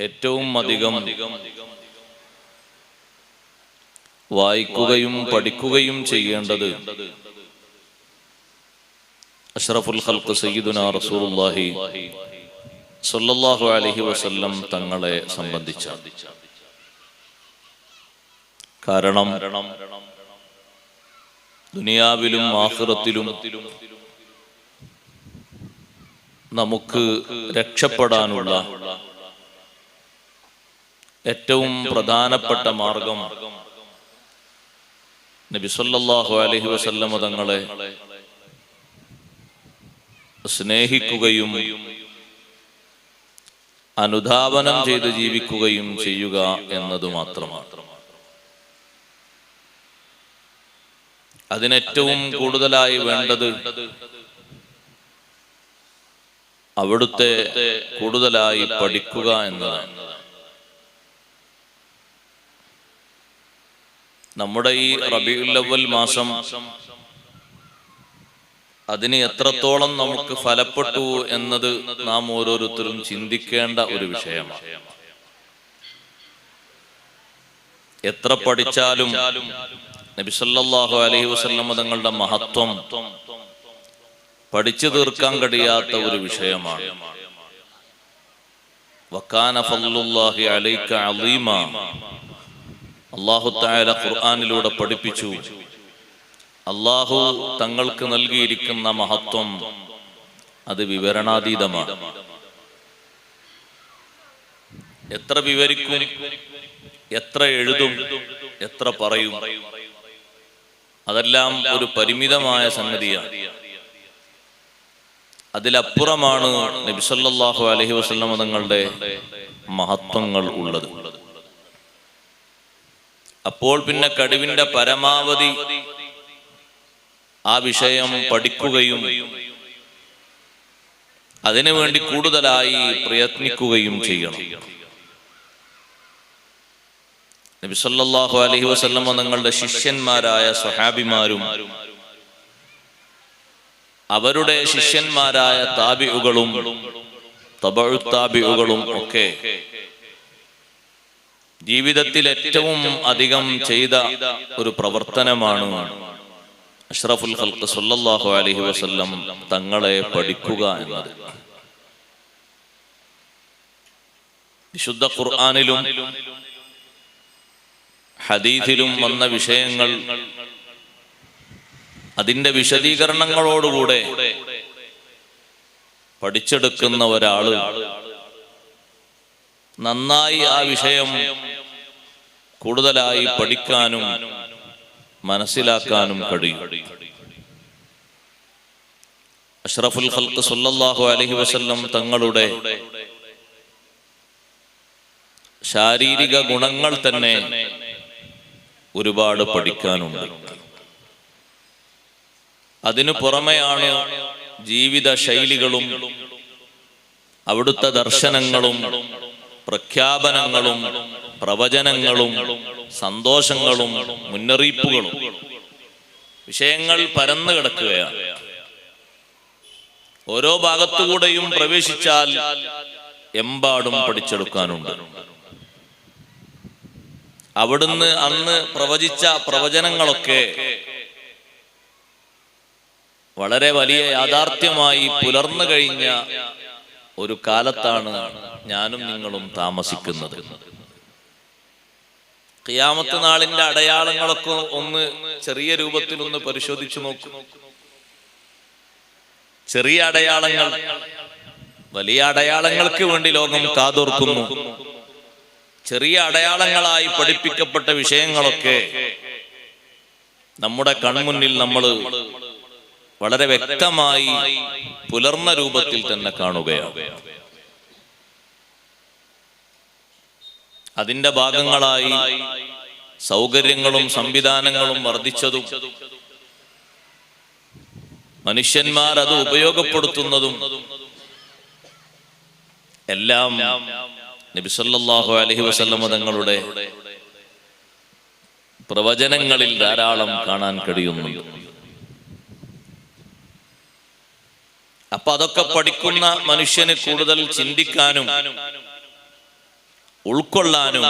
ഏറ്റവും അധികം വായിക്കുകയും പഠിക്കുകയും ചെയ്യേണ്ടത് അഷ്റഫുൽ ഖൽഖ് സയ്യിദുനാ റസൂലുള്ളാഹി സ്വല്ലല്ലാഹു അലൈഹി വസല്ലം തങ്ങളെ സംബന്ധിച്ചാണ്. കാരണം ദുനിയാവിലും ആഖിറത്തിലും നമുക്ക് രക്ഷപ്പെടാനുള്ള ഏറ്റവും പ്രധാനപ്പെട്ട മാർഗം നബി സല്ലല്ലാഹു അലൈഹി വസല്ലം തങ്ങളെ സ്നേഹിക്കുകയും അനുധാവനം ചെയ്ത് ജീവിക്കുകയും ചെയ്യുക എന്നത് മാത്രമാണ്. അതിനേറ്റവും കൂടുതലായി വേണ്ടത് അവിടുത്തെ കൂടുതലായി പഠിക്കുക എന്നതാണ്. നമ്മുടെ ഈ റബീഉൽ അവ്വൽ മാസം അതിന് എത്രത്തോളം നമുക്ക് ഫലപ്പെട്ടു എന്നത് നാം ഓരോരുത്തരും ചിന്തിക്കേണ്ട ഒരു വിഷയമാണ്. എത്ര പഠിച്ചാലും നബി സല്ലല്ലാഹു അലൈഹി വസല്ലം തങ്ങളുടെ മഹത്വം പഠിച്ചു തീർക്കാൻ കഴിയാത്ത ഒരു വിഷയമാണ്. വകാന ഫളലുല്ലാഹി അലൈക അളീമ, അല്ലാഹു തആല ഖുർആനിലൂടെ പഠിപ്പിച്ചു, അല്ലാഹു തങ്ങൾക്ക് നൽകിയിരിക്കുന്ന മഹത്വം അത് വിവരണാതീതമാണ്. എത്ര വിവരിക്കും, എത്ര എഴുതും, എത്ര പറയും, അതെല്ലാം ഒരു പരിമിതമായ സംഗതിയാണ്. അതിലപ്പുറമാണ് നബി സല്ലല്ലാഹു അലൈഹി വസല്ലം തങ്ങളുടെ മഹത്വങ്ങൾ ഉള്ളത്. അപ്പോൾ പിന്നെ കഴിവിന്റെ പരമാവധി ആ വിഷയം പഠിക്കുകയും അതിനുവേണ്ടി കൂടുതലായി പ്രയത്നിക്കുകയും ചെയ്യണം. നബി സല്ലല്ലാഹു അലൈഹി വസല്ലം തങ്ങളുടെ ശിഷ്യന്മാരായ സ്വഹാബിമാരും അവരുടെ ശിഷ്യന്മാരായ താബിഉകളും തബഉ താബിഉകളും ഒക്കെ ജീവിതത്തിൽ ഏറ്റവും അധികം ചെയ്ത ഒരു പ്രവർത്തനമാണ് അഷ്റഫുൽ ഖൽഖ് സ്വല്ലല്ലാഹു അലൈഹി വസല്ലം തങ്ങളെ പഠിക്കുക എന്നത്. വിശുദ്ധ ഖുർആനിലും ഹദീസിലും വന്ന വിഷയങ്ങൾ അതിന്റെ വിശദീകരണങ്ങളോടുകൂടെ പഠിച്ചെടുക്കുന്ന ഒരാള് നന്നായി ആ വിഷയം കൂടുതലായി പഠിക്കാനും മനസ്സിലാക്കാനും കഴിയും. അഷ്റഫുൽ ഖൽഖ് സ്വല്ലല്ലാഹു അലൈഹി വസല്ലം തങ്ങളുടെ ശാരീരിക ഗുണങ്ങൾ തന്നെ ഒരുപാട് പഠിക്കാനുണ്ട്. അതിനു പുറമെയാണ് ജീവിത ശൈലികളും അവിടുത്തെ ദർശനങ്ങളും പ്രഖ്യാപനങ്ങളും പ്രവചനങ്ങളും സന്തോഷങ്ങളും മുന്നറിയിപ്പുകളും. വിഷയങ്ങൾ പരന്നു കിടക്കുകയാണ്. ഓരോ ഭാഗത്തുകൂടെയും പ്രവേശിച്ചാൽ എമ്പാടും പഠിച്ചെടുക്കാനുണ്ട്. അവിടുന്ന് അന്ന് പ്രവചിച്ച പ്രവചനങ്ങളൊക്കെ വളരെ വലിയ യാഥാർത്ഥ്യമായി പുലർന്നു കഴിഞ്ഞ ഒരു കാലത്താണ് ഞാനും നിങ്ങളും താമസിക്കുന്നത്. ഖിയാമത്ത് നാളിന്റെ അടയാളങ്ങളൊക്കെ ഒന്ന് ചെറിയ രൂപത്തിൽ ഒന്ന് പരിശോധിച്ചു നോക്കൂ. ചെറിയ അടയാളങ്ങൾ, വലിയ അടയാളങ്ങൾക്ക് വേണ്ടി ലോകം കാതോർക്കുന്നു. ചെറിയ അടയാളങ്ങളായി പഠിപ്പിക്കപ്പെട്ട വിഷയങ്ങളൊക്കെ നമ്മുടെ കൺമുന്നിൽ നമ്മൾ വളരെ വ്യക്തമായി പുലർന്ന രൂപത്തിൽ തന്നെ കാണുകയാണ്. അതിന്റെ ഭാഗങ്ങളായി സൗകര്യങ്ങളും സംവിധാനങ്ങളും വർദ്ധിച്ചതും മനുഷ്യന്മാർ അത് ഉപയോഗപ്പെടുത്തുന്നതും എല്ലാം നബി സല്ലല്ലാഹു അലൈഹി വസല്ലം തങ്ങളുടെ പ്രവചനങ്ങളിൽ ധാരാളം കാണാൻ കഴിയുന്നുണ്ട്. അപ്പൊ അതൊക്കെ പഠിക്കുന്ന മനുഷ്യന് കൂടുതൽ ചിന്തിക്കാനും, അതിനുവേണ്ടി കൂടുതലായി പ്രയത്നിക്കാനും, അതിനുവേണ്ടി കൂടുതലായി പഠിക്കാനും, അതിനുവേണ്ടി കൂടുതലായി ഉൾക്കൊള്ളാനും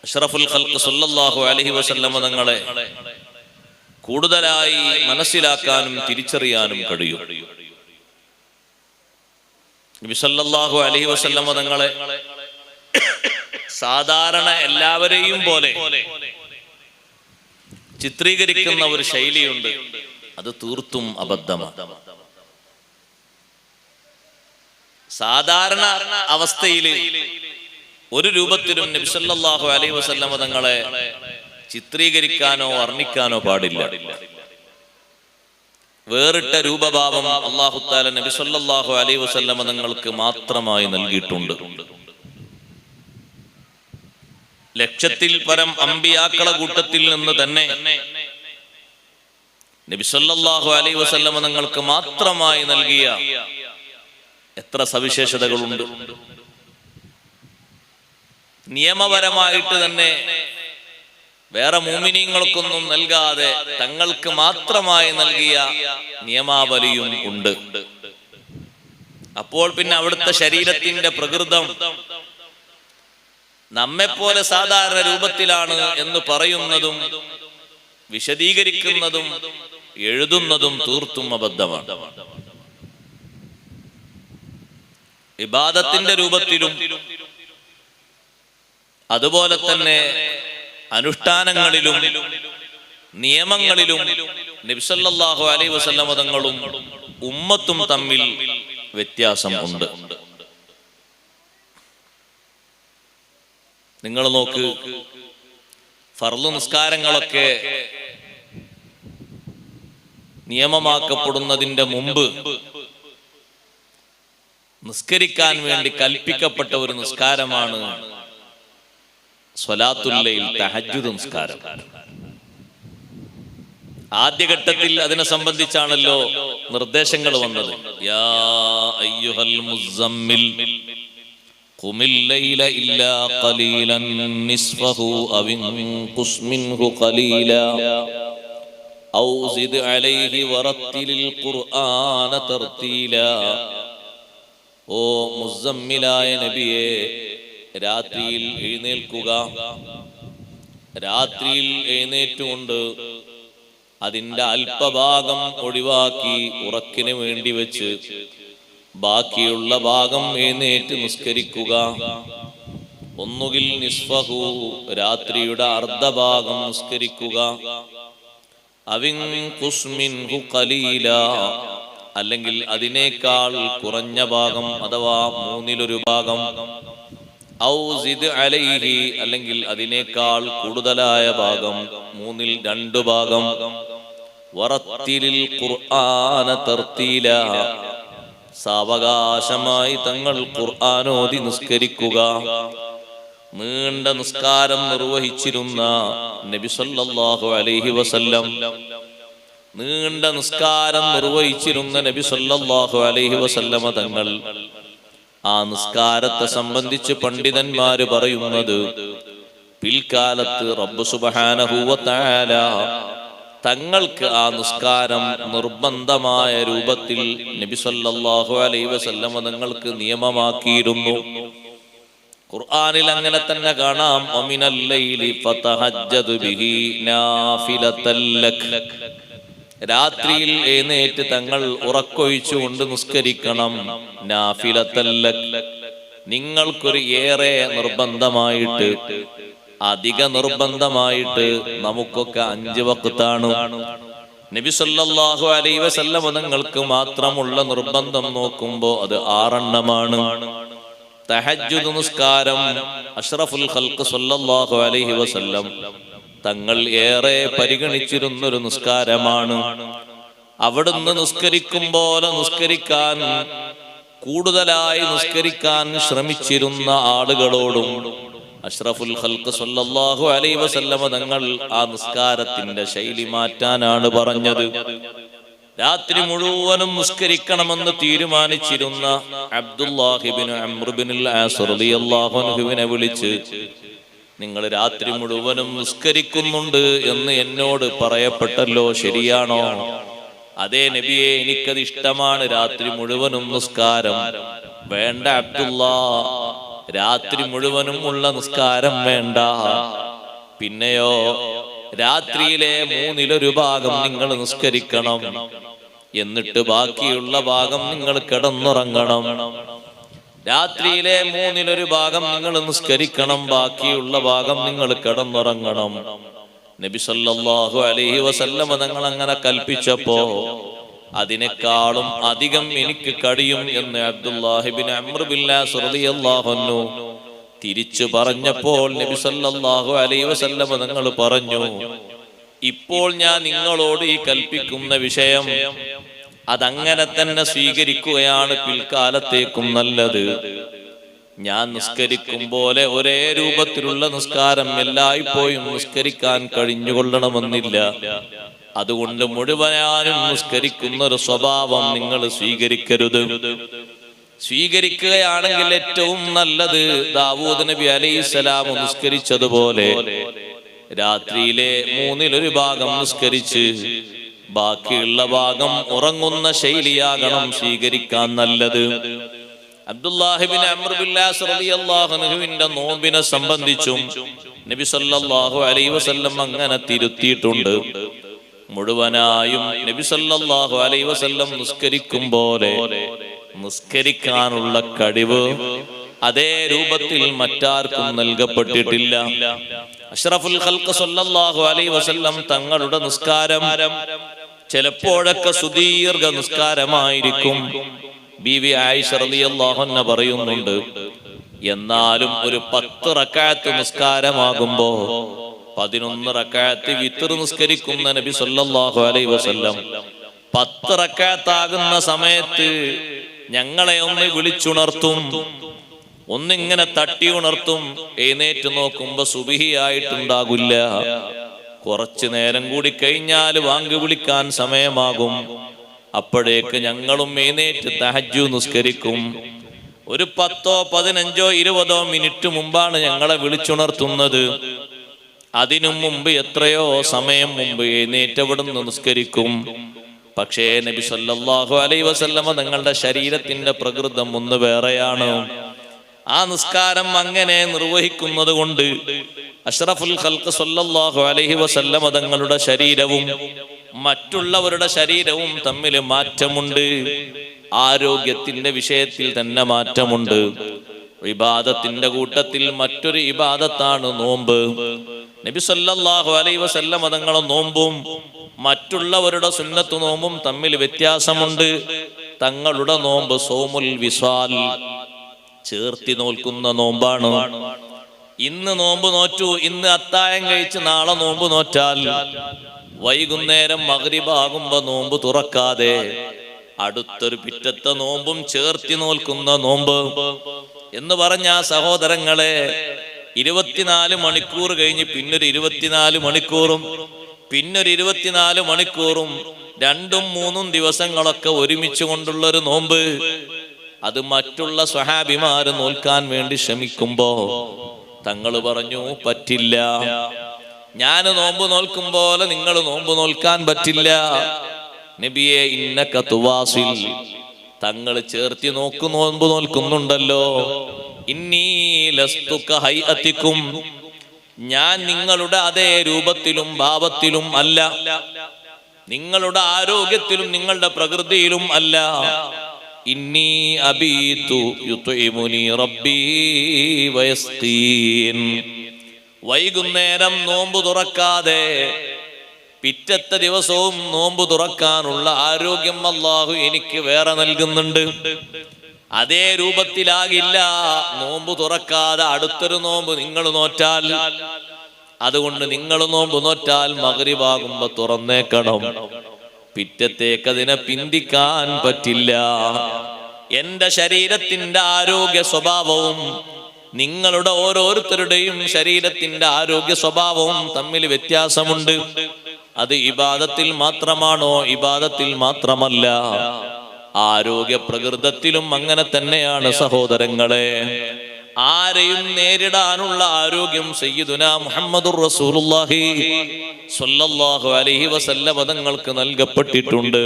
അഷ്റഫുൽ ഖൽഖ് സല്ലല്ലാഹു അലൈഹി വസല്ലം തങ്ങളെ കൂടുതലായി മനസ്സിലാക്കാനും തിരിച്ചറിയാനും കഴിയും. നബി സല്ലല്ലാഹു അലൈഹി വസല്ലം തങ്ങളെ സാധാരണ എല്ലാവരെയും പോലെ ചിത്രീകരിക്കുന്ന ഒരു ശൈലിയുണ്ട്, അത് തീർത്തും അബദ്ധമാണ്. സാധാരണ അവസ്ഥയിൽ ഒരു രൂപത്തിലും നബി സല്ലല്ലാഹു അലൈഹി വസല്ലം തങ്ങളെ ചിത്രീകരിക്കാനോ വർണ്ണിക്കാനോ പാടില്ല. വേറിട്ട രൂപഭാവം അല്ലാഹു തആല നബി സല്ലല്ലാഹു അലൈഹി വസല്ലം തങ്ങൾക്ക് മാത്രമായി നൽകിയിട്ടുണ്ട്. ലക്ഷത്തിൽ പരം അമ്പിയാക്കളെ കൂട്ടത്തിൽ നിന്ന് തന്നെ നബി സല്ലല്ലാഹു അലൈഹി വസല്ലം തങ്ങൾക്ക് മാത്രമായി നൽകിയ എത്ര സവിശേഷതകളുണ്ട്. നിയമപരമായിട്ട് തന്നെ വേറെ മുഅ്മിനീങ്ങൾക്കൊന്നും നൽകാതെ തങ്ങൾക്ക് മാത്രമായി നൽകിയ നിയമാവലിയും ഉണ്ട്. അപ്പോൾ പിന്നെ അവിടുത്തെ ശരീരത്തിന്റെ പ്രകൃതം നമ്മെപ്പോലെ സാധാരണ രൂപത്തിലാണ് എന്ന് പറയുന്നതും വിശദീകരിക്കുന്നതും എഴുതുന്നതും തീർത്തും അബദ്ധമാണ്. ഇബാദത്തിന്റെ രൂപത്തിലും അതുപോലെ തന്നെ അനുഷ്ഠാനങ്ങളിലും നിയമങ്ങളിലും നബി സല്ലല്ലാഹു അലൈഹി വസല്ലം തങ്ങളും ഉമ്മത്തും തമ്മിൽ വ്യത്യാസം ഉണ്ട്. നിങ്ങൾ നോക്ക്, ഫർള് നിസ്കാരങ്ങളൊക്കെ നിയമമാക്കപ്പെടുന്നതിന്റെ മുമ്പ് നിസ്കരിക്കാൻ വേണ്ടി കൽപ്പിക്കപ്പെട്ട ഒരു നിസ്കാരമാണ് സ്വലാത്തുൽ ലൈൽ, തഹജ്ജുദ് നിസ്കാരം. ആദ്യഘട്ടത്തിൽ അതിനെ സംബന്ധിച്ചാണല്ലോ നിർദ്ദേശങ്ങൾ വന്നത്. യാ അയ്യുഹൽ മുസമ്മിൽ ഖുമിൽ ലൈല ഇല്ലാ ഖലീലൻ നിസ്ഫഹു അവ ഇൻഖുസ് മിൻഹു ഖലീലാ ഔ സിദ് അലൈഹി വറത്തിലിൽ ഖുർആന തർത്തീലാ. ഓ മുസമ്മിലായ നബിയേ, രാത്രിയിൽ എഴുന്നേൽക്കുക. രാത്രിയിൽ എഴുന്നേറ്റുകൊണ്ട് അതിന്റെ അല്പഭാഗം ഒഴിവാക്കി ഉറക്കിന് വേണ്ടി വെച്ച് ബാക്കിയുള്ള ഭാഗം എഴുന്നേറ്റ് നിസ്കരിക്കുക. ഒന്നുകിൽ നിസ്ഫഹു, രാത്രിയുടെ അർദ്ധഭാഗം നിസ്കരിക്കുക. അവിൻഖുസ് മിൻഹു ഖലീലാ, അല്ലെങ്കിൽ അതിനേക്കാൾ കുറഞ്ഞ ഭാഗം അഥവാ മൂന്നിലൊരു ഭാഗം. ഔ സിദ് അലൈഹി, അല്ലെങ്കിൽ അതിനേക്കാൾ കൂടുതലായ ഭാഗം, മൂന്നിൽ രണ്ടു ഭാഗം. വറത്തിലിൽ ഖുർആന തർത്തീലാ, സാവകാശമായി തങ്ങൾ ഖുർആനോദി നിസ്കരിക്കുക. നീണ്ട നിസ്കാരം നിർവഹിച്ചിരുന്ന നബി സല്ലല്ലാഹു അലൈഹി വസല്ലം, നീണ്ട നിസ്കാരം നിർവഹിച്ചിരുന്ന നബി സല്ലല്ലാഹു അലൈഹി വസല്ലമ തങ്ങൾ, ആ നിസ്കാരത്തെ സംബന്ധിച്ച് പണ്ഡിതന്മാര് പറയുന്നത്, പിൽക്കാലത്ത് റബ്ബ് സുബ്ഹാനഹു വ തആല തങ്ങൾക്ക് ആ നിസ്കാരം നിർബന്ധമായ രൂപത്തിൽ നബി സല്ലല്ലാഹു അലൈഹി വസല്ലമ തങ്ങൾക്ക് നിയമമാക്കിയിരുന്നു. ഖുർആനിൽ അങ്ങനെ തന്നെ കാണാം. വമിനൽ ലൈലി ഫതഹജ്ജദ് ബിഹി നാഫിലതൽ ലക്, രാത്രിയിൽ എഴുന്നേറ്റ് തങ്ങൾ ഉറക്കൊഴിച്ചുകൊണ്ട് നിസ്കരിക്കണം. നാഫിലതൽ ലക്, നിങ്ങൾക്കൊരു ഏറെ നിർബന്ധമായിട്ട്, അധിക നിർബന്ധമായിട്ട്. നമുക്കൊക്കെ 5 വഖ്താണ്. നബി സല്ലല്ലാഹു അലൈഹി വസല്ലം തങ്ങൾക്ക് മാത്രമുള്ള നിർബന്ധം നോക്കുമ്പോൾ അത് 6 എണ്ണമാണ്. തഹജ്ജുദ് നിസ്കാരം അഷ്റഫുൽ ഖൽഖ് സല്ലല്ലാഹു അലൈഹി വസല്ലം തങ്ങൾ ഏറെ പരിഗണിച്ചിരുന്നൊരു നിസ്കാരമാണ്. അവിടുന്ന് നിസ്കരിക്കും പോലെ നിസ്കരിക്കാൻ, കൂടുതലായി നിസ്കരിക്കാൻ ശ്രമിച്ചിരുന്ന ആളുകളോടും അഷ്റഫുൽ ഖൽഖ് സല്ലല്ലാഹു അലൈഹി വസല്ലം തങ്ങൾ ആ നിസ്കാരത്തിന്റെ ശൈലി മാറ്റാനാണ് പറഞ്ഞത്. രാത്രി മുഴുവനും നിസ്കരിക്കണമെന്ന് തീരുമാനിച്ചിരുന്ന അബ്ദുല്ലാഹ് ഇബ്നു അംർ ഇബ്നുൽ ആസ് റളിയല്ലാഹു അൻഹുവിനെ വിളിച്ച്, നിങ്ങൾ രാത്രി മുഴുവനും നിസ്കരിക്കുന്നുണ്ട് എന്ന് എന്നോട് പറയപ്പെട്ടല്ലോ, ശരിയാണോ? അതേ നബിയെ, എനിക്കത് ഇഷ്ടമാണ്, രാത്രി മുഴുവനും നിസ്കാരം. വേണ്ട അബ്ദുല്ലാ, രാത്രി മുഴുവനും ഉള്ള നിസ്കാരം വേണ്ട. പിന്നെയോ രാത്രിയിലെ 1/3 ഭാഗം നിങ്ങൾ നിസ്കരിക്കണം. എന്നിട്ട് ബാക്കിയുള്ള ഭാഗം നിങ്ങൾ കിടന്നുറങ്ങണം. രാത്രിയിലെ 1/3 ഭാഗം നിങ്ങൾ നിസ്കരിക്കണം, ബാക്കിയുള്ള ഭാഗം നിങ്ങൾ കിടന്നുറങ്ങണം. നബി സല്ലല്ലാഹു അലൈഹി വസല്ലം തങ്ങൾ അങ്ങനെ കൽപ്പിച്ചപ്പോ അതിനേക്കാളും അധികം എനിക്ക് കഴിയും എന്ന് അബ്ദുല്ലാഹി ഇബ്നു അംർ ബിൻ ആസ് റളിയല്ലാഹു അൻഹു തിരിച്ചു പറഞ്ഞപ്പോൾ നബി സല്ലല്ലാഹു അലൈഹി വസല്ലം തങ്ങൾ പറഞ്ഞു, ഇപ്പോൾ ഞാൻ നിങ്ങളോട് ഈ കൽപ്പിക്കുന്ന വിഷയം അതങ്ങനെ തന്നെ സ്വീകരിക്കുകയാണ് പിൽക്കാലത്തേക്കും നല്ലത്. ഞാൻ നിസ്കരിക്കും പോലെ ഒരേ രൂപത്തിലുള്ള നിസ്കാരം എല്ലായ്പ്പോഴും നിസ്കരിക്കാൻ കഴിഞ്ഞുകൊള്ളണമെന്നില്ല. അതുകൊണ്ട് മുഴുവനാനും നിസ്കരിക്കുന്ന ഒരു സ്വഭാവം നിങ്ങൾ സ്വീകരിക്കരുത്. സ്വീകരിക്കുകയാണെങ്കിൽ ഏറ്റവും നല്ലത് ദാവൂദ് നബി അലൈഹിസ്സലാം നിസ്കരിച്ചതുപോലെ രാത്രിയിലെ 1/3 ഭാഗം നിസ്കരിച്ച് ബാക്കിയുള്ള ഭാഗം ഉറങ്ങുന്ന ശൈലിയാകണം സ്വീകരിക്കാൻ നല്ലത്. അബ്ദുല്ലാഹി ഇബ്നു അംർ ബിൻ ആസ് റളിയല്ലാഹു അൻഹുവിന്റെ നോമ്പിനെ സംബന്ധിച്ചും നബി സല്ലല്ലാഹു അലൈഹി വസല്ലം അങ്ങനെ തിരുത്തിയിട്ടുണ്ട്. മുഴുവനായും നബി സല്ലല്ലാഹു അലൈഹി വസല്ലം നിസ്കരിക്കും പോലെ നിസ്കരിക്കാനുള്ള കഴിവ് അതേ രൂപത്തിൽ മറ്റാർക്കും നൽകപ്പെട്ടിട്ടില്ല. അഷ്റഫുൽ ഖൽഖ് സല്ലല്ലാഹു അലൈഹി വസല്ലം തങ്ങളുടെ നിസ്കാരം ചിലപ്പോഴൊക്കെ സുദീർഘ നിസ്കാരമായിരിക്കും. ബീവി ആയിഷ റളിയല്ലാഹു അൻഹ പറയുന്നുണ്ട്, എന്നാലും ഒരു 10 റക്അത്ത് നിസ്കാരമാകുമ്പോ 11 റക്അത്ത് വിത്ർ നിസ്കരിക്കുന്ന നബി സല്ലല്ലാഹു അലൈഹി വസല്ലം 10 റക്അത്താകുന്ന സമയത്ത് ഞങ്ങളെ ഒന്ന് വിളിച്ചുണർത്തും, ഒന്നിങ്ങനെ തട്ടി ഉണർത്തും. എഴുന്നേറ്റ് നോക്കുമ്പോ സുബ്ഹി ആയിട്ടുണ്ടാകില്ല. കുറച്ചു നേരം കൂടി കഴിഞ്ഞാൽ വാങ്ക് വിളിക്കാൻ സമയമാകും. അപ്പോഴേക്ക് ഞങ്ങളും എഴുന്നേറ്റ് തഹജ്ജുദ് നിസ്കരിക്കും. ഒരു 10, 15, 20 മിനിറ്റ് മുമ്പാണ് ഞങ്ങളെ വിളിച്ചുണർത്തുന്നത്. അതിനു മുമ്പ് എത്രയോ സമയം മുമ്പ് എഴുന്നേറ്റ് അവിടുന്ന് നിസ്കരിക്കും. പക്ഷേ നബി സല്ലല്ലാഹു അലൈഹി വസല്ലമ തങ്ങളുടെ ശരീരത്തിന്റെ പ്രകൃതം ഒന്ന് വേറെയാണ്. ആ നിസ്കാരം അങ്ങനെ നിർവഹിക്കുന്നത് കൊണ്ട് അഷ്റഫുൽ ഖൽഖ് സല്ലല്ലാഹു അലൈഹി വസല്ലമ തങ്ങളുടെ ശരീരവും മറ്റുള്ളവരുടെ ശരീരവും തമ്മിൽ മാറ്റമുണ്ട്. ആരോഗ്യത്തിന്റെ വിഷയത്തിൽ തന്നെ മാറ്റമുണ്ട്. ഇബാദത്തിന്റെ കൂട്ടത്തിൽ മറ്റൊരു ഇബാദത്താണ് നോമ്പ്. നബി സല്ലല്ലാഹു അലൈഹി വസല്ലമ തങ്ങളുടെ നോമ്പും മറ്റുള്ളവരുടെ സുന്നത്ത് നോമ്പും തമ്മിൽ വ്യത്യാസമുണ്ട്. തങ്ങളുടെ നോമ്പ് സൗമുൽ വിസാൽ, ചേർത്തി നോൽക്കുന്ന നോമ്പാണ്. ഇന്ന് നോമ്പ് നോറ്റു, ഇന്ന് അത്താഴം കഴിച്ച് നാളെ നോമ്പ് നോറ്റാൽ വൈകുന്നേരം മഗ്രിബാകുമ്പോ നോമ്പ് തുറക്കാതെ അടുത്തൊരു പിറ്റത്തെ നോമ്പും ചേർത്തി നോൽക്കുന്ന നോമ്പ് എന്ന് പറഞ്ഞ സഹോദരങ്ങളെ 24 മണിക്കൂർ കഴിഞ്ഞ് പിന്നൊരു 24 മണിക്കൂറും പിന്നൊരു 24 മണിക്കൂറും 2, 3 ദിവസങ്ങളൊക്കെ ഒരുമിച്ച് കൊണ്ടുള്ളൊരു നോമ്പ്, അത് മറ്റുള്ള സ്വഹാബിമാര് നോൽക്കാൻ വേണ്ടി ശ്രമിക്കുമ്പോ തങ്ങൾ പറഞ്ഞു പറ്റില്ല. ഞാൻ നോമ്പ് നോൽക്കും പോലെ നിങ്ങൾ നോമ്പ് നോൽക്കാൻ പറ്റില്ല. നബിയെ ഇന്നക തുവാസിൽ, തങ്ങൾ ചേർത്തി നോമ്പ് നോൽക്കുന്നുണ്ടല്ലോ. ഇന്നി ലസ്തു കഹൈഅതികും, ഞാൻ നിങ്ങളുടെ അതേ രൂപത്തിലും ഭാവത്തിലും അല്ല, നിങ്ങളുടെ ആരോഗ്യത്തിലും നിങ്ങളുടെ പ്രകൃതിയിലും അല്ല. ഇന്നി അബീതു യുത്ഇമുനി റബ്ബി വയസ്ഖീൻ, വൈകുന്നേരം നോമ്പ് തുറക്കാതെ പിറ്റത്തെ ദിവസവും നോമ്പ് തുറക്കാനുള്ള ആരോഗ്യം അല്ലാഹു എനിക്ക് വേറെ നൽകുന്നുണ്ട്. അതേ രൂപത്തിലാകില്ല നോമ്പ് തുറക്കാതെ അടുത്തൊരു നോമ്പ് നിങ്ങൾ നോറ്റാൽ. അതുകൊണ്ട് നിങ്ങൾ നോമ്പ് നോറ്റാൽ മഗ്രിബാകുമ്പോ തുറന്നേക്കണം. പിറ്റത്തേക്ക് അതിനെ പിന്തിക്കാൻ പറ്റില്ല. എന്റെ ശരീരത്തിന്റെ ആരോഗ്യ സ്വഭാവവും നിങ്ങളുടെ ഓരോരുത്തരുടെയും ശരീരത്തിന്റെ ആരോഗ്യ സ്വഭാവവും തമ്മിൽ വ്യത്യാസമുണ്ട്. അത് ഇബാദത്തിൽ മാത്രമാണോ? ഇബാദത്തിൽ മാത്രമല്ല, ആരോഗ്യ പ്രകൃതത്തിലും അങ്ങനെ തന്നെയാണ് സഹോദരങ്ങളെ. ആരെയും നേരിടാനുള്ള ആരോഗ്യം സയ്യിദുനാ മുഹമ്മദുർ റസൂലുള്ളാഹി സ്വല്ലല്ലാഹു അലൈഹി വസല്ലം തങ്ങൾക്ക് നൽകപ്പെട്ടിട്ടുണ്ട്.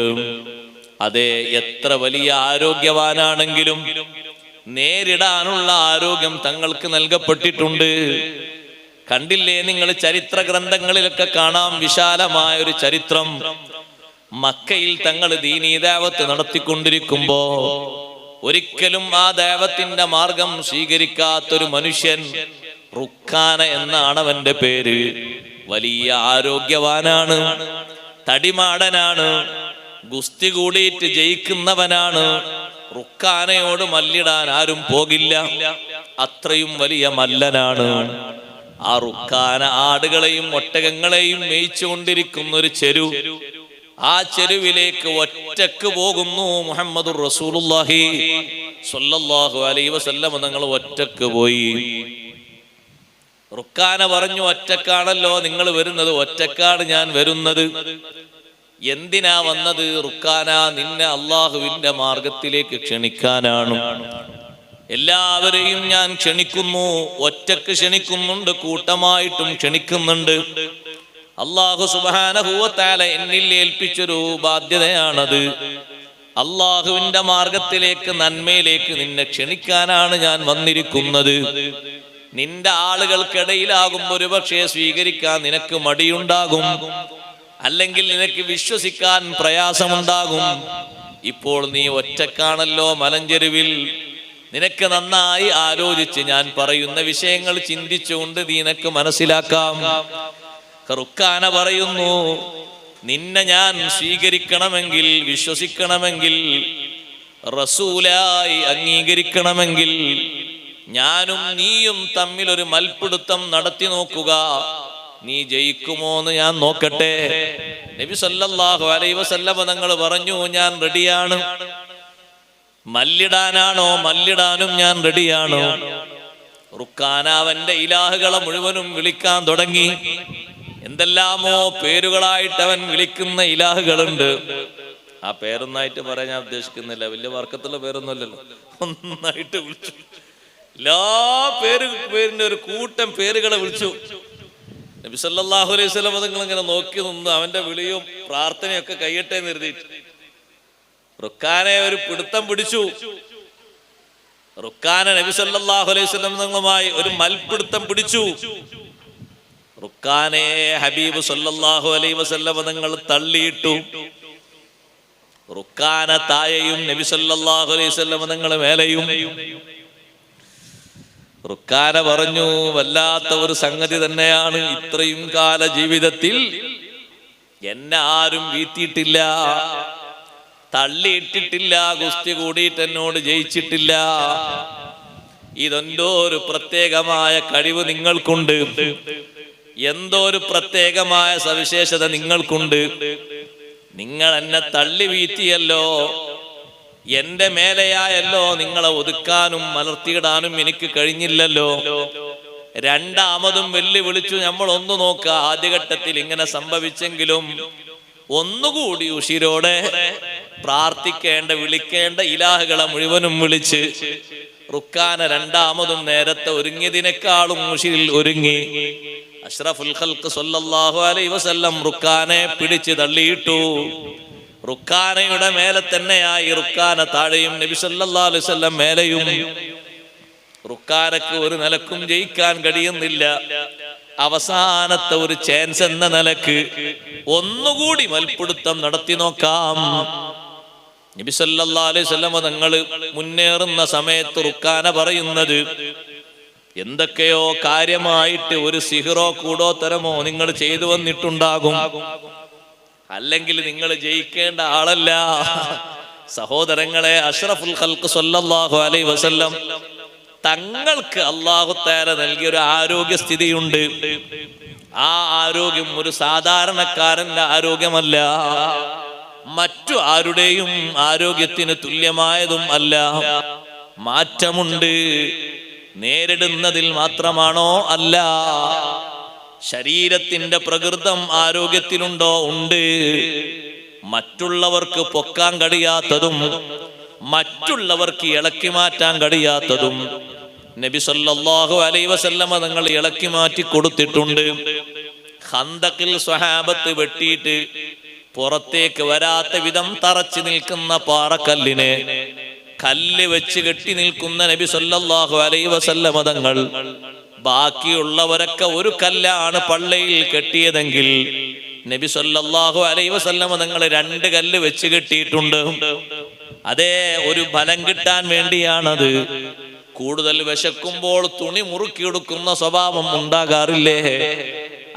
അതെ, എത്ര വലിയ ആരോഗ്യവാനാണെങ്കിലും നേരിടാനുള്ള ആരോഗ്യം തങ്ങൾക്ക് നൽകപ്പെട്ടിട്ടുണ്ട്. കണ്ടില്ലേ നിങ്ങൾ, ചരിത്ര ഗ്രന്ഥങ്ങളിലൊക്കെ കാണാം വിശാലമായ ഒരു ചരിത്രം. മക്കയിൽ തങ്ങൾ ദീനീ ദഅവത്ത് നടത്തിക്കൊണ്ടിരിക്കുമ്പോ ഒരിക്കലും ആ ദഅവത്തിന്റെ മാർഗം സ്വീകരിക്കാത്തൊരു മനുഷ്യൻ, റുക്കാന എന്നാണ് അവന്റെ പേര്. വലിയ ആരോഗ്യവാനാണ്, തടിമാടനാണ്, ഗുസ്തി കൂടിയിട്ട് ജയിക്കുന്നവനാണ്. റുക്കാനയോട് മല്ലിടാൻ ആരും പോകില്ല, അത്രയും വലിയ മല്ലനാണ്. ആ റുക്കാന ആടുകളെയും ഒട്ടകങ്ങളെയും മേയിച്ചുകൊണ്ടിരിക്കുന്ന ഒരു ചെരു, ആ ചെരുവിലേക്ക് ഒറ്റക്ക് പോകുന്നു മുഹമ്മദുർ റസൂലുള്ളാഹി സ്വല്ലല്ലാഹു അലൈഹി വസല്ലം തങ്ങൾ ഒറ്റക്ക് പോയി. റുക്കാന പറഞ്ഞു, ഒറ്റക്കാണല്ലോ നിങ്ങൾ വരുന്നത്, ഒറ്റക്കാണ് ഞാൻ വരുന്നത്. എന്തിനാ വന്നത്? റുക്കാന, നിന്നെ അള്ളാഹുവിന്റെ മാർഗത്തിലേക്ക് ക്ഷണിക്കാനാണ്. എല്ലാവരെയും ഞാൻ ക്ഷണിക്കുന്നു, ഒറ്റക്ക് ക്ഷണിക്കുന്നുണ്ട്, കൂട്ടമായിട്ടും ക്ഷണിക്കുന്നുണ്ട്. അല്ലാഹു സുബ്ഹാനഹു വ തആല എന്നിൽ ഏൽപ്പിച്ചൊരു ബാധ്യതയാണത്. അള്ളാഹുവിന്റെ മാർഗത്തിലേക്ക്, നന്മയിലേക്ക് നിന്നെ ക്ഷണിക്കാനാണ് ഞാൻ വന്നിരിക്കുന്നത്. നിന്റെ ആളുകൾക്കിടയിലാകുമ്പോൾ ഒരുപക്ഷെ സ്വീകരിക്കാൻ നിനക്ക് മടിയുണ്ടാകും, അല്ലെങ്കിൽ നിനക്ക് വിശ്വസിക്കാൻ പ്രയാസമുണ്ടാകും. ഇപ്പോൾ നീ ഒറ്റക്കാണല്ലോ മലഞ്ചെരുവിൽ, നിനക്ക് നന്നായി ആലോചിച്ച് ഞാൻ പറയുന്ന വിഷയങ്ങൾ ചിന്തിച്ചുകൊണ്ട് നിനക്ക് മനസ്സിലാക്കാം. റുക്കാന പറയുന്നു, നിന്നെ ഞാൻ സ്വീകരിക്കണമെങ്കിൽ, വിശ്വസിക്കണമെങ്കിൽ, റസൂലായി അംഗീകരിക്കണമെങ്കിൽ ഞാനും നീയും തമ്മിൽ ഒരു മൽപ്പിടുത്തം നടത്തി നോക്കുക. നീ ജയിക്കുമോ എന്ന് ഞാൻ നോക്കട്ടെ. നബി സല്ലല്ലാഹു അലൈഹി വസല്ലം തങ്ങൾ പറഞ്ഞു, ഞാൻ റെഡിയാണ്. മല്ലിടാനാണോ? മല്ലിടാനും ഞാൻ റെഡിയാണ്. റുക്കാന അവന്റെ ഇലാഹുകളെ മുഴുവനും വിളിക്കാൻ തുടങ്ങി. എന്തെല്ലാമോ പേരുകളായിട്ട് അവൻ വിളിക്കുന്ന ഇലാഹുകളുണ്ട്. ആ പേരൊന്നായിട്ട് പറയാൻ ഞാൻ ഉദ്ദേശിക്കുന്നില്ല, വലിയ വർക്കത്തുള്ള പേരൊന്നുമല്ലല്ലോ. ഒന്നായിട്ട് വിളിച്ചു, എല്ലാ പേരിന്റെ ഒരു കൂട്ടം പേരുകളെ വിളിച്ചു. നബി സല്ലല്ലാഹു അലൈഹി വസല്ലം തങ്ങൾ ഇങ്ങനെ നോക്കി നിന്ന് അവന്റെ വിളിയും പ്രാർത്ഥനയൊക്കെ കഴിയട്ടെ എന്ന് കരുതിയിട്ട് റുക്കാനെ ഒരു പിടുത്തം പിടിച്ചു. റുക്കാന നബി സല്ലല്ലാഹു അലൈഹി വസല്ലം തങ്ങളുമായി ഒരു മൽപിടുത്തം പിടിച്ചു. റുക്കാനെ ഹബീബ് സല്ലല്ലാഹു അലൈഹി വസല്ലം തങ്ങൾ തള്ളിയിട്ടു. റുക്കാന താഴെയും നബി സല്ലല്ലാഹു അലൈഹി വസല്ലം തങ്ങൾ മേലെയും. റുക്കാന പറഞ്ഞു, വല്ലാത്ത ഒരു സംഗതി തന്നെയാണ്. ഇത്രയും കാല ജീവിതത്തിൽ എന്നെ ആരും വീഴ്ത്തിയിട്ടില്ല, തള്ളിയിട്ടിട്ടില്ല, ഗുസ്തി കൂടിയിട്ട് എന്നോട് ജയിച്ചിട്ടില്ല. ഇതെന്തോ ഒരു പ്രത്യേകമായ കഴിവ് നിങ്ങൾക്കുണ്ട്, എന്തോ ഒരു പ്രത്യേകമായ സവിശേഷത നിങ്ങൾക്കുണ്ട്. നിങ്ങൾ എന്നെ തള്ളി വീഴ്ത്തിയല്ലോ, എന്റെ മേലെയായല്ലോ, നിങ്ങളെ ഒതുക്കാനും മലർത്തിയിടാനും എനിക്ക് കഴിഞ്ഞില്ലല്ലോ. രണ്ടാമതും വെല്ലുവിളിച്ചു. നമ്മൾ ഒന്ന് നോക്കുക, ആദ്യഘട്ടത്തിൽ ഇങ്ങനെ സംഭവിച്ചെങ്കിലും ഒന്നുകൂടി ഉശിരോടെ പ്രാർത്ഥിക്കേണ്ട, വിളിക്കേണ്ട ഇലാഹുകളെ മുഴുവനും വിളിച്ച് റുക്കാന രണ്ടാമതും നേരത്തെ ഒരുങ്ങിയതിനേക്കാളും ഉശിരിൽ ഒരുങ്ങി. അഷ്റഫുൽ ഖൽഖ് സ്വല്ലല്ലാഹു അലൈഹി വസല്ലം റുക്കാനെ പിടിച്ച് തള്ളിയിട്ടു. റുക്കാനയുടെ മേലെ തന്നെയായി. റുക്കാന താഴെയും നബി സല്ലല്ലാഹു അലൈഹി വസല്ലം മേലെയും. റുക്കാനക്ക് ഒരു നിലക്കും ജയിക്കാൻ കഴിയുന്നില്ല. അവസാനത്തെ ഒരു ചാൻസ് എന്ന നിലക്ക് ഒന്നുകൂടി മൽപ്പിടുത്തം നടത്തി നോക്കാം. നബി സല്ലല്ലാഹു അലൈഹി വസല്ലം തങ്ങൾ മുന്നേറുന്ന സമയത്ത് റുക്കാന പറയുന്നത്, എന്തൊക്കെയോ കാര്യമായിട്ട് ഒരു സിഹ്റോ കൂടോത്തരമോ നിങ്ങൾ ചെയ്തു വന്നിട്ടുണ്ടാകും, അല്ലെങ്കിൽ നിങ്ങൾ ജയിക്കേണ്ട ആളല്ല. സഹോദരങ്ങളെ, അഷ്റഫുൽ ഖൽഖ് സ്വല്ലല്ലാഹു അലൈഹി വസല്ലം തങ്ങൾക്ക് അല്ലാഹു തആല നൽകിയ ഒരു ആരോഗ്യസ്ഥിതിയുണ്ട്. ആ ആരോഗ്യം ഒരു സാധാരണക്കാരന്റെ ആരോഗ്യമല്ല, മറ്റു ആരുടെയും ആരോഗ്യത്തിന് തുല്യമായതും അല്ല. മാറ്റമുണ്ട്. നേരിടുന്നതിൽ മാത്രമാണോ? അല്ല. ശരീരത്തിന്റെ പ്രകൃതം ആരോഗ്യത്തിലുണ്ടോ? ഉണ്ട്. മറ്റുള്ളവർക്ക് പൊക്കാൻ കഴിയാത്തതും മറ്റുള്ളവർക്ക് ഇളക്കി മാറ്റാൻ കഴിയാത്തതും നബി സല്ലല്ലാഹു അലൈഹി വസല്ലമ തങ്ങൾ ഇളക്കി മാറ്റി കൊടുത്തിട്ടുണ്ട്. ഖന്തഖിൽ സ്വഹാബത്ത് വെട്ടിയിട്ട് പുറത്തേക്ക് വരാത്ത വിധം തറച്ചു നിൽക്കുന്ന പാറക്കല്ലിനെ കല്ല് വെച്ച് കെട്ടി നിൽക്കുന്ന നബി സല്ലല്ലാഹു അലൈഹി വസല്ലമ തങ്ങൾ ബാക്കിയുള്ളവരൊക്കെ ഒരു കല്ലാണ് പള്ളിയിൽ കെട്ടിയതെങ്കിൽ നബി സല്ലല്ലാഹു അലൈഹി വസല്ലമ തങ്ങൾ 2 കല്ല് വെച്ച് കെട്ടിയിട്ടുണ്ട്. അതേ, ഒരു ബലം കിട്ടാൻ വേണ്ടിയാണത്. കൂടുതൽ വിശക്കുമ്പോൾ തുണി മുറുക്കിയെടുക്കുന്ന സ്വഭാവം ഉണ്ടാകാറില്ലേ?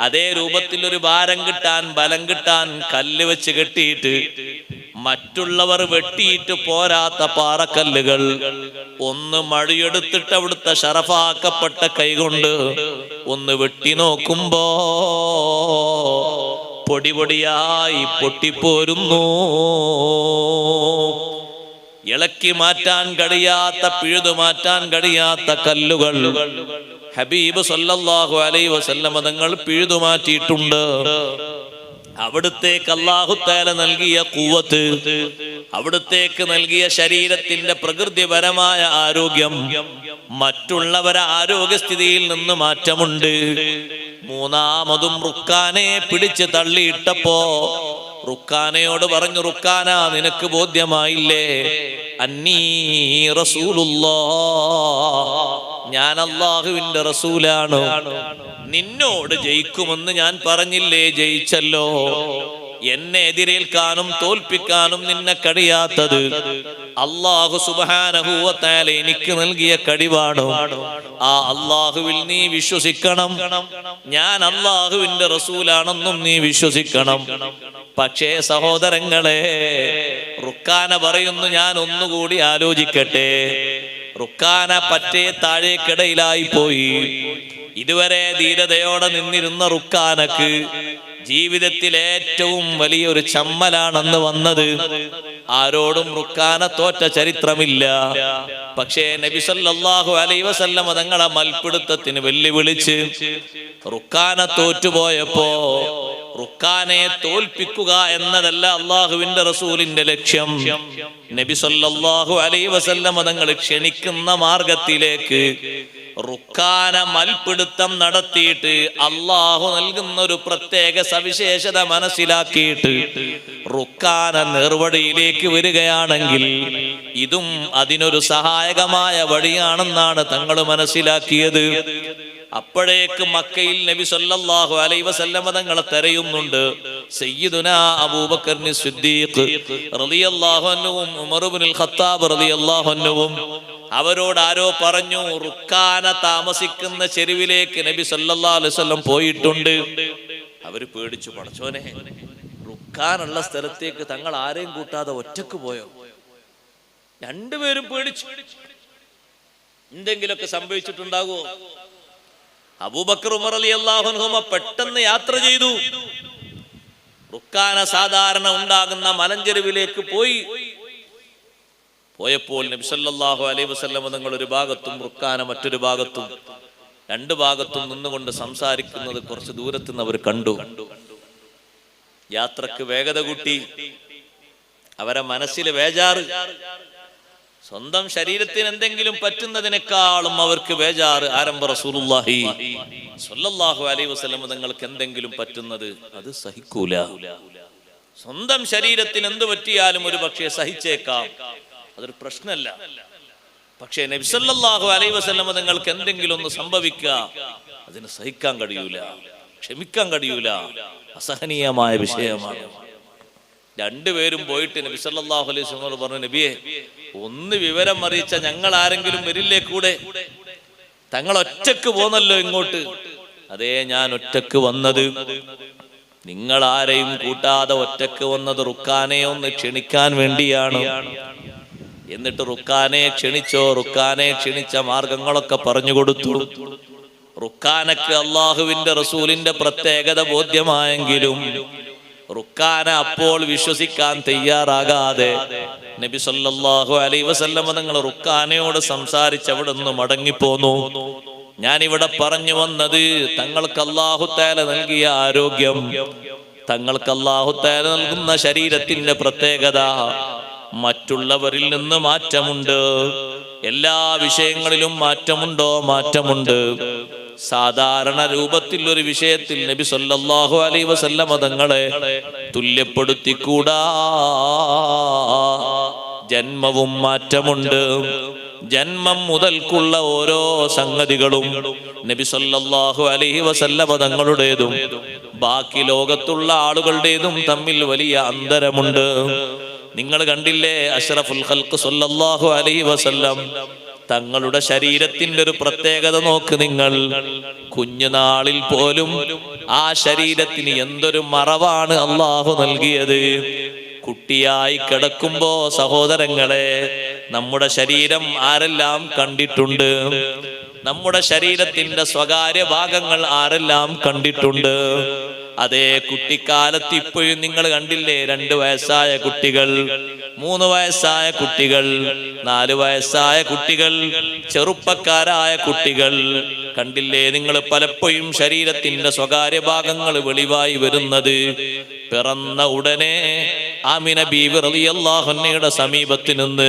അതേ രൂപത്തിൽ ഒരു ഭാരം കിട്ടാൻ, ബലം കിട്ടാൻ കല്ല് വെച്ച് കെട്ടിയിട്ട് മറ്റുള്ളവർ വെട്ടിയിട്ട് പോരാത്ത പാറക്കല്ലുകൾ ഒന്ന് മഴിയെടുത്തിട്ട് അവിടുത്തെ ഷറഫാക്കപ്പെട്ട കൈകൊണ്ട് ഒന്ന് വെട്ടി നോക്കുമ്പോ പൊടിപൊടിയായി പൊട്ടിപ്പോരുന്നു. ഇളക്കി മാറ്റാൻ കഴിയാത്ത, പിഴുതു മാറ്റാൻ കഴിയാത്ത കല്ലുകൾ ഹബീബ് സല്ലല്ലാഹു അലൈഹി വസല്ലമ തങ്ങൾ പിഴുതു മാറ്റിയിട്ടുണ്ട്. അവിടുത്തേക്ക് അല്ലാഹു തആല നൽകിയ ഖുവത്ത്, അവിടുത്തേക്ക് നൽകിയ ശരീരത്തിന്റെ പ്രകൃതിപരമായ ആരോഗ്യം മറ്റുള്ളവരെ ആരോഗ്യസ്ഥിതിയിൽ നിന്ന് മാറ്റമുണ്ട്. മൂന്നാമതും റുക്കാനെ പിടിച്ച് തള്ളിയിട്ടപ്പോ റുക്കാനയോട് പറഞ്ഞു, റുക്കാന, നിനക്ക് ബോധ്യമായില്ലേ? അന്നീ റസൂലുള്ളാഹ്, ഞാൻ അല്ലാഹുവിന്റെ റസൂലാണ്. നിന്നോട് ജയിക്കുമെന്ന് ഞാൻ പറഞ്ഞില്ലേ? ജയിച്ചല്ലോ. എന്നെ എതിരേൽക്കാനും തോൽപ്പിക്കാനും നിന്നെ കഴിയാത്തത് അല്ലാഹു സുബ്ഹാനഹു വ തആല എനിക്ക് നൽകിയ കഴിവാണ്. ആ അല്ലാഹുവിൽ നീ വിശ്വസിക്കണം. ഞാൻ അല്ലാഹുവിന്റെ റസൂലാണെന്നും നീ വിശ്വസിക്കണം. പക്ഷേ സഹോദരങ്ങളെ, റുക്കാന പറയുന്നു, ഞാൻ ഒന്നുകൂടി ആലോചിക്കട്ടെ. റുക്കാന പറ്റേ താഴേക്കിടയിലായി പോയി. ഇതുവരെ ധീരതയോടെ നിന്നിരുന്ന റുക്കാനക്ക് ജീവിതത്തിൽ ഏറ്റവും വലിയൊരു ചമ്മലാണെന്ന് വന്നത്. ആരോടും റുക്കാന തോറ്റ ചരിത്രമില്ല. പക്ഷേ നബി സല്ലല്ലാഹു അലൈഹി വസല്ലമ തങ്ങളെ മൽപിടുത്തത്തിന് വെല്ലുവിളിച്ച് റുക്കാന തോറ്റുപോയപ്പോ റുക്കാനെ തോൽപ്പിക്കുക എന്നതല്ല അള്ളാഹുവിന്റെ റസൂലിന്റെ ലക്ഷ്യം. നബി സല്ലല്ലാഹു അലൈഹി വസല്ലമ തങ്ങൾ ക്ഷണിക്കുന്ന മാർഗത്തിലേക്ക് റുക്കാന മൽപിടുത്തം നടത്തിയിട്ട് അള്ളാഹു നൽകുന്ന ഒരു പ്രത്യേക സവിശേഷത മനസ്സിലാക്കിയിട്ട് റുക്കാന നേർവഴിയിലേക്ക് വരികയാണെങ്കിൽ ഇതും അതിനൊരു സഹായകമായ വഴിയാണെന്നാണ് തങ്ങൾ മനസ്സിലാക്കിയത്. അപ്പോഴേക്ക് മക്കയിൽ നബി സല്ലല്ലാഹു അലൈഹി വസല്ലമ തങ്ങളെ തെരയുന്നുണ്ട് സയ്യിദുനാ അബൂബക്കർ സിദ്ദീഖ് റളിയല്ലാഹു അൻഹുവും ഉമർ ഇബ്നുൽ ഖത്താബ് റളിയല്ലാഹു അൻഹുവും. അവരോട് ആരോ പറഞ്ഞു, റുക്കാന താമസിക്കുന്ന ചെരുവിലേക്ക് നബി സല്ലല്ലാഹു അലൈഹി വസല്ലം പോയിട്ടുണ്ട്. അവര് പേടിച്ചു, പടച്ചോനെ, റുക്കാനുള്ള സ്ഥലത്തേക്ക് തങ്ങൾ ആരെയും കൂട്ടാതെ ഒറ്റക്ക് പോയോ? രണ്ടുപേരും പേടിച്ചു. എന്തെങ്കിലുമൊക്കെ സംഭവിച്ചിട്ടുണ്ടാകുമോ? അബൂബക്കർ ഉമർ റളിയല്ലാഹു അൻഹുമ പെട്ടെന്ന് യാത്ര ചെയ്തു. റുക്കാന സാധാരണ ഉണ്ടാകുന്ന മലഞ്ചെരുവിലേക്ക് പോയപ്പോൾ നബി സല്ലല്ലാഹു അലൈഹി വസല്ലം തങ്ങൾ ഒരു ഭാഗത്തും റുക്കാന മറ്റൊരു ഭാഗത്തും, 2 ഭാഗത്തും നിന്നുകൊണ്ട് സംസാരിക്കുന്നത് കുറച്ച് ദൂരത്ത് നിന്ന് അവർ കണ്ടു. യാത്രക്ക് വേഗത കൂട്ടി. അവരെ മനസ്സിലെ വേജാറ്, സ്വന്തം ശരീരത്തിന് എന്തെങ്കിലും പറ്റുന്നതിനേക്കാളും അവർക്ക് ബേജാറ് ആരംഭ റസൂലുള്ളാഹി സ്വല്ലല്ലാഹു അലൈഹി വസല്ലം തങ്ങൾക്ക് എന്തെങ്കിലും പറ്റുന്നത് അത് സഹിക്കൂല. സ്വന്തം ശരീരത്തിന് എന്ത് പറ്റിയാലും ഒരു പക്ഷേ സഹിച്ചേക്കാം, അതൊരു പ്രശ്നമല്ല. പക്ഷേ നബി സല്ലല്ലാഹു അലൈഹി വസല്ലം തങ്ങൾക്ക് എന്തെങ്കിലും ഒന്ന് സംഭവിക്കുക, അതിന് സഹിക്കാൻ കഴിയൂല, ക്ഷമിക്കാൻ കഴിയൂല, അസഹനീയമായ വിഷയമാണ്. രണ്ടുപേരും പോയിട്ട് നബി സല്ലല്ലാഹു അലൈഹി വസല്ലം പറഞ്ഞു, നബിയെ, ഒന്ന് വിവരം അറിയിച്ച ഞങ്ങൾ ആരെങ്കിലും വരില്ലേ കൂടെ? തങ്ങൾ ഒറ്റക്ക് പോന്നല്ലോ ഇങ്ങോട്ട്. അതേ, ഞാൻ ഒറ്റക്ക് വന്നത്, നിങ്ങൾ ആരെയും കൂട്ടാതെ ഒറ്റക്ക് വന്നത് റുക്കാനെ ഒന്ന് ക്ഷണിക്കാൻ വേണ്ടിയാണ്. എന്നിട്ട് റുക്കാനെ ക്ഷണിച്ചോ? റുക്കാനെ ക്ഷണിച്ച മാർഗങ്ങളൊക്കെ പറഞ്ഞു കൊടുത്തു. റുക്കാനക്ക് അള്ളാഹുവിന്റെ റസൂലിന്റെ പ്രത്യേകത ബോധ്യമായെങ്കിലും റുക്കാന അപ്പോൾ വിശ്വസിക്കാൻ തയ്യാറാകാതെ നബി സല്ലല്ലാഹു അലൈഹി വസല്ലം തങ്ങൾ റുക്കാനയോട് സംസാരിച്ച് അവിടെ നിന്ന് മടങ്ങിപ്പോന്നു. ഞാനിവിടെ പറഞ്ഞു വന്നത്, തങ്ങൾക്ക് അല്ലാഹു തആല നൽകിയ ആരോഗ്യം, തങ്ങൾക്ക് അല്ലാഹു തആല നൽകുന്ന ശരീരത്തിന്റെ പ്രത്യേകത, മറ്റുള്ളവരിൽ നിന്ന് മാറ്റമുണ്ട്. എല്ലാ വിഷയങ്ങളിലും മാറ്റമുണ്ടോ? മാറ്റമുണ്ട്. സാധാരണ രൂപത്തിൽ ഒരു വിഷയത്തിൽ നബി സല്ലല്ലാഹു അലൈഹി വസല്ലം തങ്ങളെ തുല്യപ്പെടുത്തിക്കൂടാ. ജന്മവും മാറ്റമുണ്ട്. ജന്മം മുതൽക്കുള്ള ഓരോ സംഗതികളും നബി സല്ലല്ലാഹു അലൈഹി വസല്ലമ തങ്ങളുടേതും ബാക്കി ലോകത്തുള്ള ആളുകളുടേതും തമ്മിൽ വലിയ അന്തരമുണ്ട്. നിങ്ങൾ കണ്ടില്ലേ, അഷ്റഫുൽ ഖൽഖ് സല്ലല്ലാഹു അലൈഹി വസല്ലം തങ്ങളുടെ ശരീരത്തിന്റെ ഒരു പ്രത്യേകത നോക്ക് നിങ്ങൾ. കുഞ്ഞുനാളിൽ പോലും ആ ശരീരത്തിന് എന്തൊരു മറവാണ് അള്ളാഹു നൽകിയത്. കുട്ടിയായി കിടക്കുമ്പോ സഹോദരങ്ങളെ, നമ്മുടെ ശരീരം ആരെല്ലാം കണ്ടിട്ടുണ്ട്? നമ്മുടെ ശരീരത്തിന്റെ സ്വകാര്യ ഭാഗങ്ങൾ ആരെല്ലാം കണ്ടിട്ടുണ്ട്? അതേ കുട്ടിക്കാലത്ത് ഇപ്പോഴും നിങ്ങൾ കണ്ടില്ലേ, 2 വയസ്സായ കുട്ടികൾ, 3 വയസ്സായ കുട്ടികൾ, 4 വയസ്സായ കുട്ടികൾ, ചെറുപ്പക്കാരായ കുട്ടികൾ കണ്ടില്ലേ നിങ്ങൾ? പലപ്പോഴും ശരീരത്തിന്റെ സ്വകാര്യ ഭാഗങ്ങൾ വെളിവായി വരുന്നത് പിറന്ന ഉടനെ ആമിന ബീവി റളിയല്ലാഹു അൻഹയുടെ സമീപത്ത് നിന്ന്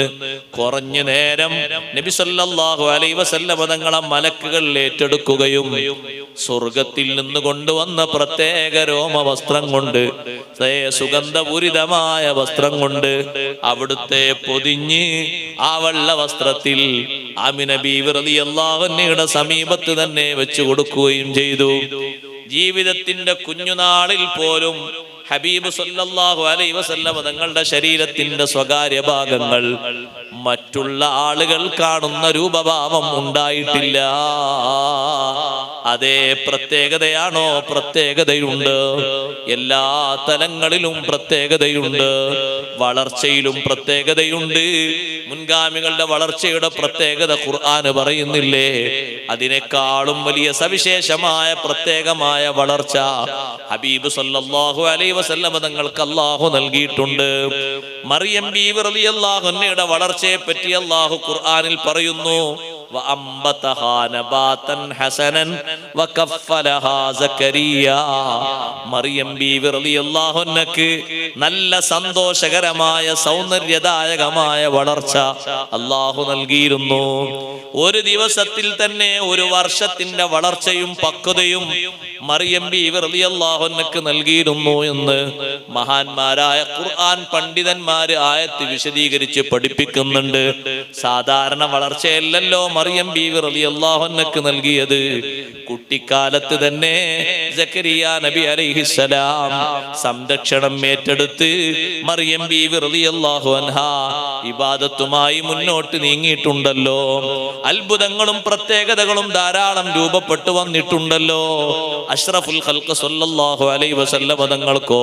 കുറഞ്ഞ നേരം നബി സല്ലല്ലാഹു അലൈഹി വസല്ലം തങ്ങളെ മലക്കുകൾ ഏറ്റെടുക്കുകയും സ്വർഗത്തിൽ നിന്ന് കൊണ്ടുവന്ന പ്രത്യേക രോമ വസ്ത്രം കൊണ്ട്, സുഗന്ധപൂരിതമായ വസ്ത്രം കൊണ്ട് അവിടുത്തെ പൊതിഞ്ഞ് ആ വെള്ള വസ്ത്രത്തിൽ ആമിന ബീവി റളിയല്ലാഹു അൻഹയുടെ സമീപത്ത് തന്നെ വെച്ചു കൊടുക്കുകയും ചെയ്തു. ജീവിതത്തിന്റെ കുഞ്ഞുനാളിൽ പോലും ഹബീബ് സല്ലല്ലാഹു അലൈഹി വസല്ലം തങ്ങളുടെ ശരീരത്തിന്റെ സ്വകാര്യ ഭാഗങ്ങൾ മറ്റുള്ള ആളുകൾ കാണുന്ന രൂപഭാവം ഉണ്ടായിട്ടില്ല. അതേ പ്രത്യേകതയാണോ? പ്രത്യേകതയുണ്ട്. എല്ലാ തലങ്ങളിലും പ്രത്യേകതയുണ്ട്. വളർച്ചയിലും പ്രത്യേകതയുണ്ട്. മുൻഗാമികളുടെ വളർച്ചയുടെ പ്രത്യേകത ഖുർആൻ പറയുന്നില്ലേ? അതിനേക്കാളും വലിയ സവിശേഷമായ പ്രത്യേകമായ വളർച്ച ഹബീബ് സല്ലല്ലാഹു അലൈഹി വസല്ലം തങ്ങൾക്ക് അല്ലാഹു നൽകിയിട്ടുണ്ട്. മറിയം ബീവി റളിയല്ലാഹു അൻഹയുടെ വളർച്ചയെ പറ്റി അല്ലാഹു ഖുർആനിൽ പറയുന്നു, മറിയം ബീവി റളിയല്ലാഹു അൻഹക്ക് നല്ല സന്തോഷകരമായ സൗന്ദര്യദായകമായ വളർച്ച അല്ലാഹു നൽകിയിരുന്നു. ഒരു ദിവസത്തിൽ തന്നെ 1 വർഷത്തിന്റെ വളർച്ചയും പക്വതയും മറിയം ബീവി റളിയല്ലാഹു അൻഹക്ക് നൽകിയിരുന്നു എന്ന് മഹാന്മാരായ ഖുർആൻ പണ്ഡിതന്മാര് ആയത്ത് വിശദീകരിച്ച് പഠിപ്പിക്കുന്നുണ്ട്. സാധാരണ വളർച്ചയല്ലല്ലോ മറിയം ബീവി റളിയല്ലാഹു അൻഹക്ക് നൽകിയത്. കുട്ടിക്കാലത്ത് തന്നെ സക്കരിയ നബി അലൈഹിസ്സലാം സംരക്ഷണം ഏറ്റെടുത്ത് മറിയം ബീവി റളിയല്ലാഹു അൻഹ ഇബാദത്തുമായി മുന്നോട്ട് നീങ്ങിയിട്ടുണ്ടല്ലോ. അത്ഭുതങ്ങളും പ്രത്യേകതകളും ധാരാളം രൂപപ്പെട്ടു വന്നിട്ടുണ്ടല്ലോ. അഷ്റഫുൽ ഖൽഖ് സല്ലല്ലാഹു അലൈഹി വസല്ലം തങ്ങൾക്കോ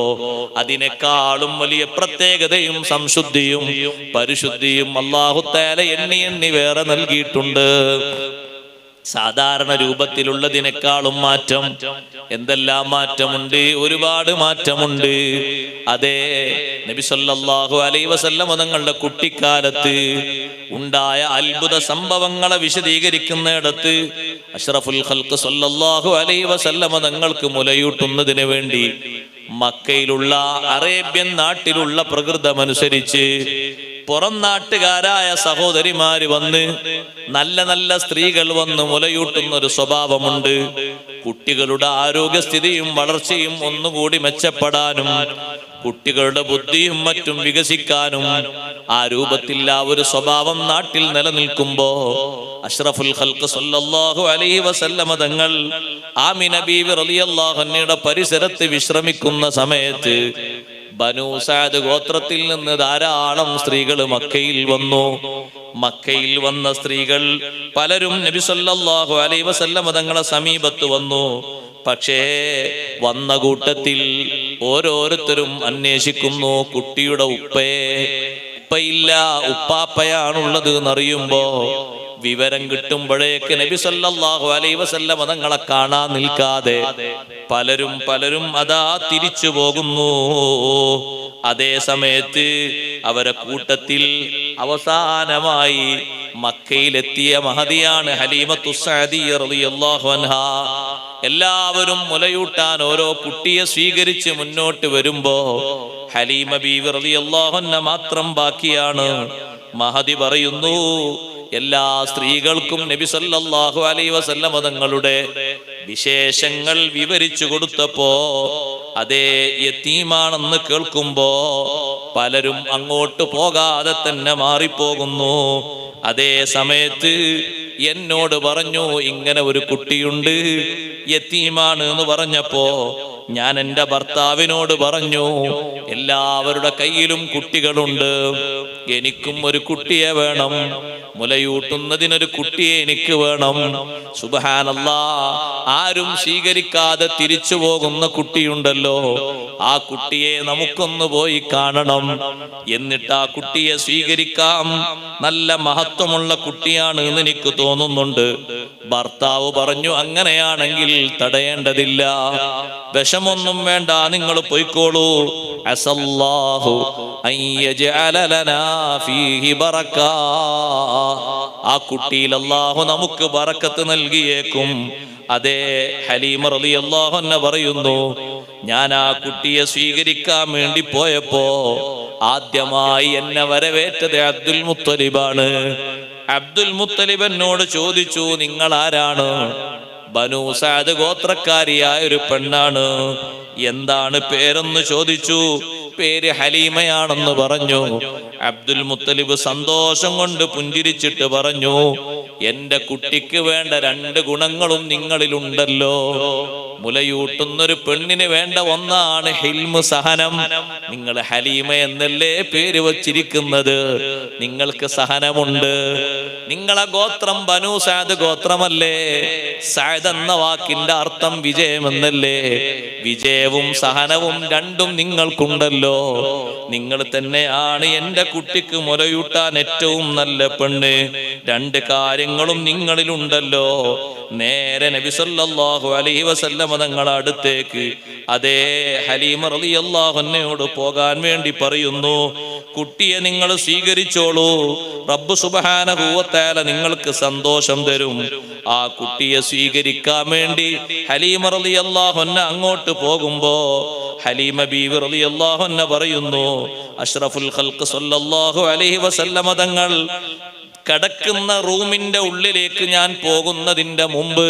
അതിനേക്കാളും വലിയ പ്രത്യേകതയും സംശുദ്ധിയും പരിശുദ്ധിയും അല്ലാഹു തആല എണ്ണി വേറെ നൽകിയിട്ടുണ്ട്. സാധാരണ രൂപത്തിലുള്ളതിനേക്കാളും മാറ്റം. എന്തെല്ലാം മാറ്റമുണ്ട്? ഒരുപാട് മാറ്റമുണ്ട്. അതേ നബി സല്ലല്ലാഹു അലൈഹി വസല്ലം തങ്ങളുടെ കുട്ടിക്കാലത്ത് ഉണ്ടായ അത്ഭുത സംഭവങ്ങളെ വിശദീകരിക്കുന്നിടത്ത് അഷ്റഫുൽ ഖൽഖ് സല്ലല്ലാഹു അലൈഹി വസല്ലം തങ്ങൾക്ക് മുലയൂട്ടുന്നതിന് വേണ്ടി മക്കയിലുള്ള അറേബ്യൻ നാട്ടിലുള്ള പ്രകൃതമനുസരിച്ച് പുറം നാട്ടുകാരായ സഹോദരിമാര് വന്ന്, നല്ല നല്ല സ്ത്രീകൾ വന്ന് മുലയൂട്ടുന്ന ഒരു സ്വഭാവമുണ്ട്. കുട്ടികളുടെ ആരോഗ്യസ്ഥിതിയും വളർച്ചയും ഒന്നുകൂടി മെച്ചപ്പെടാനും കുട്ടികളുടെ ബുദ്ധിയും മറ്റും വികസിക്കാനും ആ രൂപത്തിൽ ആ ഒരു സ്വഭാവം നാട്ടിൽ നിലനിൽക്കുമ്പോ അഷ്റഫുൽ ഖൽഖ് സല്ലല്ലാഹു അലൈഹി വസല്ലം തങ്ങൾ ആമിന ബീവി റളിയല്ലാഹു അൻഹയുടെ പരിസരത്ത് വിശ്രമിക്കുന്ന സമയത്ത് ബനൂ സഅദ് ഗോത്രത്തിൽ നിന്ന് ധാരാളം സ്ത്രീകൾ മക്കയിൽ വന്നു. മക്കയിൽ വന്ന സ്ത്രീകൾ പലരും നബി സല്ലല്ലാഹു അലൈഹി വസല്ലം തങ്ങളുടെ സമീപത്ത് വന്നു. പക്ഷേ വന്ന കൂട്ടത്തിൽ ഓരോരുത്തരും അന്വേഷിക്കുന്നു കുട്ടിയുടെ ഉപ്പയില്ല, ഉപ്പാപ്പയാണുള്ളത് എന്നറിയുമ്പോ വിവരം കിട്ടുമ്പോഴേക്ക് നബി സല്ലല്ലാഹു അലൈഹി വസല്ലം തങ്ങളെ കാണാൻ നിൽക്കാതെ പലരും അതാ തിരിച്ചു പോകുന്നു. അതേ സമയത്ത് അവരെ കൂട്ടത്തിൽ അവസാനമായി മക്കയിലെത്തിയ മഹദിയാണ് ഹലീമത്തു സഅദിയ്യ റളിയല്ലാഹു അൻഹാ. എല്ലാവരും മുലയൂട്ടാൻ ഓരോ കുട്ടിയെ സ്വീകരിച്ച് മുന്നോട്ട് വരുമ്പോ ഹലീമ ബീവി റളിയല്ലാഹു അൻഹ മാത്രം ബാക്കിയാണ്. മഹദി പറയുന്നു, എല്ലാ സ്ത്രീകൾക്കും നബി സല്ലല്ലാഹു അലൈഹി വസല്ലം തങ്ങളുടെ വിശേഷങ്ങൾ വിവരിച്ചു കൊടുത്തപ്പോ അതേ യതീമാണെന്ന് കേൾക്കുമ്പോ പലരും അങ്ങോട്ട് പോകാതെ തന്നെ മാറിപ്പോകുന്നു. അതേ സമയത്ത് എന്നോട് പറഞ്ഞു, ഇങ്ങനെ ഒരു കുട്ടിയുണ്ട്, യതീമാണ് എന്ന് പറഞ്ഞപ്പോ ഞാൻ എൻ്റെ ഭർത്താവിനോട് പറഞ്ഞു, എല്ലാവരുടെ കയ്യിലും കുട്ടികളുണ്ട്, എനിക്കും ഒരു കുട്ടിയെ വേണം, മുലയൂട്ടുന്നതിനൊരു കുട്ടിയെ എനിക്ക് വേണം. സുബ്ഹാനല്ലാഹ്, ആരും സ്വീകരിക്കാതെ തിരിച്ചു പോകുന്ന കുട്ടിയുണ്ടല്ലോ, ആ കുട്ടിയെ നമുക്കൊന്ന് പോയി കാണണം, എന്നിട്ട് ആ കുട്ടിയെ സ്വീകരിക്കാം, നല്ല മഹത്വമുള്ള കുട്ടിയാണ് എന്ന് എനിക്ക് തോന്നുന്നുണ്ട്. ഭർത്താവ് പറഞ്ഞു, അങ്ങനെയാണെങ്കിൽ തടയേണ്ടതില്ല, വിഷമൊന്നും വേണ്ട, നിങ്ങൾ പോയിക്കോളൂ. അസല്ലാഹു അൻ യജ്അല ലനാ ഫീഹി ബറക, ആ കുട്ടിയിൽ അല്ലാഹു നമുക്ക് ബറക്കത്ത് നൽകിയേക്കും. അതേ ഹലീമ റളിയല്ലാഹു അൻഹ പറയുന്നു, ഞാൻ ആ കുട്ടിയെ സ്വീകരിക്കാൻ വേണ്ടി പോയപ്പോ ആദ്യമായി എന്നെ വരവേറ്റത് അബ്ദുൽ മുത്തലിബാണ്. അബ്ദുൽ മുത്തലിബ് എന്നോട് ചോദിച്ചു, നിങ്ങൾ ആരാണ്? ബനൂ സഅദ് ഗോത്രക്കാരിയായ ഒരു പെണ്ണാണ്. എന്താണ് പേരെന്ന് ചോദിച്ചു. പേര് ഹലീമയാണെന്ന് പറഞ്ഞു. അബ്ദുൽ മുത്തലിബ് സന്തോഷം കൊണ്ട് പുഞ്ചിരിച്ചിട്ട് പറഞ്ഞു, എന്റെ കുട്ടിക്ക് വേണ്ട 2 ഗുണങ്ങളും നിങ്ങളിലുണ്ടല്ലോ. മുലയൂട്ടുന്നൊരു പെണ്ണിന് വേണ്ട ഒന്നാണ് ഹിൽമ്, സഹനം. നിങ്ങൾ ഹലീമ എന്നല്ലേ പേര് വച്ചിരിക്കുന്നത്, നിങ്ങൾക്ക് സഹനമുണ്ട്. നിങ്ങളെ ഗോത്രം ബനൂ സഅദ് ഗോത്രമല്ലേ? സഅദ് എന്ന വാക്കിന്റെ അർത്ഥം വിജയം എന്നല്ലേ? വിജയവും സഹനവും രണ്ടും നിങ്ങൾക്കുണ്ടല്ലോ. നിങ്ങൾ തന്നെയാണ് എന്റെ കുട്ടിക്ക് മുലയൂട്ടാൻ ഏറ്റവും നല്ല പെണ്ണ്. 2 കാര്യങ്ങളും നിങ്ങളിലുണ്ടല്ലോ. നേരെ നബി സല്ലല്ലാഹു അലൈഹി വസല്ലം തങ്ങളുടെ അടുത്തേക്ക് അതേ ഹലീമ റളിയല്ലാഹു അൻഹയോട് പോകാൻ വേണ്ടി പറയുന്നു. കുട്ടിയെ നിങ്ങൾ സ്വീകരിച്ചോളൂ, റബ്ബ് സുബ്ഹാനഹു വ തആല നിങ്ങൾക്ക് സന്തോഷം തരും. ആ കുട്ടിയെ സ്വീകരിക്കാൻ വേണ്ടി ഹലീമ റളിയല്ലാഹു അൻഹ അങ്ങോട്ട് പോകുമ്പോ ഹലീമ ബീവി റളിയല്ലാഹു അൻഹ പറയുന്നു, അഷ്റഫുൽ ഖൽഖ് സല്ലല്ലാഹു അലൈഹി വസല്ലം തങ്ങൾ കടക്കുന്ന റൂമിന്റെ ഉള്ളിലേക്ക് ഞാൻ പോകുന്നതിന്റെ മുമ്പ്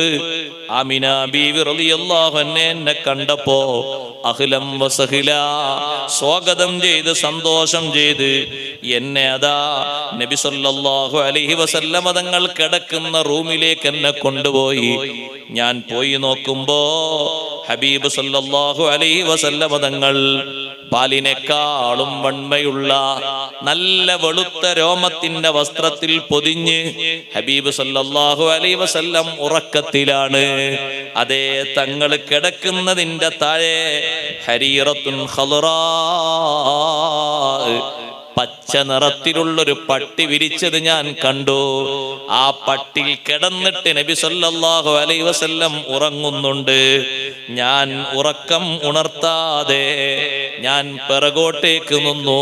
ആമിന ബീവി റളിയല്ലാഹു അൻഹ എന്നെ കണ്ടപ്പോ അഹ്ലം വസഹ്ല, സ്വാഗതം ചെയ്ത് സന്തോഷം ചെയ്ത് എന്നെ അതാ നബി സല്ലല്ലാഹു അലൈഹി വസല്ലം തങ്ങൾ കിടക്കുന്ന റൂമിലേക്ക് എന്നെ കൊണ്ടുപോയി. ഞാൻ പോയി നോക്കുമ്പോ ഹബീബ് സല്ലല്ലാഹു അലൈഹി വസല്ലം തങ്ങൾ പാലിനേക്കാളും വൺമയുള്ള നല്ല വെളുത്ത രോമത്തിന്റെ വസ്ത്രത്തിൽ പൊതിഞ്ഞ് ഹബീബ് സല്ലല്ലാഹു അലൈഹി വസല്ലം ഉറക്കത്തിലാണ്. അതേ തങ്ങൾ കിടക്കുന്നതിന്റെ താഴെ ഹരീറത്തുൻ ഖളറാ, പച്ച നിറത്തിലുള്ളൊരു പട്ടി വിരിച്ചത് ഞാൻ കണ്ടു. ആ പട്ടിൽ കിടന്നിട്ട് നബി സല്ലല്ലാഹു അലൈഹി വസല്ലം ഉറങ്ങുന്നുണ്ട്. ഞാൻ ഉറക്കം ഉണർത്താതെ ഞാൻ പിറകോട്ടേക്ക് നിന്നു.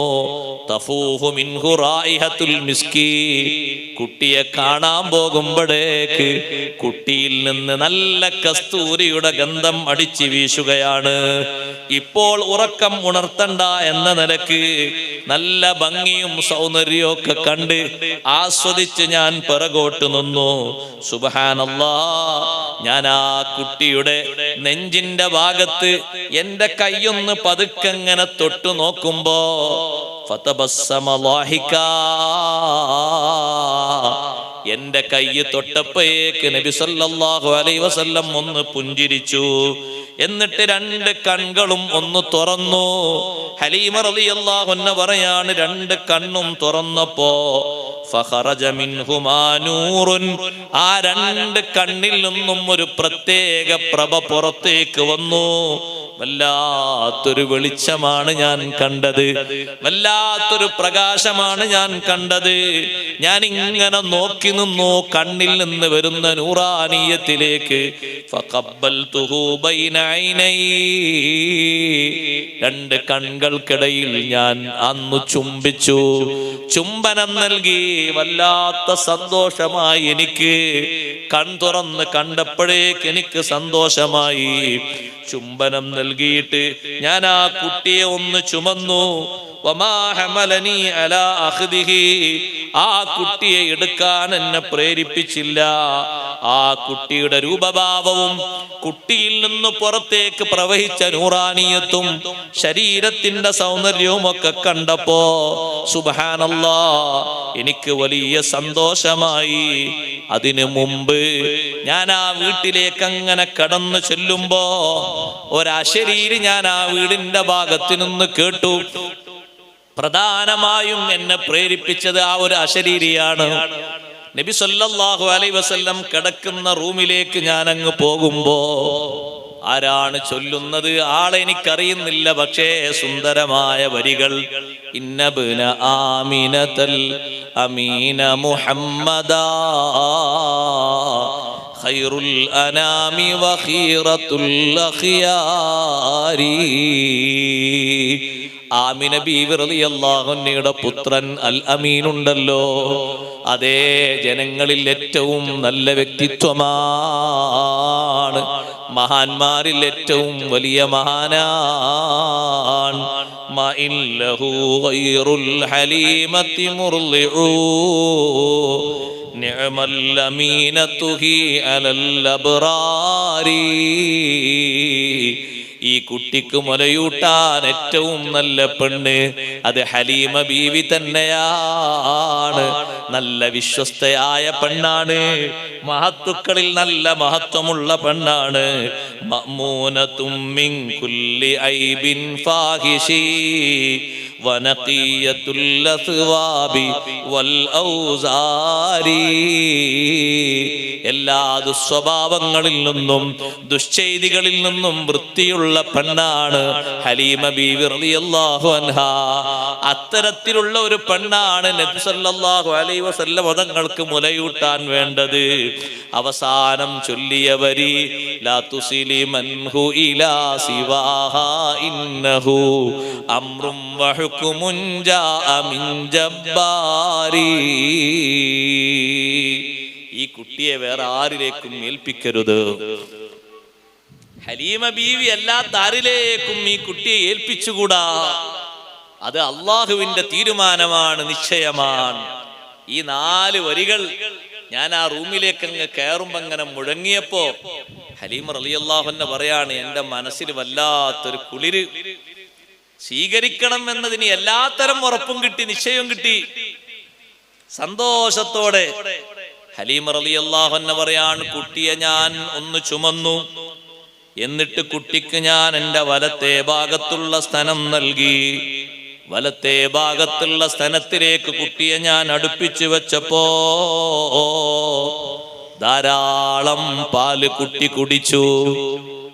തഫൂഹു മിൻഹു റായിഹത്തുൽ മിസ്കി, കുട്ടിയെ കാണാൻ പോകുമ്പോഴേക്ക് കുട്ടിയിൽ നിന്ന് നല്ല കസ്തൂരിയുടെ ഗന്ധം അടിച്ചു വീശുകയാണ്. ഇപ്പോൾ ഉറക്കം ഉണർത്തണ്ട എന്ന നിലക്ക് നല്ല ഭംഗിയും സൗന്ദര്യവും ഒക്കെ കണ്ട് ആസ്വദിച്ച് ഞാൻ പിറകോട്ട് നിന്നു. സുബ്ഹാനല്ലാഹ്, ഞാൻ ആ കുട്ടിയുടെ നെഞ്ചിന്റെ ഭാഗത്ത് എന്റെ കൈയൊന്ന് പതുക്കെങ്ങനെ തൊട്ടു നോക്കുമ്പോ ഫതബസ്സമ ളാഹികാ, എന്റെ കൈ തൊട്ടപ്പോഴേക്ക് നബി സല്ലല്ലാഹു അലൈഹി വസല്ലം ഒന്ന് പുഞ്ചിരിച്ചു. എന്നിട്ട് 2 കണ്ണുകളും ഒന്ന് തുറന്നു. ഹലീമ റളിയല്ലാഹു അൻഹ പറയാണ്, 2 കണ്ണും തുറന്നപ്പോ ഫഖറജ മിൻഹുമാ നൂറുൻ, ആ 2 കണ്ണിൽ നിന്നും ഒരു പ്രത്യേക പ്രഭ പുറത്തേക്ക് വന്നു. വല്ലാത്തൊരു വെളിച്ചമാണ് ഞാൻ കണ്ടത്, വല്ലാത്തൊരു പ്രകാശമാണ് ഞാൻ കണ്ടത്. ഞാൻ ഇങ്ങനെ നോക്കി നിന്നു കണ്ണിൽ നിന്ന് വരുന്ന നൂറാനിയത്തിലേക്ക്. ഫഖബ്ബൽതുഹു ബൈന ഐനൈ, 2 കണ്ണുകൾക്കിടയിൽ ഞാൻ അന്ന് ചുംബിച്ചു, ചുംബനം നൽകി. വല്ലാത്ത സന്തോഷമായി എനിക്ക്. കൺ തുറന്ന് കണ്ടപ്പോഴേക്ക് എനിക്ക് സന്തോഷമായി. ചുംബനം നൽകിയിട്ട് ഞാൻ ആ കുട്ടിയെ ഒന്ന് ചുമന്നു. വമാ ഹമലനി അലാ അഖ്ദിഹി, ആ കുട്ടിയെ എടുക്കാൻ എന്നെ പ്രേരിപ്പിച്ചില്ല. ആ കുട്ടിയുടെ രൂപഭാവവും കുട്ടിയിൽ നിന്ന് പുറത്തേക്ക് പ്രവഹിച്ച നൂറാനിയത്തും ശരീരത്തിന്റെ സൗന്ദര്യവും ഒക്കെ കണ്ടപ്പോ സുബ്ഹാനല്ലാഹ് എനിക്ക് വലിയ സന്തോഷമായി. അതിനു മുമ്പ് ഞാൻ ആ വീട്ടിലേക്ക് അങ്ങനെ കടന്നു ചെല്ലുമ്പോ ഒരശരീരി ഞാൻ ആ വീടിന്റെ ഭാഗത്തു നിന്ന് കേട്ടു. പ്രധാനമായും എന്നെ പ്രേരിപ്പിച്ചത് ആ ഒരു അശരീരിയാണ്. നബി സല്ലല്ലാഹു അലൈഹി വസല്ലം കിടക്കുന്ന റൂമിലേക്ക് ഞാൻ അങ്ങ് പോകുമ്പോ ആരാണ് ചൊല്ലുന്നത്? ആളെ എനിക്കറിയുന്നില്ല, പക്ഷേ സുന്ദരമായ വരികൾ. ഇന്നബ്ന ആമിനതൽ അമീന മുഹമ്മദാ ഖൈറുൽ അനാമി വഖീറത്തുൽ അഖിയാരി. ആമിന ബീവി റളിയല്ലാഹു അൻഹയുടെ പുത്രൻ അൽ അമീൻ ഉണ്ടല്ലോ, അതേ ജനങ്ങളിൽ ഏറ്റവും നല്ല വ്യക്തിത്വമാണ്, മഹാന്മാരിൽ ഏറ്റവും വലിയ മഹാനാണ്. മഇല്ലഹു ഗൈറുൽ ഹലീമത്തി മുർളിഉ നിഅമൽ അമീനതു ഹി അലൽ അബ്റാരി. ഈ കുട്ടിക്ക് മുലയൂട്ടാൻ ഏറ്റവും നല്ല പെണ്ണ് അത് ഹലീമ ബീവി തന്നെയാണ്. നല്ല വിശ്വസ്തയായ പെണ്ണാണ്, മഹത്തുക്കളിൽ നല്ല മഹത്വമുള്ള പെണ്ണാണ്. മഅ്മൂനതും മിൻ കുല്ലി ഐബിൻ ഫാഹിഷി വനഖിയത്തുൽ അസ്വാബി വൽ ഔസാരി. എല്ലാ ദുസ്വഭാവങ്ങളിൽ നിന്നും ദുശ്ചെയ്തികളിൽ നിന്നും വൃത്തിയുള്ള പെണ്ണാണ് ഹലീമ ബീവി റളിയല്ലാഹു അൻഹാ. അത്തരത്തിലുള്ള ഒരു പെണ്ണാണ് നബി സല്ലല്ലാഹു അലൈഹി വസല്ലം തങ്ങൾക്ക് മുലയൂട്ടാൻ വേണ്ടത്. അവസാനം ചൊല്ലിയ വരി ലാ തുസിലി മൻഹു ഇലാ സിവാഹാ ഇന്നഹു അംറും വഹുകുമുൻ ജാഅ മിൻ ജബ്ബാരി. ഈ കുട്ടിയെ വേറെ ആരിലേക്കും ഏൽപ്പിക്കരുത്. ഹലീമ ബീവി അല്ലാത്ത ആരിലേക്കും ഈ കുട്ടിയെ ഏൽപ്പിച്ചുകൂടാ. അത് അള്ളാഹുവിന്റെ തീരുമാനമാണ്, നിശ്ചയമാണ്. ഈ 4 വരികൾ ഞാൻ ആ റൂമിലേക്ക് അങ്ങ് കയറുമ്പോ അങ്ങനെ മുഴങ്ങിയപ്പോ ഹലീമ റളിയല്ലാഹു അൻഹ പറയാണ്, എന്റെ മനസ്സിൽ വല്ലാത്തൊരു കുളിര്. സ്വീകരിക്കണം എന്നതിന് എല്ലാത്തരം ഉറപ്പും കിട്ടി, നിശ്ചയവും കിട്ടി. സന്തോഷത്തോടെ ഹലീമ റളിയല്ലാഹു അൻഹ പറയാണ്, കുട്ടിയെ ഞാൻ ഒന്ന് ചുമന്നു. എന്നിട്ട് കുട്ടിക്ക് ഞാൻ എൻ്റെ വലത്തെ ഭാഗത്തുള്ള സ്തനം നൽകി. വലത്തെ ഭാഗത്തുള്ള സ്തനത്തിലേക്ക് കുട്ടിയെ ഞാൻ അടുപ്പിച്ചു വെച്ചപ്പോ ധാരാളം പാല് കുട്ടി കുടിച്ചു.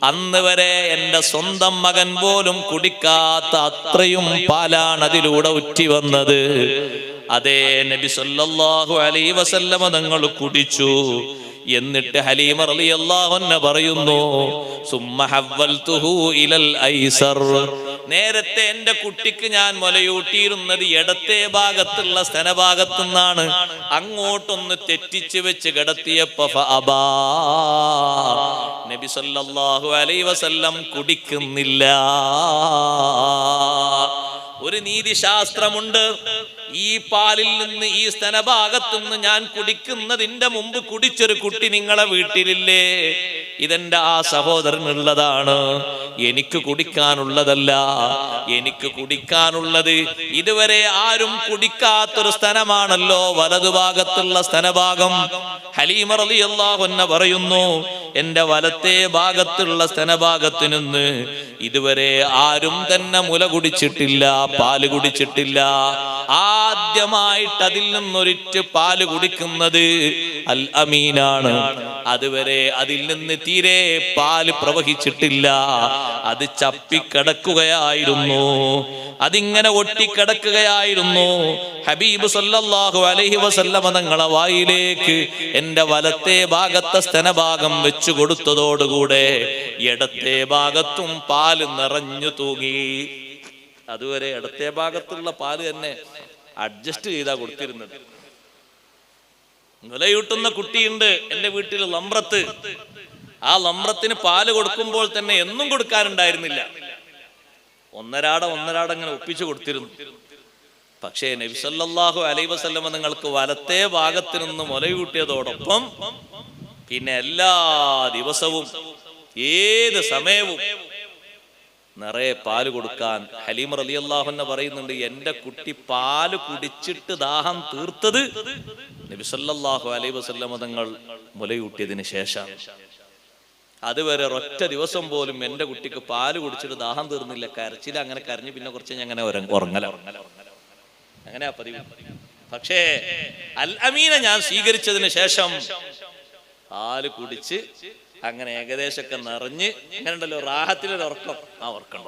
അന്ന് വരെ എൻ്റെ സ്വന്തം മകൻ പോലും കുടിക്കാത്ത അത്രയും പാലാണ് അതിലൂടെ ഉറ്റി വന്നത്. അതേ നബി സല്ലല്ലാഹു അലൈഹി വസല്ലമ തങ്ങൾ കുടിച്ചു. എന്നിട്ട് ഹലീമ റളിയല്ലാഹു അൻഹ പറയുന്നു, സുമ്മ ഹവ്വൽതുഹു ഇലൽ ഐസർ. നേരത്തെ എൻ്റെ കുട്ടിക്ക് ഞാൻ മുലയൂട്ടിയിരുന്നത് ഇടത്തെ ഭാഗത്തുള്ള സ്തനഭാഗത്തു നിന്നാണ്. അങ്ങോട്ടൊന്ന് തെറ്റിച്ച് വെച്ച് കിടത്തിയപ്പോ ഫഅബാ, നബി സല്ലല്ലാഹു അലൈഹി വസല്ലം കുടിക്കുന്നില്ല. ഒരു നീതിശാസ്ത്രമുണ്ട്. ഈ പാലിൽ നിന്ന്, ഈ സ്തനഭാഗത്തുനിന്ന് ഞാൻ കുടിക്കുന്നതിന്റെ മുമ്പ് കുടിച്ചൊരു കുട്ടി നിങ്ങളെ വീട്ടിലില്ലേ? ഇതെന്റെ ആ സഹോദരനുള്ളതാണ്, എനിക്ക് കുടിക്കാനുള്ളതല്ല. എനിക്ക് കുടിക്കാനുള്ളത് ഇതുവരെ ആരും കുടിക്കാത്തൊരു സ്തനമാണല്ലോ വലതുഭാഗത്തുള്ള സ്തനഭാഗം. ഹലീമ റളിയല്ലാഹു അൻഹ പറയുന്നു, എന്റെ വലത്തെ ഭാഗത്തുള്ള സ്തനഭാഗത്തു നിന്ന് ഇതുവരെ ആരും തന്നെ മുല കുടിച്ചിട്ടില്ല, പാല് കുടിച്ചിട്ടില്ല. ആദ്യമായിട്ട് അതിൽ നിന്നൊരിറ്റ് പാല് കുടിക്കുന്നത് അൽ അമീനാണ്. അതുവരെ അതിൽ നിന്ന് തീരെ പാല് പ്രവഹിച്ചിട്ടില്ല. അത് ചപ്പിക്കിടക്കുകയായിരുന്നു, അതിങ്ങനെ ഒട്ടിക്കിടക്കുകയായിരുന്നു. ഹബീബ് സല്ലല്ലാഹു അലൈഹി വസല്ലമ തങ്ങളെ വായിലേക്ക് എന്റെ വലത്തെ ഭാഗത്തെ സ്തനഭാഗം വെച്ചു കൊടുത്തതോടുകൂടെ ഇടത്തെ ഭാഗത്തും പാല് നിറഞ്ഞു തൂങ്ങി. അതുവരെ ഇടത്തെ ഭാഗത്തുള്ള പാല് തന്നെ അഡ്ജസ്റ്റ് ചെയ്താ കൊടുത്തിരുന്നത്. മുലയൂട്ടുന്ന കുട്ടിയുണ്ട് എന്റെ വീട്ടിൽ, ലംറത്ത്. ആ ലംറത്തിന് പാല് കൊടുക്കുമ്പോൾ തന്നെ എന്നും കൊടുക്കാനുണ്ടായിരുന്നില്ല. ഒന്നരാടം ഇങ്ങനെ ഒപ്പിച്ചു കൊടുത്തിരുന്നു. പക്ഷേ നബി സല്ലല്ലാഹു അലൈഹി വസല്ലമ നിങ്ങൾക്ക് വലത്തെ ഭാഗത്ത് നിന്ന് മുലയൂട്ടിയതോടൊപ്പം പിന്നെ എല്ലാ ദിവസവും ഏത് സമയവും നിറയെ പാല് കൊടുക്കാൻ ഹലീമ റളിയല്ലാഹു അൻഹ പറയുന്നുണ്ട്, എന്റെ കുട്ടി പാല് കുടിച്ചിട്ട് ദാഹം തീർത്തത് നബി സല്ലല്ലാഹു അലൈഹി വസല്ലമ തങ്ങൾ മുലയൂട്ടിയതിന് ശേഷം. അതുവരെ ഒറ്റ ദിവസം പോലും എന്റെ കുട്ടിക്ക് പാല് കുടിച്ചിട്ട് ദാഹം തീർന്നില്ല. കരച്ചില്ല, അങ്ങനെ കരഞ്ഞ് പിന്നെ കുറച്ച് അങ്ങനെ അങ്ങനെയാ പതിവ്. പക്ഷേ അൽ അമീനെ ഞാൻ സ്വീകരിച്ചതിന് ശേഷം പാല് കുടിച്ച് അങ്ങനെ ഏകദേശമൊക്കെ നിറഞ്ഞ് അങ്ങനെ ഉണ്ടല്ലോ റാഹത്തിലൊരു ഉറക്കം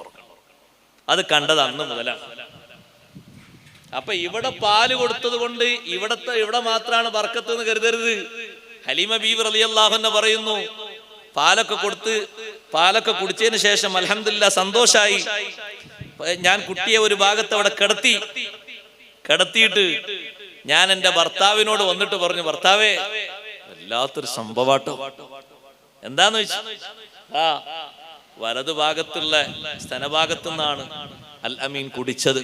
അത് കണ്ടത് അന്ന് മുതലാണ്. അപ്പൊ ഇവിടെ പാല് കൊടുത്തത് കൊണ്ട് ഇവിടെ മാത്രമാണ് ബർക്കത്ത് എന്ന് കരുതരുത്. ഹലീമ ബീവി റളിയല്ലാഹു അൻഹ പറയുന്നു, പാലൊക്കെ കുടിച്ചതിന് ശേഷം അൽഹംദുലില്ലാഹ് സന്തോഷായി. ഞാൻ കുട്ടിയെ ഒരു ഭാഗത്ത് അവിടെ കിടത്തിയിട്ട് ഞാൻ എന്റെ ഭർത്താവിനോട് വന്നിട്ട് പറഞ്ഞു, ഭർത്താവേ വല്ലാത്തൊരു സംഭവാട്ടോ. എന്താന്ന് വെച്ചു, വലതു ഭാഗത്തുള്ള സ്തനഭാഗത്തു നിന്നാണ് അൽ അമീൻ കുടിച്ചത്.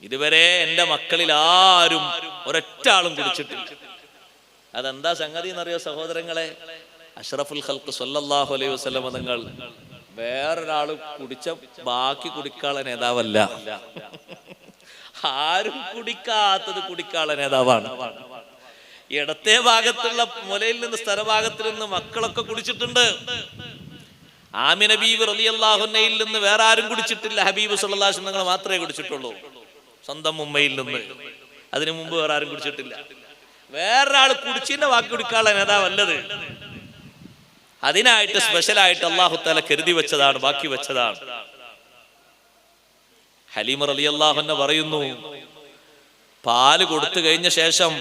ഇതുവരെ എന്റെ മക്കളിൽ ആരും ഒരൊറ്റ ആളും കുടിച്ചിട്ടില്ല. അതെന്താ സംഗതി എന്നറിയോ സഹോദരങ്ങളെ? അഷ്റഫുൽ ഖൽഖ് സല്ലല്ലാഹു അലൈഹി വസല്ലം തങ്ങൾ വേറൊരാള് കുടിച്ച ബാക്കി കുടിക്കാനുള്ള നേതാവല്ല. ആരും കുടിക്കാത്തത് കുടിക്കാനുള്ള നേതാവാണ്. ഇടത്തെ ഭാഗത്തുള്ള മുലയിൽ നിന്ന് സ്ഥലഭാഗത്തിൽ നിന്ന് മക്കളൊക്കെ കുടിച്ചിട്ടുണ്ട്. ആമിന ബീവി റളിയല്ലാഹു അൻഹയിൽ നിന്ന് വേറെ ആരും കുടിച്ചിട്ടില്ല. ഹബീബ് സല്ലല്ലാഹു അലൈഹി വസല്ലം മാത്രമേ കുടിച്ചിട്ടുള്ളൂ, സ്വന്തം ഉമ്മയിൽ നിന്ന്. അതിനു മുമ്പ് വേറെ ആരും കുടിച്ചിട്ടില്ല. വേറൊരാൾ കുടിച്ചിന്റെ ബാക്കി കുടിക്കാനുള്ള നേതാവല്ലത്. അതിനായിട്ട് സ്പെഷ്യലായിട്ട് അല്ലാഹു തആല കരുതി വെച്ചതാണ്, ബാക്കി വെച്ചതാണ്. ഹലീമ റളിയല്ലാഹു അൻഹ പറയുന്നു, പാല് കൊടുത്തു കഴിഞ്ഞ ശേഷം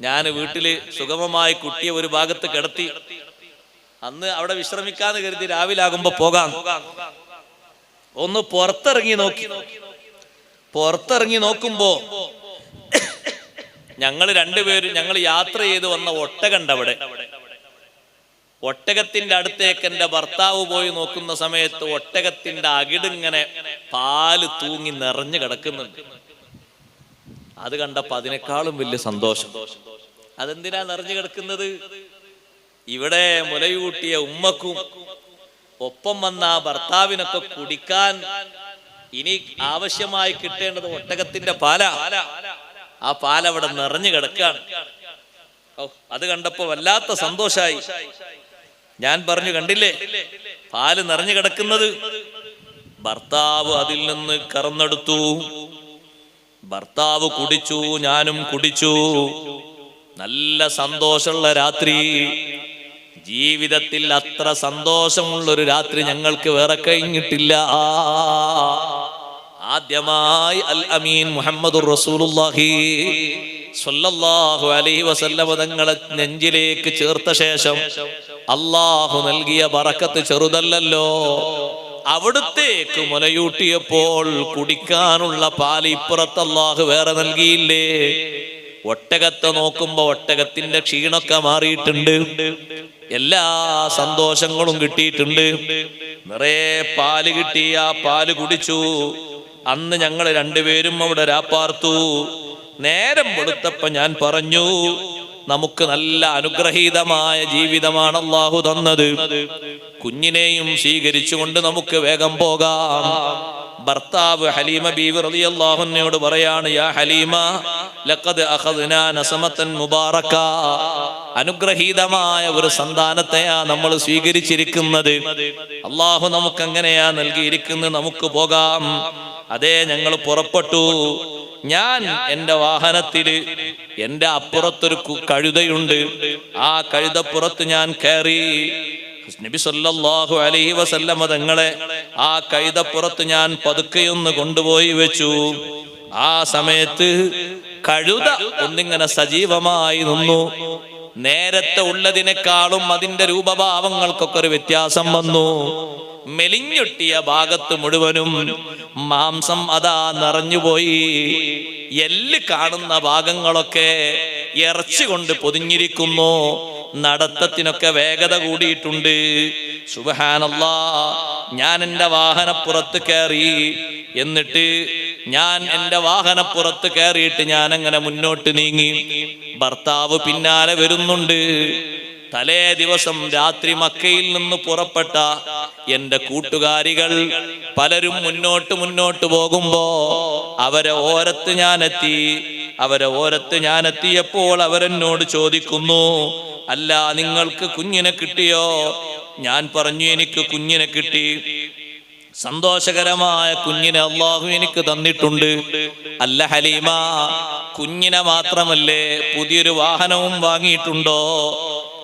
ഞാൻ വീട്ടില് സുഗമമായി കുട്ടിയെ ഒരു ഭാഗത്ത് കിടത്തി. അന്ന് അവിടെ വിശ്രമിക്കാന്ന് കരുതി രാവിലെ ആകുമ്പോ പോകാം. ഒന്ന് പുറത്തിറങ്ങി നോക്കുമ്പോ ഞങ്ങൾ യാത്ര ചെയ്ത് വന്ന ഒട്ടകണ്ട് അവിടെ. ഒട്ടകത്തിന്റെ അടുത്തേക്ക് എന്റെ ഭർത്താവ് പോയി നോക്കുന്ന സമയത്ത് ഒട്ടകത്തിന്റെ അകിടിങ്ങനെ പാല് തൂങ്ങി നിറഞ്ഞു കിടക്കുന്നുണ്ട്. അത് കണ്ടപ്പോ അതിനേക്കാളും വലിയ സന്തോഷം. അതെന്തിനാ നിറഞ്ഞു കിടക്കുന്നത്? ഇവിടെ മുലയൂട്ടിയ ഉമ്മക്കും ഒപ്പം വന്ന ഭർത്താവിനൊക്കെ കുടിക്കാൻ ഇനി ആവശ്യമായി കിട്ടേണ്ടത് ഒട്ടകത്തിന്റെ പാലാ. ആ പാലവിടെ നിറഞ്ഞു കിടക്കാണ്. അത് കണ്ടപ്പോ വല്ലാത്ത സന്തോഷായി. ഞാൻ പറഞ്ഞു, കണ്ടില്ലേ പാല് നിറഞ്ഞു കിടക്കുന്നത്? ഭർത്താവ് അതിൽ നിന്ന് കറന്നെടുത്തു, ഭർത്താവ് കുടിച്ചു, ഞാനും കുടിച്ചു. നല്ല സന്തോഷമുള്ള രാത്രി. ജീവിതത്തിൽ അത്ര സന്തോഷമുള്ളൊരു രാത്രി ഞങ്ങൾക്ക് വേറെ കഴിഞ്ഞിട്ടില്ല. ആദ്യമായി അൽ അമീൻ മുഹമ്മദുർ റസൂലുള്ളാഹി സ്വല്ലല്ലാഹു അലൈഹി വസല്ലം തങ്ങളെ നെഞ്ചിലേക്ക് ചേർത്ത ശേഷം അല്ലാഹു നൽകിയ ബറക്കത്ത് ചെറുതല്ലല്ലോ. അവിടുത്തേക്ക് മുലയൂട്ടിയപ്പോൾ കുടിക്കാനുള്ള പാല് ഇപ്പുറത്ത് അല്ലാഹു വേറെ നൽകിയില്ലേ? ഒട്ടകത്തെ നോക്കുമ്പോ ഒട്ടകത്തിന്റെ ക്ഷീണമൊക്കെ മാറിയിട്ടുണ്ട്, എല്ലാ സന്തോഷങ്ങളും കിട്ടിയിട്ടുണ്ട്. നിറയെ പാല് കിട്ടി, ആ പാല് കുടിച്ചു. അന്ന് ഞങ്ങൾ രണ്ടുപേരും അവിടെ രാപ്പാർത്തു. നേരം വെളുത്തപ്പോ ഞാൻ പറഞ്ഞു, നമുക്ക് നല്ല അനുഗ്രഹീതമായ ജീവിതമാണ് അല്ലാഹു തന്നത്. കുഞ്ഞിനെയും സ്വീകരിച്ചുകൊണ്ട് നമുക്ക് വേഗം പോകാം. ഭർത്താവ് ഹലീമ ബീവി റളിയല്ലാഹു അൻഹയോട് പറയാണ്, യാ ഹലീമ ലഖദ് അഖദ്നാ നസമതൻ മുബാറക. അനുഗ്രഹീതമായ ഒരു സന്താനത്തെയാ നമ്മൾ സ്വീകരിച്ചിരിക്കുന്നത്. അല്ലാഹു നമുക്ക് അങ്ങനെയാ നൽകിയിരിക്കുന്നത്. നമുക്ക് പോകാം. അതേ, ഞങ്ങൾ പുറപ്പെട്ടു. ഞാൻ എന്റെ വാഹനത്തില്, എന്റെ അപ്പുറത്തൊരു കഴുതയുണ്ട്. ആ കഴുതപ്പുറത്ത് ഞാൻ കയറി. നബി സല്ലല്ലാഹു അലൈഹി വസല്ലം തങ്ങളെ ആ കഴുതപ്പുറത്ത് ഞാൻ പതുക്കെയൊന്ന് കൊണ്ടുപോയി വെച്ചു. ആ സമയത്ത് കഴുത ഒന്നിങ്ങനെ സജീവമായി നിന്നു. നേരത്തെ ഉള്ളതിനേക്കാളും അതിന്റെ രൂപഭാവങ്ങൾക്കൊക്കെ ഒരു വ്യത്യാസം വന്നു. മെലിഞ്ഞൊട്ടിയ ഭാഗത്ത് മുഴുവനും മാംസം അതാ നിറഞ്ഞുപോയി. എല്ല് കാണുന്ന ഭാഗങ്ങളൊക്കെ ഇറച്ചി കൊണ്ട് പൊതിഞ്ഞിരിക്കുന്നു. നടത്തത്തിനൊക്കെ വേഗത കൂടിയിട്ടുണ്ട്. സുബ്ഹാനല്ലാഹ്. ഞാൻ എൻ്റെ വാഹനപ്പുറത്ത് കയറി. എന്നിട്ട് ഞാൻ എൻ്റെ വാഹനപ്പുറത്ത് കയറിയിട്ട് ഞാൻ അങ്ങനെ മുന്നോട്ട് നീങ്ങി. ഭർത്താവ് പിന്നാലെ വരുന്നുണ്ട്. തലേ ദിവസം രാത്രി മക്കയിൽ നിന്ന് പുറപ്പെട്ട എന്റെ കൂട്ടുകാരികൾ പലരും മുന്നോട്ട് പോകുമ്പോ അവരെ ഓരത്ത് ഞാൻ എത്തിയപ്പോൾ അവരെന്നോട് ചോദിക്കുന്നു, അല്ല നിങ്ങൾക്ക് കുഞ്ഞിനെ കിട്ടിയോ? ഞാൻ പറഞ്ഞു, എനിക്ക് കുഞ്ഞിനെ കിട്ടി, സന്തോഷകരമായ കുഞ്ഞിനെ അള്ളാഹു എനിക്ക് തന്നിട്ടുണ്ട്. അല്ല ഹലീമ, കുഞ്ഞിനെ മാത്രമല്ലേ പുതിയൊരു വാഹനവും വാങ്ങിയിട്ടുണ്ടോ?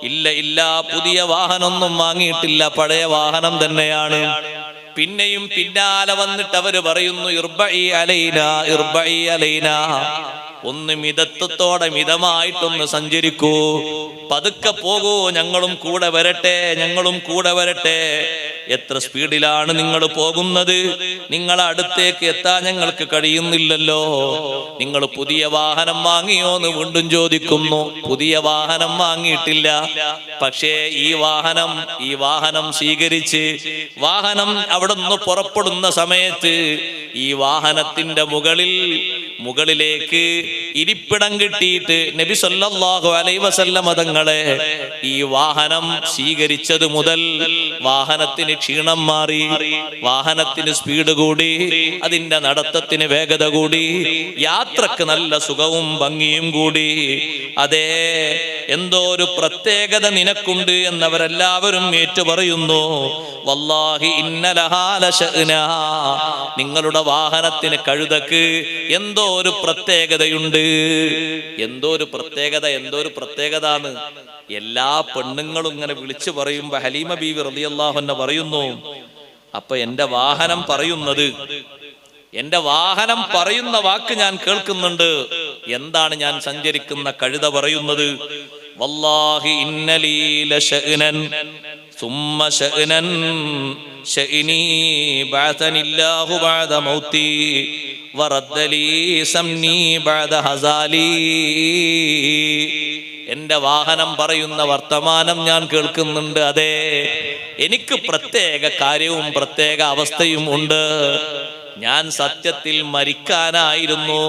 ഇല്ല, പുതിയ വാഹനമൊന്നും വാങ്ങിയിട്ടില്ല, പഴയ വാഹനം തന്നെയാണ്. പിന്നെയും പിന്നാലെ വന്നിട്ട് അവര് പറയുന്നു, ഇർബഇ അലൈന, ഒന്ന് മിതമായിട്ടൊന്ന് സഞ്ചരിക്കൂ, പതുക്കെ പോകൂ, ഞങ്ങളും കൂടെ വരട്ടെ. എത്ര സ്പീഡിലാണ് നിങ്ങൾ പോകുന്നത്? നിങ്ങളെ അടുത്തേക്ക് എത്താൻ ഞങ്ങൾക്ക് കഴിയുന്നില്ലല്ലോ. നിങ്ങൾ പുതിയ വാഹനം വാങ്ങിയോ എന്ന് വീണ്ടും ചോദിക്കുന്നു. പുതിയ വാഹനം വാങ്ങിയിട്ടില്ല, പക്ഷേ ഈ വാഹനം സ്വീകരിച്ച് വാഹനം അവിടെ നിന്ന് പുറപ്പെടുന്ന സമയത്ത് ഈ വാഹനത്തിന്റെ മുകളിലേക്ക് ഇരിപ്പിടം കിട്ടിയിട്ട് നബി സല്ലല്ലാഹു അലൈഹി വസല്ലം തങ്ങളെ ഈ വാഹനം സ്വീകരിച്ചത് മുതൽ വാഹനത്തിന് ക്ഷീണം മാറി, വാഹനത്തിന് സ്പീഡ് കൂടി, അതിന്റെ നടത്തത്തിന് വേഗത കൂടി, യാത്രക്ക് നല്ല സുഖവും ഭംഗിയും കൂടി. അതേ, എന്തോ ഒരു പ്രത്യേകത നിനക്കുണ്ട് എന്നവരെല്ലാവരും ഏറ്റുപറയുന്നു. വല്ലാഹി ഇന്ന ലഹാ ലശഅ്നാ, നിങ്ങളുടെ വാഹനത്തിന് കഴുതക്ക് എന്തോ ഒരു പ്രത്യേകതയുണ്ട്. എന്തോ ഒരു പ്രത്യേകത എല്ലാ പെണ്ണുങ്ങളും ഇങ്ങനെ വിളിച്ചു പറയുമ്പോ ഹലീമ ബീവി റളിയല്ലാഹു അൻഹ പറയുന്നു, അപ്പൊ എന്റെ വാഹനം പറയുന്ന വാക്ക് ഞാൻ കേൾക്കുന്നുണ്ട്. എന്താണ് ഞാൻ സഞ്ചരിക്കുന്ന കഴുത പറയുന്നത്? വല്ലാഹി ഇന്നലീ ലശഅ്നൻ സുമ്മ ശഅ്നൻ ശഅ്നീ ബഅതനില്ലാഹു ബഅദ മൗതി വറദ്ദലീ സംനീ ബഅദ ഹസാലി. എന്റെ വാഹനം പറയുന്ന വർത്തമാനം ഞാൻ കേൾക്കുന്നുണ്ട്. അതെ, എനിക്ക് പ്രത്യേക കാര്യവും പ്രത്യേക അവസ്ഥയും ഉണ്ട്. ഞാൻ സത്യത്തിൽ മരിക്കാനായിരുന്നു.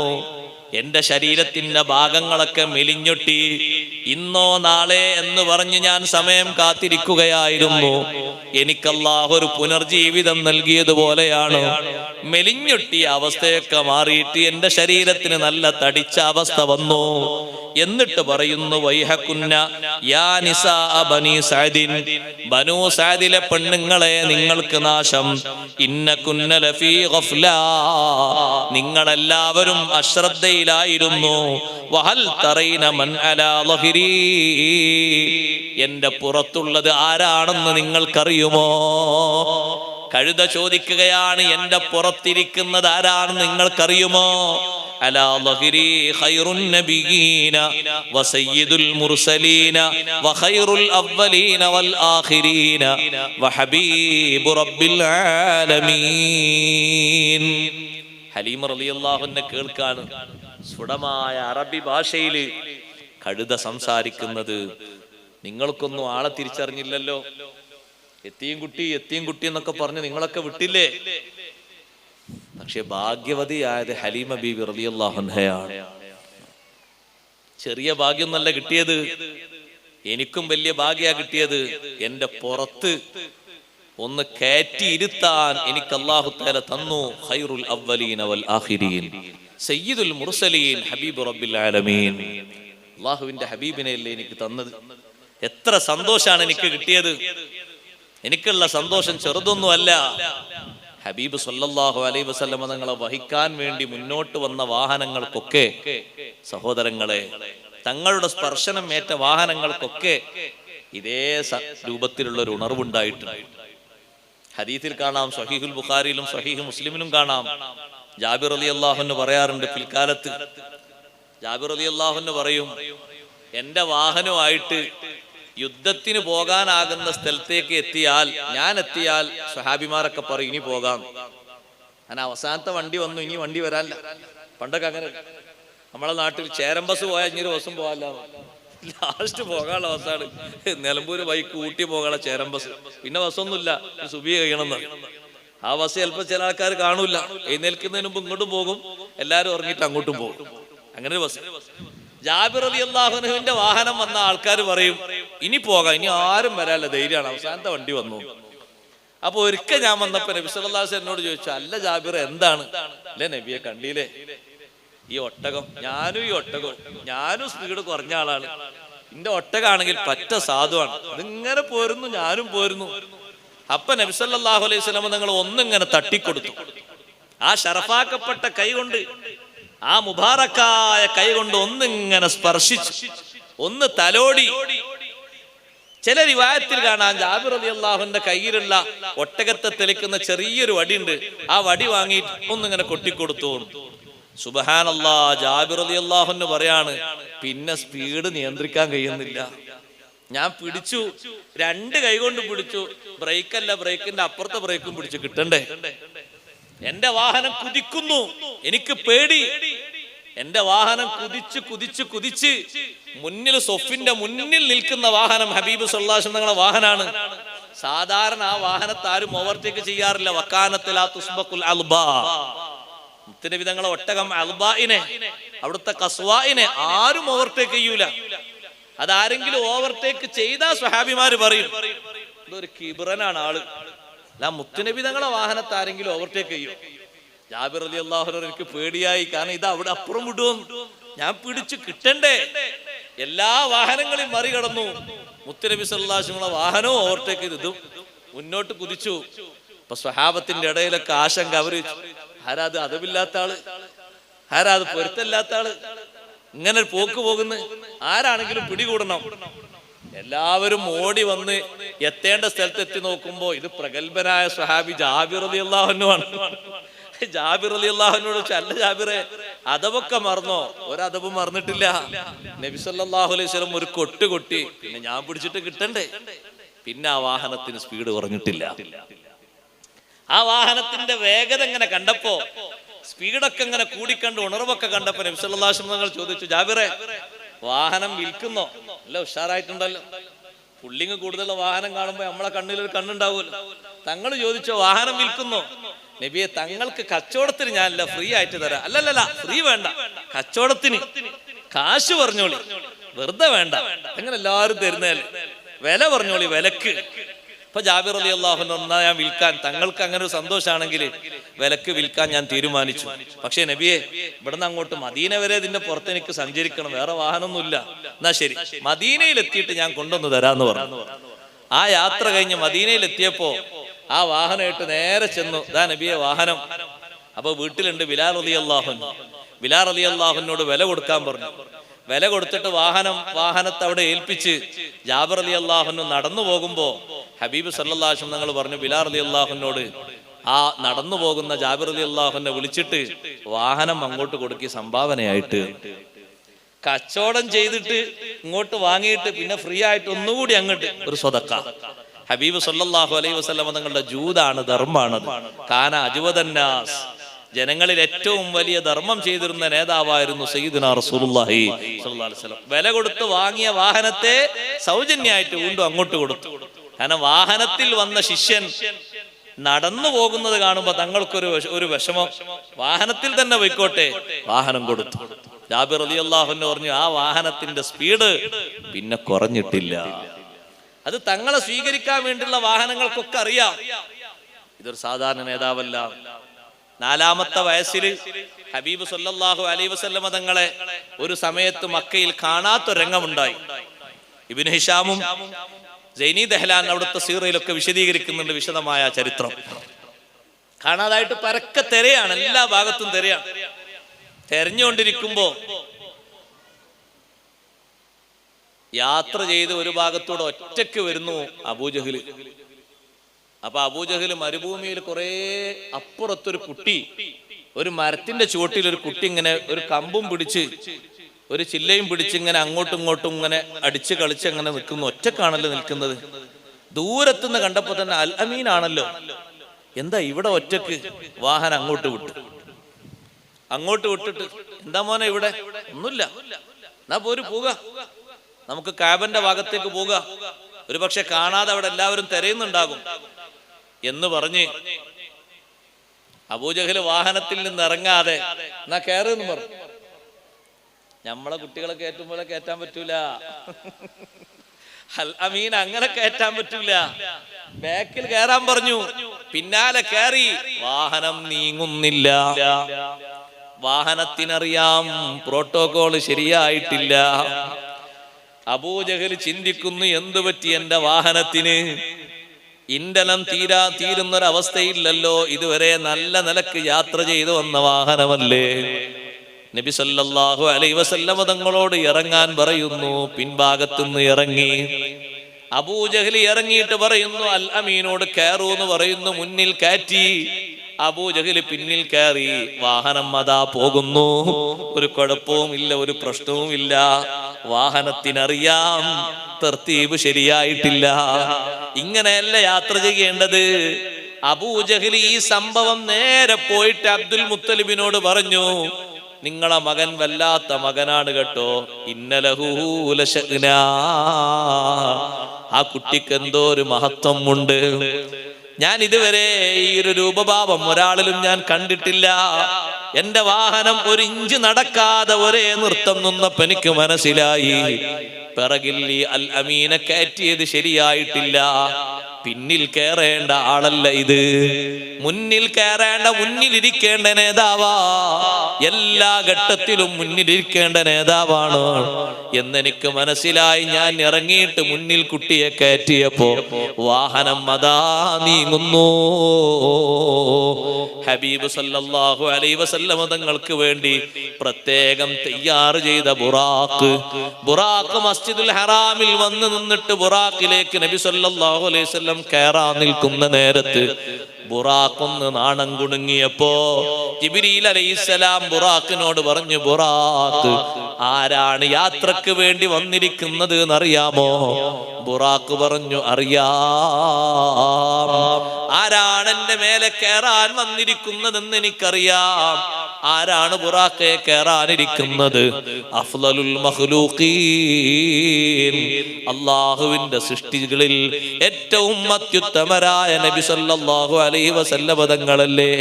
എന്റെ ശരീരത്തിന്റെ ഭാഗങ്ങളൊക്കെ മെലിഞ്ഞൊട്ടി ഇന്നോ നാളെ എന്ന് പറഞ്ഞ് ഞാൻ സമയം കാത്തിരിക്കുകയായിരുന്നു. എനിക്ക് അല്ലാഹു ഒരു പുനർജീവിതം നൽകിയതുപോലെയാണ്. മെലിഞ്ഞൊട്ടിയ അവസ്ഥയൊക്കെ മാറിയിട്ട് എന്റെ ശരീരത്തിന് നല്ല തടിച്ച അവസ്ഥ വന്നു. എന്നിട്ട് പറയുന്നു, വൈഹകുന്ന യാ നിസാ ബനി സഅദിൻ, ബനൂ സഅദിലെ പെണ്ണുങ്ങളെ നിങ്ങൾക്ക് നാശം. ഇന്നകുന്ന ലഫീ ഗഫ്ല, നിങ്ങളെല്ലാവരും അശ്രദ്ധയിലായിരുന്നു. വഹൽ തറൈന മൻ അലാ ളഹ്രി, എന്റെ പുറത്തുള്ളത് ആരാണെന്ന് നിങ്ങൾക്കറിയുമോ? കഴുത ചോദിക്കുകയാണ്, എന്റെ പുറത്തിരിക്കുന്നത് ആരാണെന്ന് നിങ്ങൾക്കറിയുമോ? അലാ ളഹ്രി ഖൈറുൻ നബിയീന വസയ്യിദുൽ മുർസലീന വഖൈറുൽ അവ്വലീന വൽ ആഖിരീന വഹബീബു റബ്ബിൽ ആലമീൻ. ഹലീമ റളിയല്ലാഹു അൻഹ കേൾക്കാണ് സ്ഫുടമായ അറബി ഭാഷയിൽ കഴുത സംസാരിക്കുന്നത്. നിങ്ങൾക്കൊന്നും ആളെ തിരിച്ചറിഞ്ഞില്ലല്ലോ. എത്തിയും കുട്ടി എന്നൊക്കെ പറഞ്ഞ് നിങ്ങളൊക്കെ വിട്ടില്ലേ? പക്ഷെ ഭാഗ്യവതിയായത് ഹലീമ ബീവി റളിയല്ലാഹു അൻഹയാണ്. ചെറിയ ഭാഗ്യം നല്ല കിട്ടിയത്, എനിക്കും വലിയ ഭാഗ്യ കിട്ടിയത്. എന്റെ പുറത്ത് ഒന്ന് കയറ്റി ഇരുത്താൻ എനിക്ക് അല്ലാഹു തആല തന്നു. ഖൈറുൽ അവ്വലീന വൽ ആഖിരീൻ സയ്യിദുൽ മുർസലീൻ ഹബീബ് റബ്ബിൽ ആലമീൻ. അല്ലാഹുവിന്റെ ഹബീബിനെയല്ലേ എനിക്ക് തന്നത്. എത്ര സന്തോഷാണ് എനിക്ക് കിട്ടിയത്. എനിക്കുള്ള സന്തോഷം ചെറുതൊന്നുമല്ല. ഹബീബ് സല്ലല്ലാഹു അലൈഹി വസല്ലം തങ്ങളെ വഹിക്കാൻ വേണ്ടി മുന്നോട്ട് വന്ന വാഹനങ്ങൾക്കൊക്കെ, സഹോദരങ്ങളെ, തങ്ങളുടെ സ്പർശനം ഏറ്റ വാഹനങ്ങൾക്കൊക്കെ ഇതേ രൂപത്തിലുള്ള ഒരു ഉണർവുണ്ടായിട്ടുണ്ട്. ഹദീസിൽ കാണാം, സ്വഹീഹുൽ ബുഖാരിയിലും സ്വഹീഹ് മുസ്ലിമിലും കാണാം. ജാബിർ റളിയല്ലാഹു അൻഹു പറയാറുണ്ട്, പിൽക്കാലത്ത് ജാബിർ റളിയല്ലാഹു അൻഹു പറയും, എന്റെ വാഹനമായിട്ട് യുദ്ധത്തിന് പോകാനാകുന്ന സ്ഥലത്തേക്ക് എത്തിയാൽ സ്വഹാബിമാരൊക്കെ പറയും ഇനി പോകാം. അങ്ങനെ അവസാനത്തെ വണ്ടി വന്നു, ഇനി വണ്ടി വരാനില്ല. പണ്ടൊക്കെ അങ്ങനെ നമ്മളെ നാട്ടിൽ ചേരം ബസ് പോയാൽ ഇനി ഒരു ദിവസം പോകാല്ല. ലാസ്റ്റ് പോകാനുള്ള ബസ്സാണ്. നിലമ്പൂര് ബൈക്ക് ഊട്ടി പോകാനുള്ള ചേരം ബസ്. പിന്നെ ബസ്സൊന്നുമില്ല, സുബഹി കഴിയണമെന്ന്. ആ ബസ് ചിലപ്പോൾ ചില ആൾക്കാർ കാണൂല, എഴുന്നേൽക്കുന്നതിന് മുമ്പ് ഇങ്ങോട്ടും പോകും, എല്ലാവരും ഉറങ്ങിയിട്ട് അങ്ങോട്ടും പോകും. അങ്ങനെ ഒരു ബസ്. ജാബിർ റളിയല്ലാഹു അൻഹുവിന്റെ വാഹനം വന്ന ആൾക്കാർ പറയും ഇനി പോകാം, ഇനി ആരും വരാല്ല, ധൈര്യമാണ്, അവസാനത്തെ വണ്ടി വന്നു. അപ്പൊ ഒരിക്കൽ ഞാൻ വന്നപ്പോ നബി സല്ലല്ലാഹു അലൈഹി വസല്ലം എന്നോട് ചോദിച്ചു, അല്ല ജാബിർ എന്താണ്? അല്ലേ നബിയെ കണ്ടീലേ ഈ ഒട്ടകം, ഞാനും സ്പീഡ് കുറഞ്ഞ ആളാണ്, എന്റെ ഒട്ടകാണെങ്കിൽ പറ്റ സാധുവാണ്, ഇതിങ്ങനെ പോരുന്നു, ഞാനും പോരുന്നു. അപ്പൊ നബി സല്ലല്ലാഹു അലൈഹി വസല്ലം നിങ്ങൾ ഒന്നിങ്ങനെ തട്ടിക്കൊടുത്തു. ആ ശറഫാക്കപ്പെട്ട കൈ കൊണ്ട്, ആ മുബാറക്കായ കൈ കൊണ്ട് ഒന്നിങ്ങനെ സ്പർശിച്ചു, ഒന്ന് തലോടി. ചില റിവായത്തിൽ കാണാൻ ജാബിർ റളിയല്ലാഹുവിന്റെ കയ്യിലുള്ള ഒട്ടകത്തെ തെളിക്കുന്ന ചെറിയൊരു വടിയുണ്ട്, ആ വടി വാങ്ങി ഒന്നിങ്ങനെ കൊട്ടിക്കൊടുത്തു. സുബ്ഹാനല്ലാഹ്, ജാബിർ റളിയല്ലാഹു പറയാണ്, പിന്നെ സ്പീഡ് നിയന്ത്രിക്കാൻ കഴിയുന്നില്ല. ഞാൻ പിടിച്ചു, രണ്ട് കൈ കൊണ്ട് പിടിച്ചു, ബ്രേക്കല്ല, ബ്രേക്കിന്റെ അപ്പുറത്തെ ബ്രേക്കും പിടിച്ചു കിട്ടണ്ടേ. എന്റെ വാഹനം കുതിക്കുന്നു, എനിക്ക് പേടി. എന്റെ വാഹനം കുതിച്ച് മുന്നിൽ, സൊഫിന്റെ മുന്നിൽ നിൽക്കുന്ന വാഹനം ഹബീബ് സല്ലല്ലാഹു അലൈഹി വസല്ലം തങ്ങളുടെ വാഹനാണ്. സാധാരണ ആ വാഹനത്തെ ആരും ഓവർടേക്ക് ചെയ്യാറില്ല. വക്കാനത്തിൽ ആ തുസ്ബഖുൽ അൽബാ, മുത്തനബി തങ്ങളെ ഒട്ടകം അൽബാഇനെ, അവിടുത്തെ കസ്വാഇനെ ആരും ഓവർടേക്ക് ചെയ്യൂല. അതാരെങ്കിലും ഓവർടേക്ക് ചെയ്താ സ്വഹാബിമാര് പറയും ഇതൊരു കിബ്രനാണ് ആള്. അല്ല, മുത്തുനബി തങ്ങളെ വാഹനത്തെ ആരെങ്കിലും ഓവർടേക്ക് ചെയ്യും? ജാബിർ റളിയല്ലാഹു അൻഹു എനിക്ക് പേടിയായി, കാരണം ഇത് അവിടെ അപ്പുറം വിടുമെന്ന്, ഞാൻ പിടിച്ചു കിട്ടണ്ടേ. എല്ലാ വാഹനങ്ങളെയും മറികടന്നു. മുത്തുനബി സല്ലല്ലാഹു അലൈഹി വസല്ലം വാഹനവും ഓവർടേക്ക് ചെയ്ത് ഇതും മുന്നോട്ട് കുതിച്ചു. അപ്പൊ സ്വഹാബത്തിന്റെ ഇടയിലൊക്കെ ആശങ്ക, അവര് ആരാത് അതവില്ലാത്ത ആള്, ആരാത് പൊരുത്തല്ലാത്ത ആള്, ഇങ്ങനെ പോക്ക് പോകുന്നു, ആരാണെങ്കിലും പിടികൂടണം. എല്ലാവരും ഓടി വന്ന് എത്തേണ്ട സ്ഥലത്ത് എത്തി നോക്കുമ്പോ ഇത് പ്രഗത്ഭനായ സ്വഹാബി ജാബിർ റളിയല്ലാഹു അൻഹു ആണ്. ജാബിർ റളിയല്ലാഹു അൻഹു ചോദിച്ചു, അല്ല ജാബിറെ, അദബൊക്കെ മറന്നോ? ഒരദബ് മറന്നിട്ടില്ല. നബി സല്ലല്ലാഹു അലൈഹി വസല്ലം ഒരു കൊട്ട് കൊട്ടി, പിന്നെ ഞാൻ പിടിച്ചിട്ട് കിട്ടണ്ടേ. പിന്നെ ആ വാഹനത്തിന് സ്പീഡ് കുറഞ്ഞിട്ടില്ല. ആ വാഹനത്തിന്റെ വേഗത എങ്ങനെ കണ്ടപ്പോ, സ്പീഡൊക്കെ ഇങ്ങനെ കൂടിക്കണ്ട്, ഉണർവൊക്കെ കണ്ടപ്പോ നബി സല്ലല്ലാഹു അലൈഹി വസല്ലം തങ്ങൾ ചോദിച്ചു, ജാബിറെ വാഹനം വിൽക്കുന്നോ? അല്ല, ഉഷാറായിട്ടുണ്ടല്ലോ. പുള്ളിങ് കൂടുതലുള്ള വാഹനം കാണുമ്പോ നമ്മളെ കണ്ണിലൊരു കണ്ണുണ്ടാവുമല്ലോ. തങ്ങൾ ചോദിച്ചോ വാഹനം വിൽക്കുന്നോ? നബിയെ, തങ്ങൾക്ക് കച്ചവടത്തിന് ഞാനല്ല, ഫ്രീ ആയിട്ട് തരാം. അല്ലല്ല, ഫ്രീ വേണ്ട, കച്ചവടത്തിന് കാശ് പറഞ്ഞോളി, വെറുതെ വേണ്ട. അങ്ങനെ എല്ലാവരും തരുന്നതല്ലേ, വില പറഞ്ഞോളി, വിലക്ക്. അപ്പൊ ജാബിർ റളിയല്ലാഹു അൻഹു, എന്നാ ഞാൻ വിൽക്കാൻ, തങ്ങൾക്ക് അങ്ങനെ ഒരു സന്തോഷമാണെങ്കിൽ വിലക്ക് വിൽക്കാൻ ഞാൻ തീരുമാനിച്ചു. പക്ഷേ നബിയെ, ഇവിടുന്ന് അങ്ങോട്ട് മദീന വരെ ഇതിന്റെ പുറത്ത് എനിക്ക് സഞ്ചരിക്കണം, വേറെ വാഹനമൊന്നുമില്ല. എന്നാ ശരി, മദീനയിൽ എത്തിയിട്ട് ഞാൻ കൊണ്ടുവന്ന് തരാന്ന് പറഞ്ഞു. ആ യാത്ര കഴിഞ്ഞ് മദീനയിൽ എത്തിയപ്പോ ആ വാഹനമായിട്ട് നേരെ ചെന്നു. ദാ നബിയെ വാഹനം. അപ്പൊ വീട്ടിലുണ്ട് ബിലാൽ റളിയല്ലാഹു അൻഹു. ബിലാൽ റളിയല്ലാഹു അൻഹുവിനോട് വില കൊടുക്കാൻ പറഞ്ഞു. വില കൊടുത്തിട്ട് വാഹനത്തെ അവിടെ ഏൽപ്പിച്ച് ജാബിർ റളിയല്ലാഹു അൻഹു നടന്നു പോകുമ്പോ ഹബീബ് സല്ലല്ലാഹു അലൈഹി വസല്ലം തങ്ങൾ പറഞ്ഞു ബിലാൽ റളിയല്ലാഹു അൻഹുവിനോട്, ആ നടന്നു പോകുന്ന ജാബിർ റളിയല്ലാഹു അൻഹുവിനെ വിളിച്ചിട്ട് വാഹനം അങ്ങോട്ട് കൊടുക്കി സംഭാവനയായിട്ട്. കച്ചവടം ചെയ്തിട്ട് ഇങ്ങോട്ട് വാങ്ങിയിട്ട് പിന്നെ ഫ്രീ ആയിട്ട് ഒന്നുകൂടി അങ്ങോട്ട് ഒരു സ്വതക്ക. ഹബീബ് സല്ലല്ലാഹു അലൈഹി വസല്ലം തങ്ങളുടെ ജൂദാണ്, ധർമ്മാണ്. കാന അജ്വദന്നാസ്, ജനങ്ങളിൽ ഏറ്റവും വലിയ ധർമ്മം ചെയ്തിരുന്ന നേതാവായിരുന്നു സയ്യിദുനാ റസൂലുള്ളാഹി സ്വല്ലല്ലാഹു അലൈഹി വസല്ലം. വില കൊടുത്ത് വാങ്ങിയ വാഹനത്തെ സൗജന്യമായിട്ട് വീണ്ടും അങ്ങോട്ട് കൊടുത്തു. കാരണം വാഹനത്തിൽ വന്ന ശിഷ്യൻ നടന്നു പോകുന്നത് കാണുമ്പോ തങ്ങൾക്കൊരു വിഷമം, വാഹനത്തിൽ തന്നെ പോയിക്കോട്ടെ, വാഹനം കൊടുത്തു. ജാബിർ റളിയല്ലാഹു അൻഹു പറഞ്ഞു, ആ വാഹനത്തിന്റെ സ്പീഡ് പിന്നെ കുറഞ്ഞിട്ടില്ല. അത് തങ്ങളെ സ്വീകരിക്കാൻ വേണ്ടിയുള്ള വാഹനങ്ങൾക്കൊക്കെ അറിയാം, ഇതൊരു സാധാരണ നേതാവല്ല. 4-ാമത്തെ വയസ്സിൽ ഹബീബ് സല്ലല്ലാഹു അലൈഹി വസല്ലം തങ്ങളെ ഒരു സമയത്ത് മക്കയിൽ കാണാത്ത രംഗമുണ്ടായി. ഇബ്നു ഹിഷാമും സൈനി ദഹ്ലാൻ അവിടുത്തെ സീറയിലൊക്കെ വിശദീകരിക്കുന്നുണ്ട് വിശദമായ ചരിത്രം. കാണാതായിട്ട് പരക്കെ തെരയാണ്, എല്ലാ ഭാഗത്തും തെരയാണ്. തെരഞ്ഞുകൊണ്ടിരിക്കുമ്പോ യാത്ര ചെയ്ത് ഒരു ഭാഗത്തൂടെ ഒറ്റയ്ക്ക് വരുന്നു അബൂജഹൽ. അപ്പൊ അബൂജഹൽ മരുഭൂമിയിൽ കുറെ അപ്പുറത്തൊരു കുട്ടി, ഒരു മരത്തിന്റെ ചുവട്ടിൽ ഒരു കുട്ടി ഇങ്ങനെ ഒരു കമ്പും പിടിച്ച് ഒരു ചില്ലയും പിടിച്ച് ഇങ്ങനെ അങ്ങോട്ടും ഇങ്ങോട്ടും ഇങ്ങനെ അടിച്ച് കളിച്ച് അങ്ങനെ നിൽക്കുന്നു. ഒറ്റക്കാണല്ലോ നിൽക്കുന്നത്. ദൂരത്തുനിന്ന് കണ്ടപ്പോ തന്നെ അൽ അമീൻ ആണല്ലോ, എന്താ ഇവിടെ ഒറ്റക്ക്? വാഹനം അങ്ങോട്ട് വിട്ടിട്ട് എന്താ മോനെ ഇവിടെ? ഒന്നുമില്ല, എന്നാ പോര് പോക. നമുക്ക് കാബന്റെ ഭാഗത്തേക്ക് പോവുക, ഒരു പക്ഷെ കാണാതെ അവിടെ എല്ലാവരും തിരയുന്നുണ്ടാകും എന്ന് പറഞ്ഞ് അബൂജഹൽ വാഹനത്തിൽ നിന്ന് ഇറങ്ങാതെ എന്നാ കയറെന്ന് പറഞ്ഞു. നമ്മളെ കുട്ടികളെ കയറ്റും പോലെ കയറ്റാൻ പറ്റൂല. അൽ അമീൻ അങ്ങനെ കയറ്റാൻ പറ്റൂല. ബാക്കിൽ കയറാൻ പറഞ്ഞു, പിന്നാലെ കയറി. വാഹനം നീങ്ങുന്നില്ല. വാഹനത്തിനറിയാം പ്രോട്ടോകോൾ ശരിയായിട്ടില്ല. അബൂജഹൽ ചിന്തിക്കുന്നു, എന്തു പറ്റി എന്റെ വാഹനത്തിന്? ഇന്ധനം തീരുന്നൊരവസ്ഥയില്ലല്ലോ. ഇതുവരെ നല്ല നിലക്ക് യാത്ര ചെയ്തു വന്ന വാഹനമല്ലേ. നബി സല്ലല്ലാഹു അലൈഹി വസല്ലം തങ്ങളോട് ഇറങ്ങാൻ പറയുന്നു. പിൻഭാഗത്തുനിന്ന് ഇറങ്ങി. അബൂജഹൽ ഇറങ്ങിയിട്ട് പറയുന്നു, അൽ അമീനോട് കയറൂന്ന് പറയുന്നു. മുന്നിൽ കയറ്റി. അബൂജഹൽ പിന്നിൽ കയറി. വാഹനം അതാ പോകുന്നു. ഒരു കുഴപ്പവും ഇല്ല, ഒരു പ്രശ്നവും ഇല്ല. വാഹനത്തിനറിയാം തർത്തീബ് ശരിയായിട്ടില്ല. ഇങ്ങനെയല്ല യാത്ര ചെയ്യേണ്ടത്. അബൂജഹൽ ഈ സംഭവം നേരെ പോയിട്ട് അബ്ദുൽ മുത്തലിബിനോട് പറഞ്ഞു, നിങ്ങളെ മകൻ വല്ലാത്ത മകനാണ് കേട്ടോ. ഇന്നലഹു ലശഅ്നാ, ആ കുട്ടിക്ക് എന്തോ ഒരു മഹത്വം ഉണ്ട്. ഞാൻ ഇതുവരെ ഈ ഒരു രൂപഭാവം ഒരാളിലും ഞാൻ കണ്ടിട്ടില്ല. എന്റെ വാഹനം ഒരു ഇഞ്ച് നടക്കാതെ ഒരേ നൃത്തം നിന്നപ്പോ എനിക്ക് മനസ്സിലായി, പിറകിൽ ഈ അൽ അമീനെ കയറ്റിയത് ശരിയായിട്ടില്ല. പിന്നിൽ കയറേണ്ട ആളല്ല ഇത്, മുന്നിൽ കയറേണ്ട, മുന്നിലിരിക്കേണ്ട നേതാവാ. എല്ലാ ഘട്ടത്തിലും മുന്നിലിരിക്കേണ്ട നേതാവാണ് എന്നെനിക്ക് മനസ്സിലായി. ഞാൻ ഇറങ്ങിയിട്ട് മുന്നിൽ കുട്ടിയെ കയറ്റിയപ്പോ വാഹനം അതാ നീങ്ങുന്നു. ഹബീബ് സല്ലല്ലാഹു അലൈഹി വസല്ലം തങ്ങൾക്ക് വേണ്ടി പ്രത്യേകം തയ്യാർ ചെയ്ത ബുറാഖ് മസ്ജിദുൽ ഹറാമിൽ വന്ന് നിന്നിട്ട് ബുറാഖിലേക്ക് നബി സല്ലല്ലാഹു അലൈഹി വസല്ലം കയറാൻ നിൽക്കുന്ന നേരത്ത് ബുറാഖൊന്ന് നാണം കുടുങ്ങിയപ്പോ ജിബ്രീൽ അലൈഹിസ്സലാം ബുറാഖിനോട് പറഞ്ഞു, ബുറാഖ്, ആരാണ് യാത്രക്ക് വേണ്ടി വന്നിരിക്കുന്നത് എന്നറിയാമോ? ബുറാഖ് പറഞ്ഞു, അറിയാം. ആരാണ് എന്റെ മേലെ കയറാൻ വന്നിരിക്കുന്നതെന്ന് എനിക്കറിയാം. ആരാണ് ബുറാഖെ കയറാനിരിക്കുന്നത്? അഫ്ളലുൽ മഖ്ലൂഖീൻ, അല്ലാഹുവിന്റെ സൃഷ്ടികളിൽ ഏറ്റവും അത്യുത്തമരായ നബി സല്ലല്ലാഹു അലൈഹി വസല്ലം തങ്ങളല്ലേ.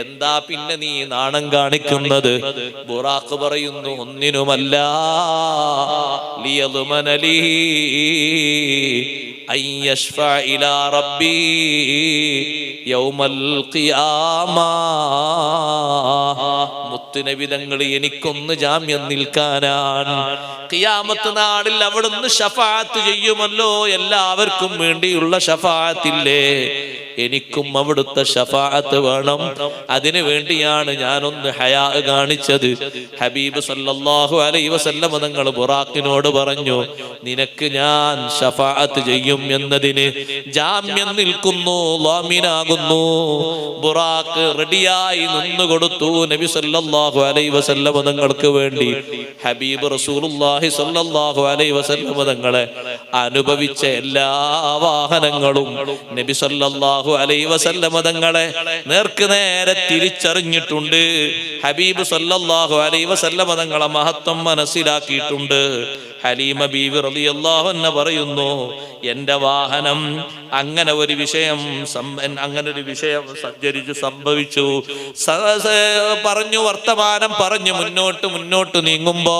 എന്താ പിന്നെ നീ നാണം കാണിക്കുന്നത്? ബുറാഖ് പറയുന്നു, ഒന്നിനുമല്ല, ലിയദ്മനലി അൻ യശ്ഫഅ ഇലാ റബ്ബി യൗമൽ ഖിയാമ. മുത്തുനബി തങ്ങൾ എനിക്കൊന്ന് ജാമ്യം നിൽക്കാനാണ്. ഖിയാമത്ത് നാളിൽ അവിടുന്ന് ശഫാഅത്ത് ചെയ്യുമല്ലോ. എല്ലാവർക്കും വേണ്ടിയുള്ള ശഫാഅത്തില്ലേ, എനിക്കും അവിടുത്തെ ശഫാഅത്ത് വേണം. അതിനു വേണ്ടിയാണ് ഞാനൊന്ന് ഹയാ കാണിച്ചത്. ഹബീബ് സല്ലല്ലാഹു അലൈഹി വസല്ലം തങ്ങൾ ബുറാഖിനോട് പറഞ്ഞു, നിനക്ക് ഞാൻ ശഫാഅത്ത് ചെയ്യും എന്നതിന് ജാമ്യം നിൽക്കുന്നു, ളാമിനാകുന്നു. ബുറാഖ് റെഡിയായി നിന്നുകൊടുത്തു നബി സല്ലല്ലാഹു അലൈഹി വസല്ലം തങ്ങൾക്ക് വേണ്ടി. ഹബീബ് റസൂലുള്ളാഹി സല്ലല്ലാഹു അലൈഹി വസല്ലം തങ്ങളെ അനുഭവിച്ച എല്ലാ വാഹനങ്ങളും നബി സല്ലല്ലാഹു അലൈഹി വസല്ലം തങ്ങളെ നേർക്ക് നേരെ തിരിച്ചറിഞ്ഞിട്ടുണ്ട്. ഹബീബ് സല്ലല്ലാഹു അലൈഹി വസല്ലം തങ്ങളെ മഹത്വം മനസ്സിലാക്കിയിട്ടുണ്ട്. ഹലീമ ബീവി റളിയല്ലാഹു അൻഹ പറയുന്നു, എന്റെ വാഹനം അങ്ങനെ ഒരു വിഷയം സഞ്ചരിച്ചു സംഭവിച്ചു. പറഞ്ഞു, വർത്തമാനം പറഞ്ഞു മുന്നോട്ട് നീങ്ങുമ്പോ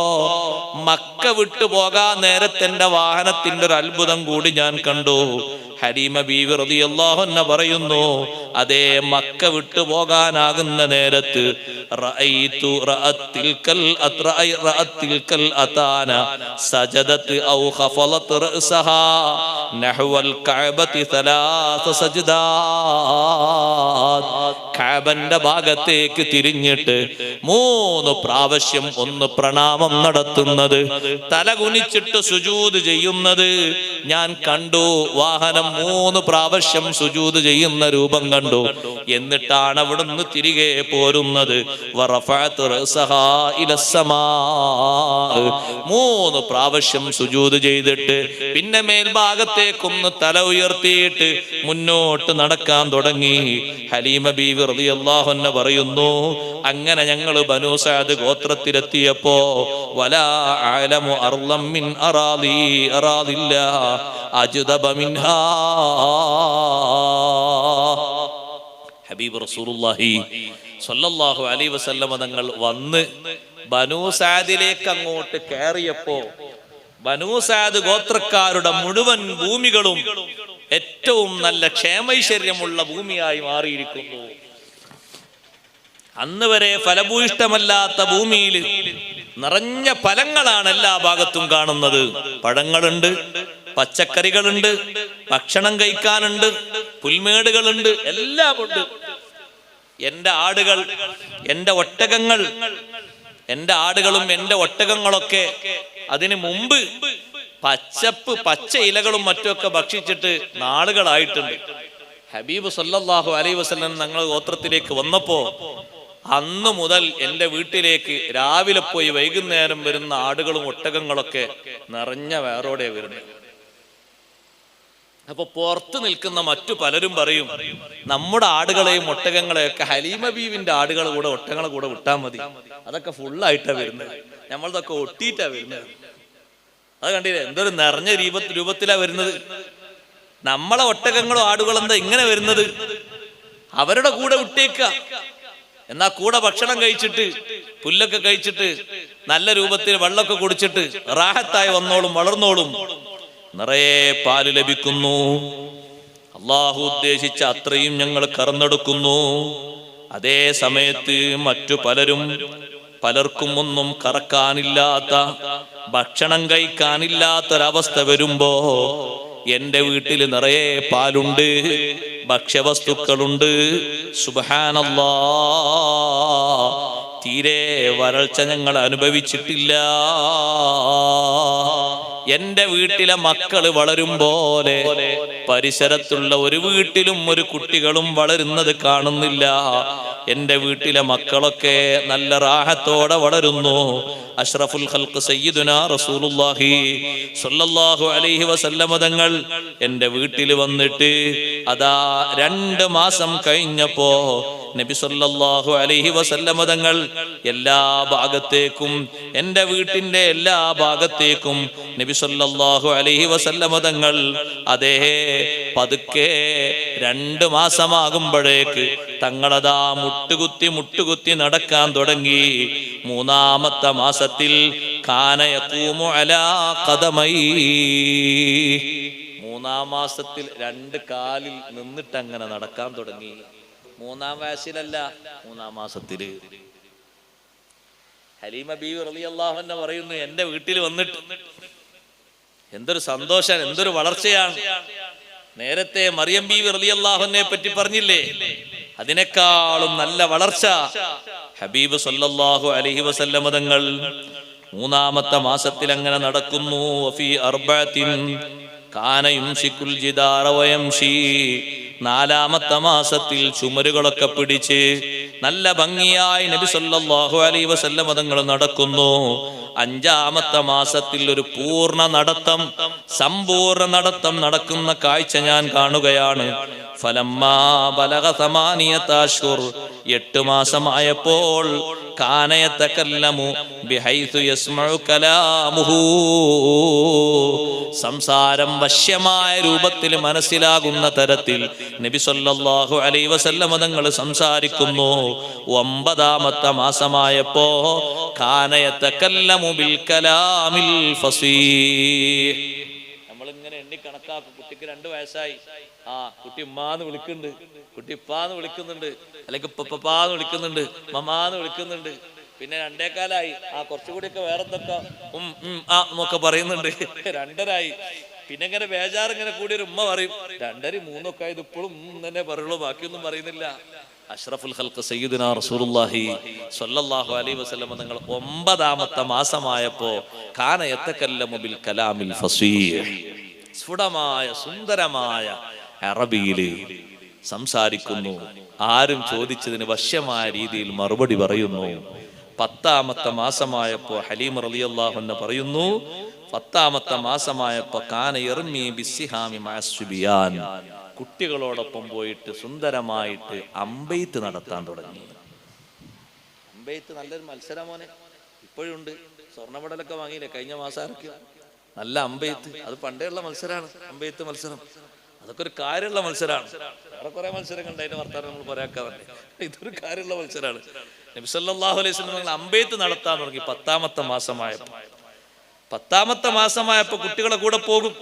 മക്ക വിട്ടു പോകാൻ നേരത്തെ എന്റെ വാഹനത്തിന്റെ ഒരു അത്ഭുതം കൂടി ഞാൻ കണ്ടു. ഹലീമ ബീവി റളിയല്ലാഹു അൻഹ പറയുന്നു, അതേ മക്ക വിട്ടു പോകാനാകുന്ന നേരത്ത് റഅത്തിൽക്കൽ അതാന സജദത് ഔ ഖഫലത് റഅസഹാ നഹ്വൽ കഅബതി സലാസ സജ്ദാത്. കഅബന്റെ ഭാഗത്തേക്ക് തിരിഞ്ഞിട്ട് 3 പ്രാവശ്യം ഒന്ന് പ്രണാമം നടത്തുന്നത്, തലകുനിച്ചിട്ട് സുജൂദ് ചെയ്യുന്നത് ഞാൻ കണ്ടു. വാഹനം 3 പ്രാവശ്യം സുജൂദ് ചെയ്യുന്ന രൂപം കണ്ടു. എന്നിട്ടാണ് അവിടുന്ന് തിരികെ പോരുന്നത്. വറഫഅതു റഅസഹാ ഇലസ്സമാ. 3 പ്രാവശ്യം സുജൂദ് ചെയ്തിട്ട് പിന്നെ മേൽഭാഗത്തേക്കൊന്ന് തല ഉയർത്തിയിട്ട് മുന്നോട്ട് നടക്കാൻ തുടങ്ങി. ഹലീമ ബീവി റളിയല്ലാഹു അൻഹ പറയുന്നു, അങ്ങനെ ഞങ്ങൾ ബനൂ സഅദ് ഗോത്രത്തിലെത്തിയപ്പോ വലാ അഅലമു അർളം മിൻ അറാദില്ലാ അജ്ദബ മിൻഹാ. ഹബീബ് റസൂലുള്ളാഹി സ്വല്ലല്ലാഹു അലൈഹി വസല്ലം തങ്ങൾ വന്ന് ബനൂ സഅദിലേക്ക് അങ്ങോട്ട് കയറിയപ്പോ ബനൂ സഅദ് ഗോത്രക്കാരുടെ മുഴുവൻ ഭൂമികളും ഏറ്റവും നല്ല ക്ഷേമൈശ്വര്യമുള്ള ഭൂമിയായി മാറിയിരിക്കുന്നു. അന്ന് വരെ ഫലഭൂയിഷ്ടമല്ലാത്ത ഭൂമിയിൽ നിറഞ്ഞ ഫലങ്ങളാണ് എല്ലാ ഭാഗത്തും കാണുന്നത്. പഴങ്ങളുണ്ട്, പച്ചക്കറികളുണ്ട്, ഭക്ഷണം കഴിക്കാനുണ്ട്, പുൽമേടുകളുണ്ട്, എല്ലാം ഉണ്ട്. എന്റെ ആടുകൾ, എന്റെ ഒട്ടകങ്ങൾ, എന്റെ ആടുകളും എന്റെ ഒട്ടകങ്ങളൊക്കെ അതിനു മുമ്പ് പച്ച ഇലകളും മറ്റുമൊക്കെ ഭക്ഷിച്ചിട്ട് നാളുകളായിട്ടുണ്ട്. ഹബീബ് സല്ലല്ലാഹു അലൈഹി വസല്ലം ഞങ്ങൾ ഗോത്രത്തിലേക്ക് വന്നപ്പോ അന്ന് മുതൽ എൻ്റെ വീട്ടിലേക്ക് രാവിലെ പോയി വൈകുന്നേരം വരുന്ന ആടുകളും ഒട്ടകങ്ങളൊക്കെ നിറഞ്ഞ വേറോടെ വരുന്നത്. അപ്പൊ പുറത്ത് നിൽക്കുന്ന മറ്റു പലരും പറയും, നമ്മുടെ ആടുകളെയും ഒട്ടകങ്ങളെയൊക്കെ ഹലീമ ബീവിന്റെ ആടുകൾ കൂടെ ഒട്ടകങ്ങളെ കൂടെ വിട്ടാൽ മതി, അതൊക്കെ ഫുള്ളായിട്ടാ വരുന്നത്, നമ്മളതൊക്കെ ഒട്ടിയിട്ടാ വരുന്നത്. അത് കണ്ടില്ലേ, എന്തൊരു നിറഞ്ഞ രൂപത്തിലാ വരുന്നത്. നമ്മളെ ഒട്ടകങ്ങളോ ആടുകളോ എന്താ ഇങ്ങനെ വരുന്നത്? അവരുടെ കൂടെ വിട്ടേക്ക. എന്നാ കൂടെ ഭക്ഷണം കഴിച്ചിട്ട് പുല്ലൊക്കെ കഴിച്ചിട്ട് നല്ല രൂപത്തിൽ വെള്ളമൊക്കെ കുടിച്ചിട്ട് റാഹത്തായി വന്നോളും, വളർന്നോളും, നിറയെ പാല് ലഭിക്കുന്നു. അള്ളാഹു ഉദ്ദേശിച്ച അത്രയും ഞങ്ങൾ കറന്നെടുക്കുന്നു. അതേ സമയത്ത് മറ്റു പലർക്കും ഒന്നും കറക്കാനില്ലാത്ത, ഭക്ഷണം കഴിക്കാനില്ലാത്തൊരവസ്ഥ വരുമ്പോ എന്റെ വീട്ടിൽ നിറയെ പാലുണ്ട്, ഭക്ഷ്യവസ്തുക്കളുണ്ട്. സുബ്ഹാനല്ലാഹ്, തീരെ വരൾച്ച ഞങ്ങൾ അനുഭവിച്ചിട്ടില്ല. എന്റെ വീട്ടിലെ മക്കള് വളരും പോലെ പരിസരത്തുള്ള ഒരു വീട്ടിലും ഒരു കുട്ടികളും വളരുന്നത് കാണുന്നില്ല. എന്റെ വീട്ടിലെ മക്കളൊക്കെ നല്ല റാഹത്തോടെ വളരുന്നു. അഷ്റഫുൽ ഖൽഖ് സയ്യിദുനാ റസൂലുള്ളാഹി സ്വല്ലല്ലാഹു അലൈഹി വസല്ലം തങ്ങൾ എന്റെ വീട്ടിൽ വന്നിട്ട് അതാ 2 മാസം കഴിഞ്ഞപ്പോ നബി സല്ലല്ലാഹു അലൈഹി വസല്ലം തങ്ങൾ എല്ലാ ഭാഗത്തേക്കും, എന്റെ വീട്ടിന്റെ എല്ലാ ഭാഗത്തേക്കും നബി സല്ലല്ലാഹു അലൈഹി വസല്ലം തങ്ങൾ അതേ പതുക്കെ 2 മാസമാകുമ്പോഴേക്ക് തങ്ങളതാ മുട്ടുകുത്തി നടക്കാൻ തുടങ്ങി. 3-ാമത്തെ മാസത്തിൽ കാന യഖൂമു അലാ ഖദമൈ, 3-ാം മാസത്തിൽ 2 കാലിൽ നിന്നിട്ട് അങ്ങനെ നടക്കാൻ തുടങ്ങി. 3-ാം വയസ്സിലല്ല, 3-ാം മാസത്തില്. ഹലീമ ബീവി റളിയല്ലാഹു അൻഹ പറയുന്നു, എന്റെ വീട്ടിൽ വന്നിട്ട് എന്തൊരു സന്തോഷം, എന്തൊരു വളർച്ചയാണ്. നേരത്തെ മറിയം ബീവി റളിയല്ലാഹു അൻഹയെ പറ്റി പറഞ്ഞില്ലേ, അതിനേക്കാളും നല്ല വളർച്ച ഹബീബ് സല്ലല്ലാഹു അലൈഹി വസല്ലം തങ്ങൾ 3-ാമത്തെ മാസത്തിൽ അങ്ങനെ നടക്കുന്നു. വഫീ അർബഅത്തിൻ കാന യുംസികുൽ ജിദാറ വയംശി, 4-ാമത്തെ മാസത്തിൽ ചുമരുകളൊക്കെ പിടിച്ച് നല്ല ഭംഗിയായി നബി സല്ലല്ലാഹു അലൈഹി വസല്ലം തങ്ങൾ നടക്കുന്നു. 5-ാമത്തെ മാസത്തിൽ ഒരു സമ്പൂർണ്ണ നടത്തം നടക്കുന്ന കാഴ്ച ഞാൻ കാണുകയാണ്. ഫലമ്മാ ബലഗ 8 അശ്ഹുർ, 8 മാസമായപ്പോൾ കാന യതകല്ലമു ബിഹൈതു യസ്മഉ കലാമുഹു, സംസാരം വശ്യമായ രൂപത്തിൽ മനസ്സിലാകുന്ന തരത്തിൽ നബി സല്ലല്ലാഹു അലൈഹി വസല്ലം തങ്ങൾ സംസാരിക്കുന്നു. 9-ാമത്തെ മാസമായപ്പോ കാന യതകല്ലമു ബിൽ കലാമിൽ ഫസീഹ്. നമ്മളിങ്ങനെ എണ്ണി കണക്കാക്കും. കുട്ടിക്ക് 2 വയസ്സായി, കുട്ടി ഉമ്മാന്ന് വിളിക്കുന്നുണ്ട്, കുട്ടി ഇപ്പാന്ന് വിളിക്കുന്നുണ്ട്, അല്ലെങ്കിൽ പപ്പാന്ന് വിളിക്കുന്നുണ്ട്, മമ്മാന്ന് വിളിക്കുന്നുണ്ട്. പിന്നെ 2 കാലായി, കുറച്ചുകൂടിയൊക്കെ വേറെന്തൊക്കെ എന്നൊക്കെ പറയുന്നുണ്ട്. 2.5 പിന്നെ ഇങ്ങനെ ബേജാറിങ്ങനെ കൂടി ഒരു ഉമ്മ പറയും. 2.5 3 ആയത് ഇപ്പോഴും തന്നെ പറയുള്ളൂ, ബാക്കിയൊന്നും പറയുന്നില്ല. അഷ്റഫുൽ ഖൽഖ് സയ്യിദുനാ റസൂലുള്ളാഹി സ്വല്ലല്ലാഹു അലൈഹി വസല്ലം തങ്ങൾ 9-ാമത്തെ മാസമായപ്പോ കാന യതകല്ലമു ബിൽ കലാമിൽ ഫസീഹ്, സ്ഫുടമായ സുന്ദരമായ അറബിയില് സംസാരിക്കുന്നു. ആരും ചോദിച്ചതിന് വശ്യമായ രീതിയിൽ മറുപടി പറയുന്നു. 10ാമത്തെ മാസമായപ്പോ ഹലീമ റളിയല്ലാഹു അൻഹ പറയുന്നു, 10ാമത്തെ മാസമായപ്പോ കാന യർമി ബിസ്സിഹാമി മഅസ്സുബിയാൻ, കുട്ടികളോടൊപ്പം പോയിട്ട് സുന്ദരമായിട്ട് അമ്പെയ്ത്ത് നടത്താൻ തുടങ്ങി. അമ്പെയ്ത്ത് നല്ലൊരു മത്സരമോനെ, ഇപ്പോഴും ഉണ്ട്. സ്വർണ്ണ മെഡലൊക്കെ വാങ്ങിയില്ലേ കഴിഞ്ഞ മാസം ആർക്ക്? നല്ല അമ്പെയ്ത്ത്, അത് പണ്ടേയുള്ള മത്സരമാണ്. അമ്പെയ്ത്ത് മത്സരം അതൊക്കെ ഒരു കാര്യമുള്ള മത്സരമാണ്. വേറെ കുറെ മത്സരങ്ങളുണ്ട്, അതിന്റെ വർത്താനം നമ്മൾ പറയാക്കാവല്ലേ. ഇതൊരു കാര്യമുള്ള മത്സരമാണ്. നബി സല്ലല്ലാഹു അലൈഹി വസല്ലം അമ്പെയ്ത്ത് നടത്താൻ തുടങ്ങി 10ാമത്തെ മാസമായപ്പോ. 10ാമത്തെ മാസമായപ്പോ കുട്ടികളെ കൂടെ പോകും.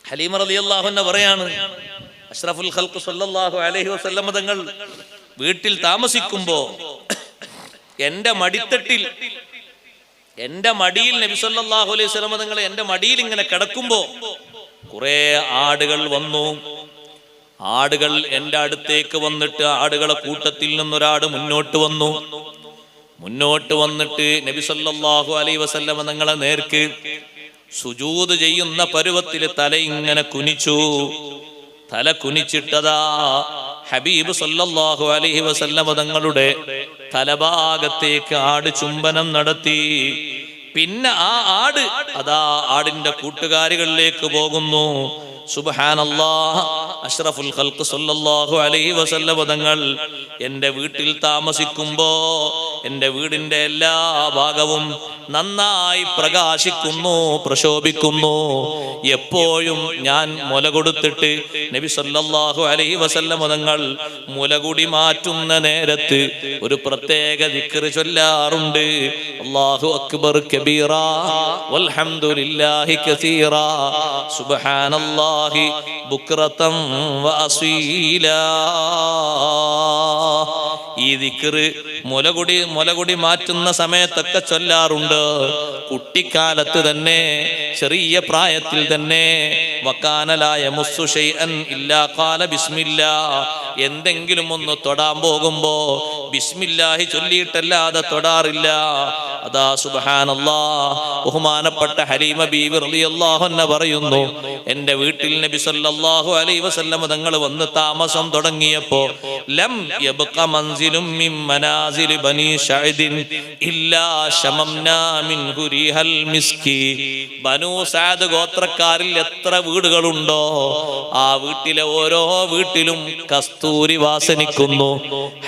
ഹലീമ റളിയല്ലാഹു അൻഹ പറയാണ്, അഷ്റഫുൽ ഖൽഖ് സല്ലല്ലാഹു അലൈഹി വസല്ലം തങ്ങൾ വീട്ടിൽ താമസിക്കുമ്പോ എന്റെ മടിത്തട്ടിൽ, എന്റെ മടിയിൽ നബി സല്ലല്ലാഹു അലൈഹി വസല്ലം തങ്ങൾ എന്റെ മടിയിൽ ഇങ്ങനെ കിടക്കുമ്പോ കുറെ ആടുകൾ വന്നു. ആടുകൾ എന്റെ അടുത്തേക്ക് വന്നിട്ട് ആടുകളെ കൂട്ടത്തിൽ നിന്നൊരാട് മുന്നോട്ട് വന്നു. മുന്നോട്ട് വന്നിട്ട് നബി സല്ലല്ലാഹു അലൈഹി വസല്ലം തങ്ങളെ നേർക്ക് സുജൂദ് ചെയ്യുന്ന പരുവത്തിൽ തല ഇങ്ങനെ കുനിച്ചു. തല കുനിച്ചിട്ടതാ ഹബീബ് സല്ലല്ലാഹു അലൈഹി വസല്ലം തങ്ങളുടെ തലഭാഗത്തേക്ക് ആട് ചുംബനം നടത്തി. പിന്നെ ആ ആട് അതാ ആടിന്റെ കൂട്ടുകാരികളിലേക്ക് പോകുന്നു. സുബ്ഹാനല്ലാഹ്, അഷ്റഫുൽ ഖൽഖ് സല്ലല്ലാഹു അലൈഹി വസല്ലം തങ്ങൾ എൻ്റെ വീട്ടിൽ താമസിക്കുമ്പോ എൻ്റെ വീടിന്റെ എല്ലാ ഭാഗവും നന്നായി പ്രകാശിക്കുന്നു, പ്രശോഭിക്കുന്നു. എപ്പോഴും ഞാൻ മുല കൊടുത്തിട്ട് നബി സല്ലല്ലാഹു അലൈഹി വസല്ലം തങ്ങൾ മുലകുടി മാറ്റുന്ന നേരത്ത് ഒരു പ്രത്യേക ദിക്ർ ചൊല്ലാറുണ്ട്. അല്ലാഹു അക്ബർ കബീറ വൽഹംദുലില്ലാഹി കസീറാ സുബ്ഹാനല്ലാഹി ബുക്റതൻ വഅസീലാ. ഈ ദിക്ർ മുലകുടി മാറ്റുന്ന സമയത്തൊക്കെ ചൊല്ലാറുണ്ട്. കുട്ടിക്കാലത്ത് തന്നെ, ചെറിയ പ്രായത്തിൽ തന്നെ വകാനലായ മുസ്സു ഷൈഅൻ ഇല്ലാ ഖാല ബിസ്മില്ലാ, എന്തെങ്കിലും ഒന്ന് തൊടാൻ പോകുമ്പോ ബിസ്മില്ലാഹി ചൊല്ലിയിട്ടല്ലാതെ തൊടാറില്ല. അതാ സുബ്ഹാനല്ലാഹ്, ബഹുമാനപ്പെട്ട ഹലീമ ബീവി റളിയല്ലാഹു അൻഹ പറയുന്നു, എൻ്റെ വീട്ടിൽ നബി സല്ലല്ലാഹു അലൈഹി വസല്ലം തങ്ങൾ വന്ന് താമസം തുടങ്ങിയപ്പോ ലം യബ്ഖ മൻസിലും മിൻ മനാസിലി ബനി സഅദിൻ ഇല്ലാ ശമംനാ മിൻഹു റീഹൽ മിസ്കി. ബനൂ സഅദ് ഗോത്രക്കാരിൽ എത്ര വീടുകളുണ്ടോ ആ വീട്ടിലെ ഓരോ വീട്ടിലും കസ്തൂരി വാസനിക്കുന്നു.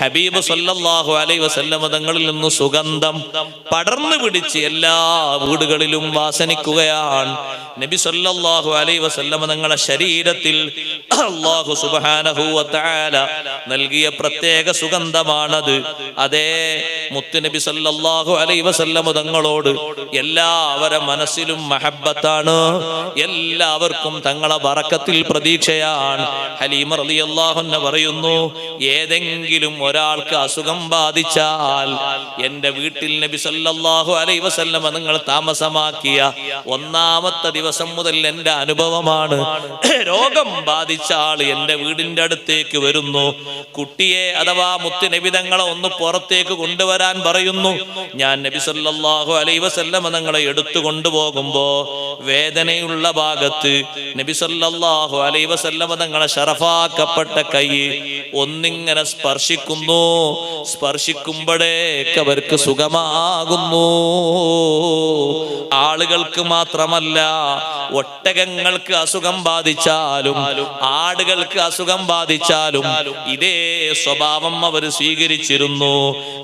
ഹബീബ് സല്ലല്ലാഹു അലൈഹി വസല്ലം തങ്ങളിൽ നിന്ന് സുഗന്ധം പടർന്നു പിടിച്ച് എല്ലാ വീടുകളിലും വാസനിക്കുകയാണ്. നബി സല്ലല്ലാഹു അലൈഹി വസല്ലം തങ്ങളുടെ ശരീരത്തിൽ അല്ലാഹു സുബ്ഹാനഹു വ തആല നൽകിയ പ്രത്യേക സുഗന്ധമാണത്. അതേ മുത്ത് നബി സല്ലല്ലാഹു അലൈഹി വസല്ലം തങ്ങളോട് എല്ലാവരുടെ മനസ്സിലും മഹബ്ബത്താണ്, എല്ലാവർക്കും തങ്ങളെ ബറക്കത്തിൽ പ്രതീക്ഷയാണ്. ഹലീമ റളിയല്ലാഹു അൻഹ പറയുന്നു, ഏതെങ്കിലും ഒരാൾക്ക് അസുഖം ബാധിച്ചാൽ എൻ്റെ വീട്ടിൽ നബി സല്ലല്ലാഹു അലൈഹി വസല്ലം നിങ്ങൾ താമസമാക്കിയ 1ാമത്തെ ദിവസം മുതൽ എൻ്റെ അനുഭവമാണ്, രോഗം ബാധിച്ച ആൾ എൻ്റെ വീടിന്റെ അടുത്തേക്ക് വരുന്നു. കുട്ടിയെ അഥവാ മുത്ത് നബി തങ്ങളെ ഒന്ന് പുറത്തേക്ക് കൊണ്ടുവരാൻ പറയുന്നു. ഞാൻ നബി സല്ലല്ലാഹു അലൈഹി വസല്ലം തങ്ങളെ എടുത്തു കൊണ്ടുപോകുമ്പോ വേദനയുള്ള ഭാഗത്ത് നബി സല്ലല്ലാഹു അലൈഹി വസല്ലം തങ്ങളെ ശറഫാക്കപ്പെട്ട കൈ ഒന്നിങ്ങനെ സ്പർശിക്കുന്നു. സ്പർശിക്കുമ്പോഴേക്ക് അവർക്ക് സുഖമാകുന്നു. ആളുകൾക്ക് മാത്രമല്ല, ഒട്ടകങ്ങൾക്ക് അസുഖം ബാധിച്ചാലും ആടുകൾക്ക് അസുഖം ബാധിച്ചാലും ഇതേ സ്വഭാവം അവർ സ്വീകരിച്ചിരുന്നു.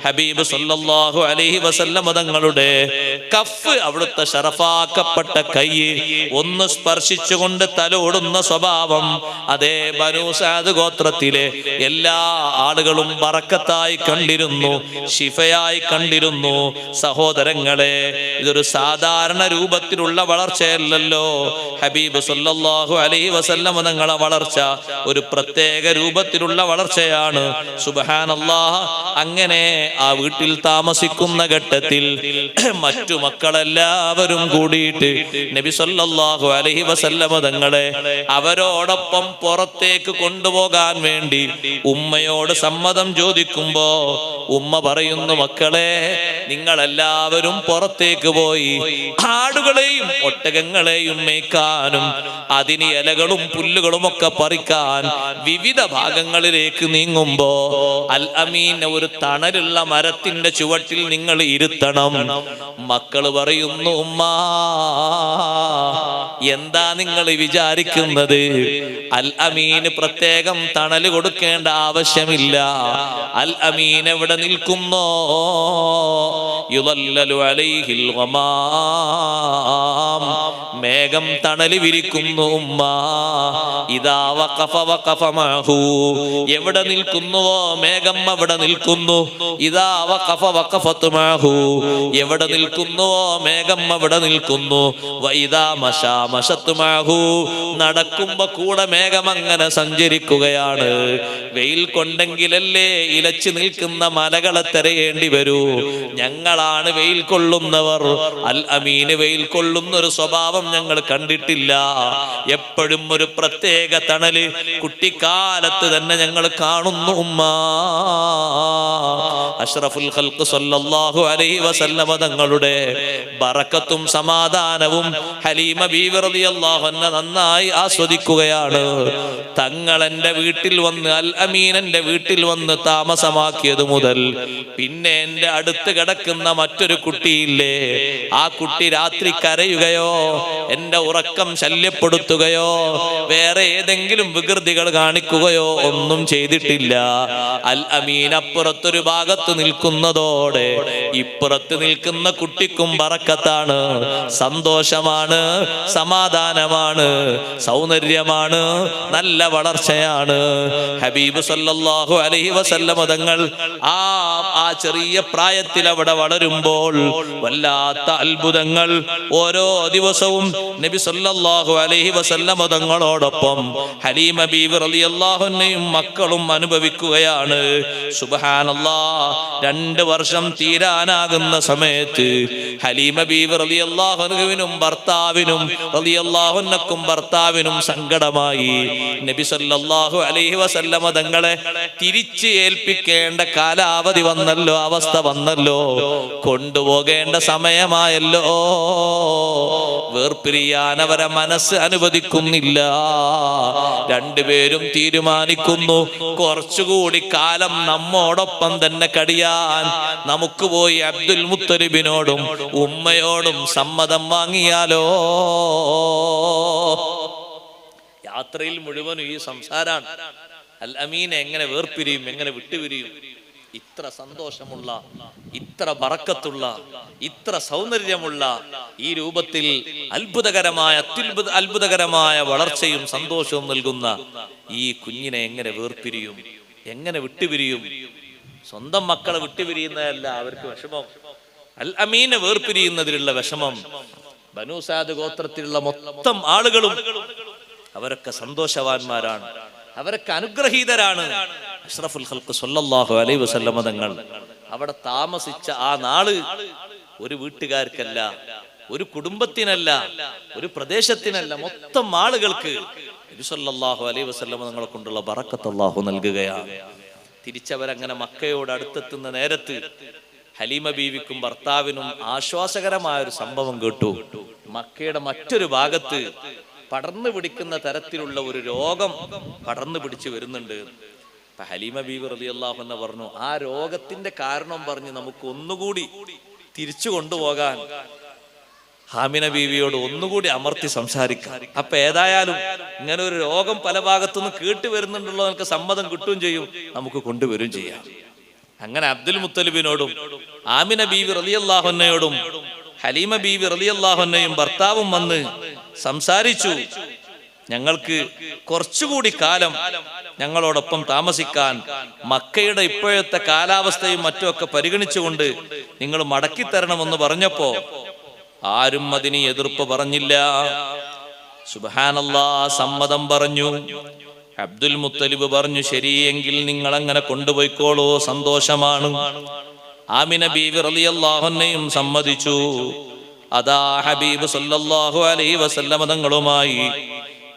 ഹബീബ് സല്ലല്ലാഹു അലൈഹി വസല്ലം തങ്ങളുടെ കഫ്, അവിടുത്തെ ശറഫാക്കപ്പെട്ട കൈ ഒന്ന് സ്പർശിച്ചുകൊണ്ട് തലോടുന്ന സ്വഭാവം അതേ ബനൂ സഅദ് ഗോത്രത്തിലെ എല്ലാ ആളുകളും ബറക്കത്തായി കണ്ടിരുന്നു, ശിഫയായി കണ്ടിരുന്നു. സഹോദരങ്ങളെ, ഇതൊരു സാധാരണ രൂപത്തിലുള്ള വളർച്ചയല്ലല്ലോ. ഹബീബ് സല്ലല്ലാഹു അലൈഹി വസല്ലം തങ്ങളുടെ വളർച്ച ഒരു പ്രത്യേക രൂപത്തിലുള്ള വളർച്ചയാണ്. സുബ്ഹാനല്ലാഹ്, അങ്ങനെ ആ വീട്ടിൽ താമസിക്കുന്ന ഘട്ടത്തിൽ മറ്റു മക്കളെല്ലാവരും കൂടിയിട്ട് നബി സല്ലല്ലാഹു അലൈഹി വസല്ലം തങ്ങളെ അവരോടൊപ്പം പുറത്തേക്ക് കൊണ്ടുപോകാൻ വേണ്ടി ഉമ്മയോട് സമ്മതം ചോദിക്കുമ്പോ ഉമ്മ പറയുന്നു, മക്കളെ നിങ്ങളെല്ലാവരും പുറത്തേക്ക് പോയി ആടുകളെയും ഒട്ടകങ്ങളെയും മേയ്ക്കാനും അതിന് ഇലകളും പുല്ലുകളും ഒക്കെ പറിക്കാൻ വിവിധ ഭാഗങ്ങളിലേക്ക് നീങ്ങുമ്പോ അൽ അമീൻ ഒരു തണലുള്ള മരത്തിന്റെ ചുവട്ടിൽ നിങ്ങൾ ഇരുത്തണം. മക്കള് പറയുന്നു, ഉമ്മ എന്താ നിങ്ങൾ വിചാരിക്കുന്നത്? അൽ അമീന് പ്രത്യേകം തണല് കൊടുക്കേണ്ട ആവശ്യമില്ല. അൽ അമീൻ എവിടെ നിൽക്കുന്നോ യുദല്ലലു അലൈഹിൽ ഗമാം, മേഘം തണല് വിരിക്കുന്നു. ഉമ്മ ഇദാ വഖഫ വഖഫ മഅഹു, എവിടെ നിൽക്കുന്നുവോ മേഘം അവിടെ നിൽക്കുന്നു. ഇദാ വഖഫ വഖഫതു മഅഹു, എവിടെ നിൽക്കുന്നുവോ മേഘം അവിടെ നിൽക്കുന്നു. വഇദാ മശാ മശതു മഅഹു, നടക്കുമ്പോ കൂടെ മേഘം അങ്ങനെ സഞ്ചരിക്കുകയാണ്. വെയിൽ കൊണ്ടെങ്കിലല്ലേ ഇലച്ചു നിൽക്കുന്ന മലകളെ തിരയേണ്ടി വരൂ. ഞങ്ങളാണ് വെയിൽ കൊള്ളുന്നവർ. അൽ അമീന് വെയിൽ കൊള്ളുന്ന ഒരു സ്വഭാവം ഞങ്ങൾ കണ്ടിട്ടില്ല. എപ്പോഴും ഒരു പ്രത്യേക തണല് കുട്ടിക്കാലത്ത് തന്നെ ഞങ്ങൾ കാണുന്നു. ഉമ്മ അഷ്റഫുൽ ഖൽഖ് സല്ലല്ലാഹു അലൈഹി വസല്ലമ തങ്ങളുടെ ബറക്കത്തും സമാധാനവും ഹലീമ ബീവി റളിയല്ലാഹു അൻഹ നന്നായി ആസ്വദിക്കുകയാണ്. തങ്ങൾ എന്റെ വീട്ടിൽ വന്ന്, അൽ അമീൻ എന്റെ വീട്ടിൽ വന്ന് താമസമാക്കിയത് മുതൽ പിന്നെ എന്റെ അടുത്ത് കിടക്കുന്ന മറ്റൊരു കുട്ടിയില്ലേ, ആ കുട്ടി രാത്രി കരയുകയോ എന്റെ ഉറക്കം ശല്യപ്പെടുത്തുകയോ വേറെ ഏതെങ്കിലും വികൃതികൾ കാണിക്കുകയോ ഒന്നും ചെയ്തിട്ടില്ല. അൽ അമീൻ അപ്പുറത്തൊരു ഭാഗത്ത് നിൽക്കുന്നതോടെ ഇപ്പുറത്ത് നിൽക്കുന്ന കുട്ടിക്കും ബറക്കത്താണ്, സന്തോഷമാണ്, സമാധാനമാണ്, സൗന്ദര്യമാണ്, നല്ല വളർച്ചയാണ്. ഹബീബ് സല്ലല്ലാഹു അലൈഹി വസല്ലം തങ്ങൾ ആ ചെറിയ പ്രായത്തിൽ അവിടെ വളരുമ്പോൾ വല്ലാത്ത അത്ഭുതങ്ങൾ ഓരോ ദിവസവും നബി സല്ലല്ലാഹു അലൈഹി വസല്ലം തങ്ങളോടൊപ്പം ഹലീമ ബീവി റളിയല്ലാഹു അൻഹയും മക്കളും അനുഭവിക്കുകയാണ്. സുബ്ഹാനല്ലാഹ്, 2 വർഷം തീരാനാകുന്ന സമയത്ത് ഹലീമ ബീവി റളിയല്ലാഹു അൻഹുവിനും ഭർത്താവിനും റളിയല്ലാഹു അൻഹക്കും ഭർത്താവിനും സങ്കടമായി. നബി സല്ലല്ലാഹു അലൈഹി വസല്ലം തങ്ങളെ തിരിച്ച് ഏൽപ്പിക്കേണ്ട കാലാവധി വന്നല്ലോ, അവസ്ഥ വന്നല്ലോ, കൊണ്ടുപോകേണ്ട സമയമായല്ലോ. വേർപിരിയാൻ അവരെ മനസ്സ് അനുവദിക്കുന്നില്ല. 2 പേരും തീരുമാനിക്കുന്നു, കുറച്ചുകൂടി കാലം നമ്മോടൊപ്പം തന്നെ കഴിയാൻ നമുക്ക് പോയി അബ്ദുൽ മുത്തലിബിനോടും ഉമ്മയോടും സമ്മതം വാങ്ങിയാലോ. യാത്രയിൽ മുഴുവനും ഈ സംസാരാണ്. അൽ അമീനെ എങ്ങനെ വേർപിരിയും, എങ്ങനെ വിട്ടുപിരിയും? ഇത്ര സന്തോഷമുള്ള, ഇത്ര ബറക്കത്തുള്ള, ഇത്ര സൗന്ദര്യമുള്ള ഈ രൂപത്തിൽ അത്ഭുതകരമായ വളർച്ചയും സന്തോഷവും നൽകുന്ന ഈ കുഞ്ഞിനെ എങ്ങനെ വേർപിരിയും, എങ്ങനെ വിട്ടുപിരിയും? സ്വന്തം മക്കളെ വിട്ടുപിരിയുന്നതല്ല അവർക്ക് വിഷമം, അൽ അമീനെ വേർപിരിയുന്നതിലുള്ള വിഷമം. ബനൂ സഅദ് ഗോത്രത്തിലുള്ള മൊത്തം ആളുകളും അവരൊക്കെ സന്തോഷവാന്മാരാണ്, അവരൊക്കെ അനുഗ്രഹീതരാണ്. അഷ്റഫുൽ ഖൽഖ് സല്ലല്ലാഹു അലൈഹി വസല്ലം തങ്ങൾ അവിടെ താമസിച്ച ആ നാള് ഒരു വീട്ടുകാർക്കല്ല, ഒരു കുടുംബത്തിനല്ല, ഒരു പ്രദേശത്തിനല്ല, മൊത്തം ആളുകൾക്ക് നബി സല്ലല്ലാഹു അലൈഹി വസല്ലം തങ്ങളെ കൊണ്ടുള്ള ബറക്കത്ത് അല്ലാഹു നൽകുകയാണ്. തിരിച്ചവരങ്ങനെ മക്കയോട് അടുത്തെത്തുന്ന നേരത്ത് ഹലീമ ബീവിക്കും ഭർത്താവിനും ആശ്വാസകരമായ ഒരു സംഭവം കേട്ടു. മക്കയുടെ മറ്റൊരു ഭാഗത്ത് പടർന്നു പിടിക്കുന്ന തരത്തിലുള്ള ഒരു രോഗം പടർന്നു പിടിച്ചു വരുന്നുണ്ട്. അപ്പൊ ഹലീമ ബീവി റളിയല്ലാഹു അൻഹ പറഞ്ഞു, ആ രോഗത്തിന്റെ കാരണം പറഞ്ഞ് നമുക്ക് ഒന്നുകൂടി തിരിച്ചു കൊണ്ടുപോകാൻ ഹാമിന ബീവിയോട് ഒന്നുകൂടി അമർത്തി സംസാരിക്കാം. അപ്പൊ ഏതായാലും ഇങ്ങനെ ഒരു രോഗം പല ഭാഗത്തുനിന്ന് കേട്ട് വരുന്നുണ്ടല്ലോ, നമുക്ക് സമ്മതം കിട്ടുകയും ചെയ്യും, നമുക്ക് കൊണ്ടുവരും ചെയ്യാം. അങ്ങനെ അബ്ദുൽ മുത്തലിബിനോടും ആമിന ബീവി റളിയല്ലാഹു അൻഹയോടും ഹലീമ ബീവി റളിയല്ലാഹു അൻഹയും ഭർത്താവും വന്ന് സംസാരിച്ചു. ഞങ്ങൾക്ക് കുറച്ചുകൂടി കാലം ഞങ്ങളോടൊപ്പം താമസിക്കാൻ മക്കയുടെ ഇപ്പോഴത്തെ കാലാവസ്ഥയും മറ്റുമൊക്കെ പരിഗണിച്ചുകൊണ്ട് നിങ്ങൾ മടക്കിത്തരണമെന്ന് പറഞ്ഞപ്പോ ആരും അതിന് എതിർപ്പ് പറഞ്ഞില്ല. സുബ്ഹാനല്ലാഹ്, സമ്മതം പറഞ്ഞു. അബ്ദുൽ മുത്തലിബ് പറഞ്ഞു, ശരിയെങ്കിൽ നിങ്ങൾ അങ്ങനെ കൊണ്ടുപോയിക്കോളൂ, സന്തോഷമാണ്. ആമിന ബീവി റളിയല്ലാഹു അൻഹയും സമ്മതിച്ചു. അതാ ഹബീബ് സല്ലല്ലാഹു അലൈഹി വസല്ലം തങ്ങളുമായി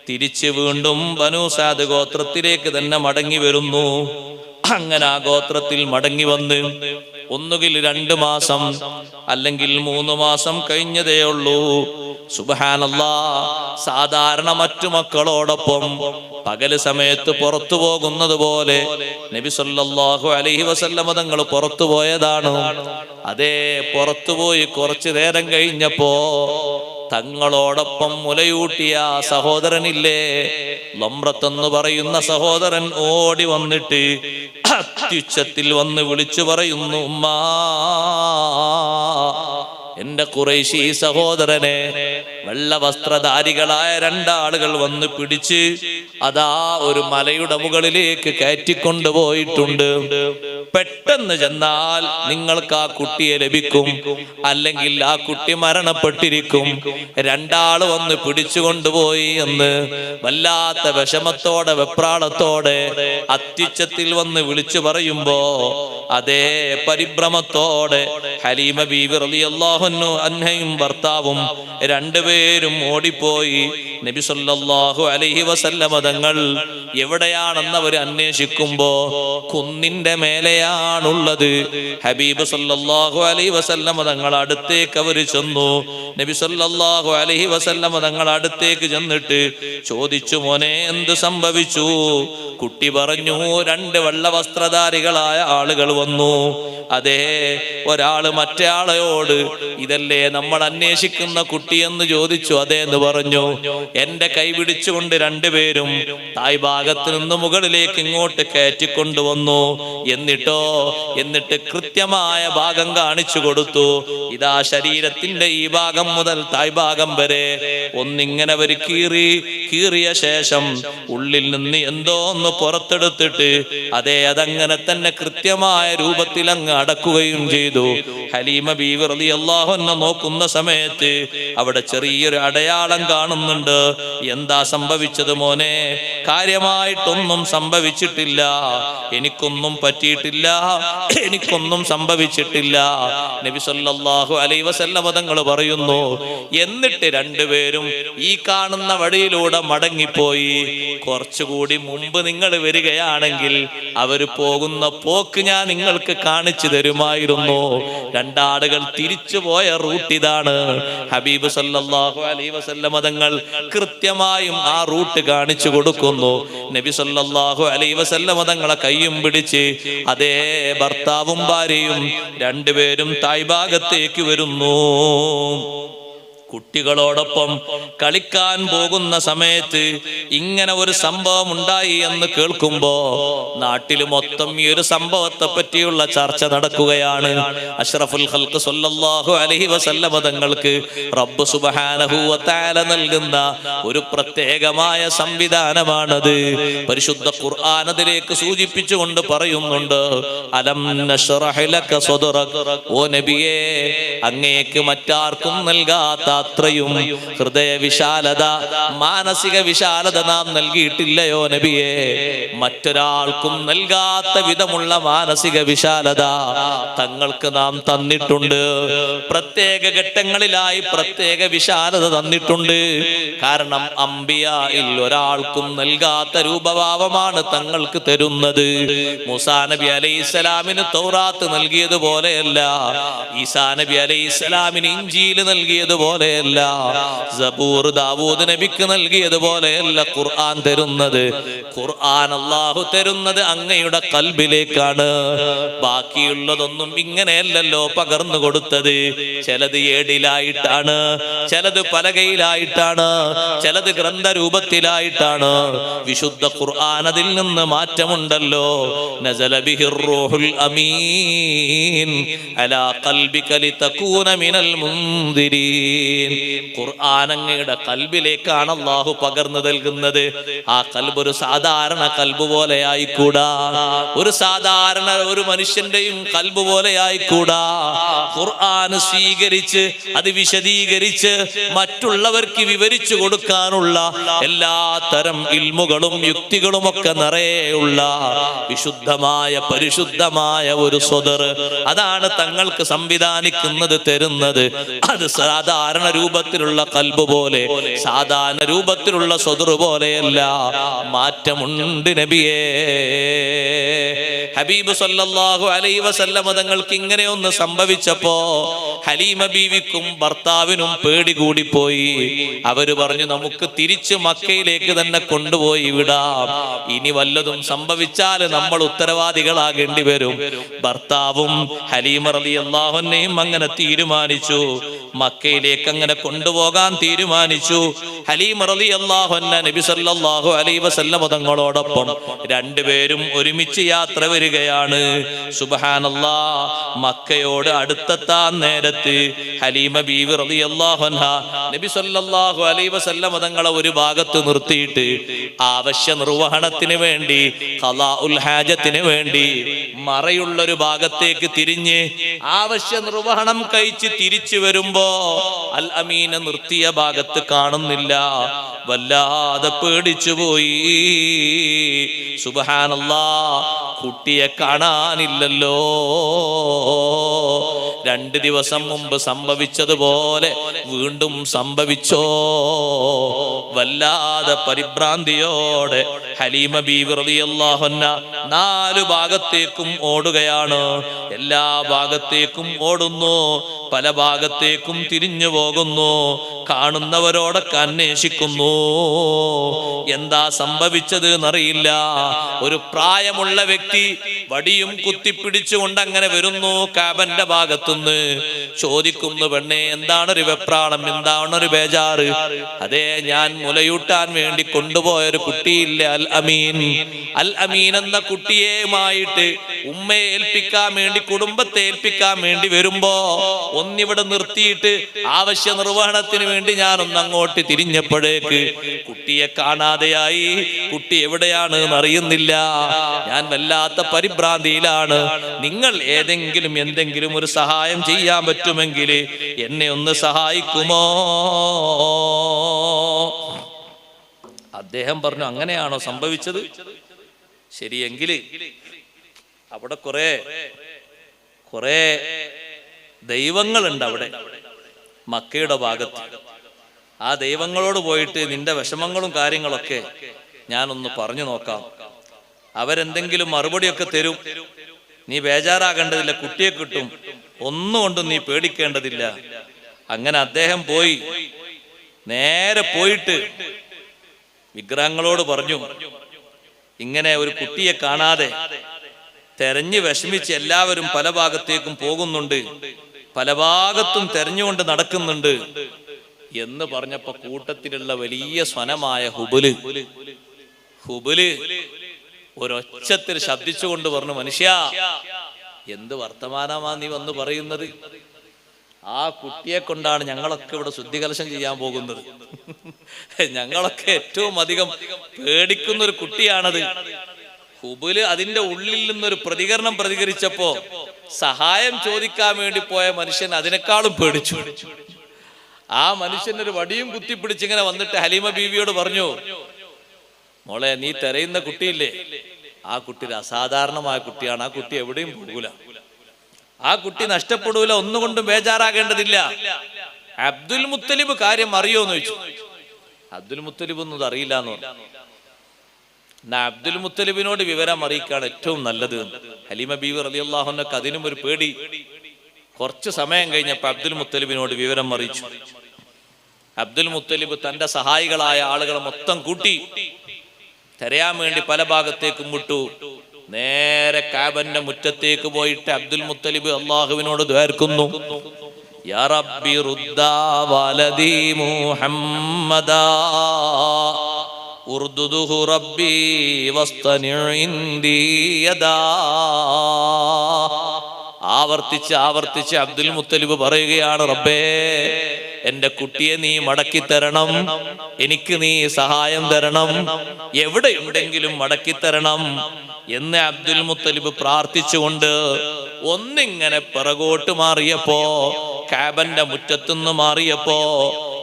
തിരിച്ച് വീണ്ടും ബനൂ സഅദ് ഗോത്രത്തിലേക്ക് തന്നെ മടങ്ങി വരുന്നു. അങ്ങനെ ആ ഗോത്രത്തിൽ മടങ്ങി വന്ന് ഒന്നുകിൽ 2 മാസം അല്ലെങ്കിൽ 3 മാസം കഴിഞ്ഞതേ ഉള്ളൂ. സുബ്ഹാനല്ലാഹ്. സാധാരണ മറ്റു മക്കളോടൊപ്പം പകല് സമയത്ത് പുറത്തു പോകുന്നത് പോലെ നബി സല്ലല്ലാഹു അലൈഹി വസല്ലം തങ്ങൾ പുറത്തു പോയതാണ്. അതേ പുറത്തുപോയി കുറച്ചു നേരം കഴിഞ്ഞപ്പോ തങ്ങളോടൊപ്പം മുലയൂട്ടിയ സഹോദരനില്ലേ, ലംറത്തെന്ന് പറയുന്ന സഹോദരൻ ഓടി വന്നിട്ട് അത്യുച്ചത്തിൽ വന്ന് വിളിച്ചു പറയുന്നു, ഉമ്മാ, എന്റെ ഖുറൈശി സഹോദരനെ വെള്ള വസ്ത്രധാരികളായ 2 ആളുകൾ വന്ന് പിടിച്ച് അതാ ഒരു മലയുടെ മുകളിലേക്ക് കയറ്റിക്കൊണ്ടുപോയിട്ടുണ്ട്. പെട്ടെന്ന് ചെന്നാൽ നിങ്ങൾക്ക് ആ കുട്ടിയെ ലഭിക്കും, അല്ലെങ്കിൽ ആ കുട്ടി മരണപ്പെട്ടിരിക്കും. 2 ആള് വന്ന് പിടിച്ചു കൊണ്ടുപോയി എന്ന് വല്ലാത്ത വിഷമത്തോടെ വെപ്രാളത്തോടെ അത്യുച്ചത്തിൽ വന്ന് വിളിച്ചു പറയുമ്പോ അതേ പരിഭ്രമത്തോടെ ഹലീമ ബീവി റളിയല്ലാഹു അൻഹയും ഭർത്താവും 2 പേരും ഓടിപ്പോയി. നബി സല്ലല്ലാഹു അലൈഹി വസല്ലം തങ്ങൾ എവിടെയാണെന്ന് അവർ അന്വേഷിക്കുമ്പോ കുന്നിന്റെ മേലെയാണുള്ളത്. ഹബീബ് സല്ലല്ലാഹു അലൈഹി വസല്ലം തങ്ങൾ അടുത്തേക്ക് അവർ ചെന്നു. നബി സല്ലല്ലാഹു അലൈഹി വസല്ലം തങ്ങൾ അടുത്തേക്ക് ചെന്നിട്ട് ചോദിച്ചു, മോനെ എന്ത് സംഭവിച്ചു? കുട്ടി പറഞ്ഞു, 2 വെള്ള വസ്ത്രധാരികളായ ആളുകൾ വന്നു. അതേ, ഒരാള് മറ്റേ ആളോട് ഇതല്ലേ നമ്മൾ അന്വേഷിക്കുന്ന കുട്ടിയെന്ന് ചോദിച്ചു. അതേ എന്ന് പറഞ്ഞു. എന്റെ കൈ പിടിച്ചുകൊണ്ട് 2 പേരും തായ് ഭാഗത്ത് നിന്ന് മുകളിലേക്ക് ഇങ്ങോട്ട് കയറ്റിക്കൊണ്ടുവന്നു. എന്നിട്ട് കൃത്യമായ ഭാഗം കാണിച്ചു കൊടുത്തു. ഇതാ ശരീരത്തിന്റെ ഈ ഭാഗം മുതൽ തായ് ഭാഗം വരെ ഒന്നിങ്ങനെ അവർ കീറിയ ശേഷം ഉള്ളിൽ നിന്ന് എന്തോ ഒന്ന് പുറത്തെടുത്തിട്ട് അതങ്ങനെ തന്നെ കൃത്യമായ രൂപത്തിൽ അങ്ങ് അടക്കുകയും ചെയ്തു. ഹലീമ ബീവി റളിയല്ലാഹു അൻഹ നോക്കുന്ന സമയത്ത് അവിടെ ചെറിയൊരു അടയാളം കാണുന്നുണ്ട്. എന്താ സംഭവിച്ചത് മോനെ? കാര്യമായിട്ടൊന്നും സംഭവിച്ചിട്ടില്ല, എനിക്കൊന്നും പറ്റിയിട്ടില്ല, എനിക്കൊന്നും സംഭവിച്ചിട്ടില്ല. നബി സല്ലല്ലാഹു അലൈഹി വസല്ലം തങ്ങൾ പറയുന്നു, എന്നിട്ട് 2 പേരും ഈ കാണുന്ന വഴിയിലൂടെ മടങ്ങിപ്പോയി. കുറച്ചുകൂടി മുമ്പ് നിങ്ങൾ വരികയാണെങ്കിൽ അവർ പോകുന്ന പോക്ക് ഞാൻ നിങ്ങൾക്ക് കാണിച്ചു തരുമായിരുന്നു. 2 ആളുകൾ തിരിച്ചു പോയ റൂട്ട് ഇതാണ്. ഹബീബ് സല്ലല്ലാഹു അലൈഹി വസല്ലം തങ്ങൾ കൃത്യമായും ആ റൂട്ട് കാണിച്ചു കൊടുക്കുന്നു. നബി സല്ലല്ലാഹു അലൈഹി വസല്ലം തങ്ങളെ കയ്യും പിടിച്ച് അതേ ഭർത്താവും ഭാര്യയും 2 പേരും തായ് ഭാഗത്തേക്ക് വരുന്നു. കുട്ടികളോടൊപ്പം കളിക്കാൻ പോകുന്ന സമയത്ത് ഇങ്ങനെ ഒരു സംഭവം ഉണ്ടായി എന്ന് കേൾക്കുമ്പോ നാട്ടിൽ മൊത്തം ഈ ഒരു സംഭവത്തെ പറ്റിയുള്ള ചർച്ച നടക്കുകയാണ്. അഷ്റഫുൽ ഖൽഖ് സല്ലല്ലാഹു അലൈഹി വസല്ലം തങ്ങൾക്ക് റബ്ബ് സുബ്ഹാനഹു വ തആല നൽകുന്ന ഒരു പ്രത്യേകമായ സംവിധാനമാണത്. പരിശുദ്ധ ഖുർആൻ അതിലേക്ക് സൂചിപ്പിച്ചുകൊണ്ട് പറയുന്നുണ്ട്, അലം നശ്റഹ് ലക സദ്റക, ഓ നബിയേ, അങ്ങേക്ക് മറ്റാർക്കും നൽകാത്ത അത്രയും ഹൃദയ വിശാലത, മാനസിക വിശാലത നാം നൽകിയിട്ടില്ലയോ നബിയേ? മറ്റൊരാൾക്കും നൽകാത്ത വിധമുള്ള മാനസിക വിശാലത തങ്ങൾക്ക് നാം തന്നിട്ടുണ്ട്. പ്രത്യേക ഘട്ടങ്ങളിലായി പ്രത്യേക വിശാലത തന്നിട്ടുണ്ട്. കാരണം അംബിയായിൽ ഒരാൾക്കും നൽകാത്ത രൂപഭാവമാണ് തങ്ങൾക്ക് തരുന്നത്. മൂസാ നബി അലൈഹിസ്സലാമിന് തൗറാത്ത് നൽകിയതുപോലെയല്ല, ഈസാ നബി അലൈഹിസ്സലാമിന് ഇഞ്ചീൽ നൽകിയതുപോലെ, സബൂർ ദാവൂദ് നബിക്ക് നൽകിയതുപോലെയല്ല ഖുർആൻ തരുന്നത്. ഖുർആൻ അല്ലാഹു തരുന്നത് അങ്ങയുടെ ഖൽബിലേക്കാണ്. ബാക്കിയുള്ളതൊന്നും ഇങ്ങനെയല്ലല്ലോ പകർന്നു കൊടുത്തത്. ചിലത് ഏടിലായിട്ടാണ്, ചിലത് പലകയിലായിട്ടാണ്, ചിലത് ഗ്രന്ഥരൂപത്തിലായിട്ടാണ്. വിശുദ്ധ ഖുർആൻ അതിൽ നിന്ന് മാറ്റമുണ്ടല്ലോ. നസല ബിഹിർ റൂഹുൽ അമീൻ അലാ ഖൽബിക ലിതകൂന മിനൽ മുൻദിരീൻ. ഖുർആൻ അങ്ങയുടെ കൽബിലേക്കാണ് അല്ലാഹു പകർന്നു നൽകുന്നത്. ആ കൽബ് ഒരു സാധാരണ കൽബ് പോലെ ആയിക്കൂടാ, ഒരു സാധാരണ ഒരു മനുഷ്യന്റെയും കൽബ് പോലെ ആയിക്കൂടാ. ഖുർആൻ സ്വീകരിച്ച് അത് വിശദീകരിച്ച് മറ്റുള്ളവർക്ക് വിവരിച്ചു കൊടുക്കാനുള്ള എല്ലാ തരം ഇൽമുകളും യുക്തികളും ഒക്കെ നിറയെയുള്ള വിശുദ്ധമായ പരിശുദ്ധമായ ഒരു സ്വദർ, അതാണ് തങ്ങൾക്ക് സംവിധാനിക്കുന്നത്, തരുന്നത്. അത് സാധാരണ രൂപത്തിൽ രൂപത്തിലുള്ള ഖൽബ് പോലെ, സാധാരണ രൂപത്തിലുള്ള സദർ പോലെയല്ല, മാറ്റമുണ്ട് നബിയേ. ഹബീബ് സല്ലല്ലാഹു അലൈഹി വസല്ലം തങ്ങൾക്ക് ഇങ്ങനെ ഒന്ന് സംഭവിച്ചപ്പോ ഹലീമ ബീവിക്കും ഭർത്താവിനും പേടി കൂടിപ്പോയി. അവര് പറഞ്ഞു, നമുക്ക് തിരിച്ച് മക്കയിലേക്ക് തന്നെ കൊണ്ടുപോയി വിടാം, ഇനി വല്ലതും സംഭവിച്ചാൽ നമ്മൾ ഉത്തരവാദികളാകേണ്ടി വരും. ഭർത്താവും ഹലീമ റളിയല്ലാഹു അൻഹയും അങ്ങനെ തീരുമാനിച്ചു, മക്കയിലേക്ക് അങ്ങനെ കൊണ്ടുപോകാൻ തീരുമാനിച്ചു. ഹലീമ റളിയല്ലാഹു അൻഹ നബി സല്ലല്ലാഹു അലൈഹി വസല്ലം തങ്ങളോടൊപ്പം രണ്ടുപേരും ഒരുമിച്ച് യാത്ര വരികയാണ്. സുബ്ഹാനല്ലാഹ്, മക്കയോട് അടുത്തെത്താൻ നേരത്ത് ഹലീമ ബീവി റളിയല്ലാഹു അൻഹ നബി സല്ലല്ലാഹു അലൈഹി വസല്ലം തങ്ങളെ ഒരു ഭാഗത്ത് നിർത്തിയിട്ട് ആവശ്യ നിർവഹണത്തിന് വേണ്ടി, ഖളാഉൽ ഹാജത്തിന് വേണ്ടി മറയുള്ളൊരു ഭാഗത്തേക്ക് തിരിഞ്ഞ് ആവശ്യ നിർവഹണം കഴിച്ച് തിരിച്ചു വരുമ്പോ അൽ അമീനെ നിർത്തിയ ഭാഗത്ത് കാണുന്നില്ല. വല്ലാതെ പേടിച്ചുപോയി. സുബ്ഹാനല്ലാഹ്, കുട്ടിയെ കാണാനില്ലല്ലോ. 2 ദിവസം മുമ്പ് സംഭവിച്ചതുപോലെ വീണ്ടും സംഭവിച്ചോ? വല്ലാതെ പരിഭ്രാന്തിയോടെ ഹലീമ ബീവി റളിയല്ലാഹു അൻഹ 4 ഭാഗത്തേക്കും ഓടുകയാണ്. എല്ലാ ഭാഗത്തേക്കും ഓടുന്നു, പല ഭാഗത്തേക്കും തിരിഞ്ഞു പോകുന്നു, കാണുന്നവരോടൊക്കെ അന്വേഷിക്കുന്നു. എന്താ സംഭവിച്ചത് എന്നറിയില്ല. ഒരു പ്രായമുള്ള വ്യക്തി വടിയും കുത്തിപ്പിടിച്ചുകൊണ്ട് അങ്ങനെ വരുന്നു കാബന്റെ ഭാഗത്തുനിന്ന്. ചോദിക്കുന്നു, പെണ്ണേ, എന്താണൊരു വെപ്രാളം, എന്താണൊരു ബേജാറ്? അതെ, ഞാൻ മുലയൂട്ടാൻ വേണ്ടി കൊണ്ടുപോയൊരു കുട്ടിയില്ല, അൽ അമീൻ. അൽ അമീൻ എന്ന കുട്ടിയുമായിട്ട് ഉമ്മയെ ഏൽപ്പിക്കാൻ വേണ്ടി, കുടുംബത്തെ ഏൽപ്പിക്കാൻ വേണ്ടി വരുമ്പോ ഒന്നിവിടെ നിർത്തിയിട്ട് ആവശ്യ നിർവഹണത്തിന് വേണ്ടി ഞാനൊന്ന് അങ്ങോട്ട് തിരിഞ്ഞപ്പോഴേക്ക് കുട്ടിയെ കാണാതെയായി. കുട്ടി എവിടെയാണ് എന്നറിയുന്നില്ല. ഞാൻ വല്ലാത്ത പരിഭ്രാന്തിയിലാണ്. നിങ്ങൾ എന്തെങ്കിലും ഒരു സഹായം ചെയ്യാൻ പറ്റുമെങ്കിൽ എന്നെ ഒന്ന് സഹായിക്കുമോ? അദ്ദേഹം പറഞ്ഞു, അങ്ങനെയാണോ സംഭവിച്ചത്? ശരിയെങ്കിൽ അവിടെ കുറെ ദൈവങ്ങളുണ്ട് അവിടെ മക്കയുടെ ഭാഗത്ത്. ആ ദൈവങ്ങളോട് പോയിട്ട് നിന്റെ വിഷമങ്ങളും കാര്യങ്ങളൊക്കെ ഞാനൊന്ന് പറഞ്ഞു നോക്കാം, അവരെന്തെങ്കിലും മറുപടിയൊക്കെ തരും. നീ ബേജാറാകേണ്ടതില്ല, കുട്ടിയെ കിട്ടും, ഒന്നുകൊണ്ടും നീ പേടിക്കേണ്ടതില്ല. അങ്ങനെ അദ്ദേഹം നേരെ പോയിട്ട് വിഗ്രഹങ്ങളോട് പറഞ്ഞു, ഇങ്ങനെ ഒരു കുട്ടിയെ കാണാതെ തെരഞ്ഞു വിഷമിച്ച് എല്ലാവരും പല ഭാഗത്തേക്കും പോകുന്നുണ്ട്, പല ഭാഗത്തും തെരഞ്ഞുകൊണ്ട് നടക്കുന്നുണ്ട് എന്ന് പറഞ്ഞപ്പോ കൂട്ടത്തിലുള്ള വലിയ സ്വനമായ ഹുബുല് ഒരൊച്ചത്തിൽ ശബ്ദിച്ചുകൊണ്ട് പറഞ്ഞു, മനുഷ്യ, എന്ത് വർത്തമാനമാ നീ വന്ന് പറയുന്നത്? ആ കുട്ടിയെ കൊണ്ടാണ് ഞങ്ങളൊക്കെ ഇവിടെ ശുദ്ധികലശം ചെയ്യാൻ പോകുന്നത്. ഞങ്ങളൊക്കെ ഏറ്റവും അധികം പേടിക്കുന്ന ഒരു കുട്ടിയാണത്. ഹുബുല് അതിന്റെ ഉള്ളിൽ നിന്നൊരു പ്രതികരണം പ്രതികരിച്ചപ്പോ സഹായം ചോദിക്കാൻ വേണ്ടി പോയ മനുഷ്യൻ അതിനേക്കാളും പേടിച്ചു. ആ മനുഷ്യനൊരു വടിയും കുത്തിപ്പിടിച്ചിങ്ങനെ വന്നിട്ട് ഹലീമ ബീവിയോട് പറഞ്ഞു, മോളെ, നീ തിരയുന്ന കുട്ടിയില്ലേ, ആ കുട്ടി ഒരു അസാധാരണമായ കുട്ടിയാണ്. ആ കുട്ടി എവിടെയും പോകൂല, ആ കുട്ടി നഷ്ടപ്പെടൂല, ഒന്നുകൊണ്ടും ബേജാറാകേണ്ടതില്ല. അബ്ദുൽ മുത്തലിബ് കാര്യം അറിയോന്ന് ചോദിച്ചു. അബ്ദുൽ മുത്തലിബ് ഒന്നും അറിയില്ല എന്ന് പറഞ്ഞു. എന്നാ അബ്ദുൽ മുത്തലിബിനോട് വിവരം അറിയിക്കാണ് ഏറ്റവും നല്ലത്. ഹലീമ ബീവി റളിയല്ലാഹു അൻഹക്ക് അതിനും ഒരു പേടി. കുറച്ചു സമയം കഴിഞ്ഞപ്പോ അബ്ദുൽ മുത്തലിബിനോട് വിവരം അറിയിച്ചു. അബ്ദുൽ മുത്തലിബ് തന്റെ സഹായികളായ ആളുകളെ മൊത്തം കൂട്ടി തിരയാൻ വേണ്ടി പല ഭാഗത്തേക്കും വിട്ടു. നേരെ കാബന്റെ മുറ്റത്തേക്ക് പോയിട്ട് അബ്ദുൽ മുത്തലിബ് അള്ളാഹുവിനോട് ദ്വാർക്കുന്നു, യാ റബ്ബി റുദ്ദാ വലദി മുഹമ്മദാ ഉർദുദുഹു റബ്ബി വസ്തനിഉ ഇൻദി യദാ. ആവർത്തിച്ച് അബ്ദുൽ മുത്തലിബ് പറയുകയാണ്, റബ്ബേ, എന്റെ കുട്ടിയെ നീ മടക്കി തരണം, എനിക്ക് നീ സഹായം തരണം, എവിടെയുണ്ടെങ്കിലും മടക്കി തരണം എന്ന് അബ്ദുൽ മുത്തലിബ് പ്രാർത്ഥിച്ചുകൊണ്ട് ഒന്നിങ്ങനെ പിറകോട്ട് മാറിയപ്പോ, കാബന്റെ മുറ്റത്തുനിന്ന് മാറിയപ്പോ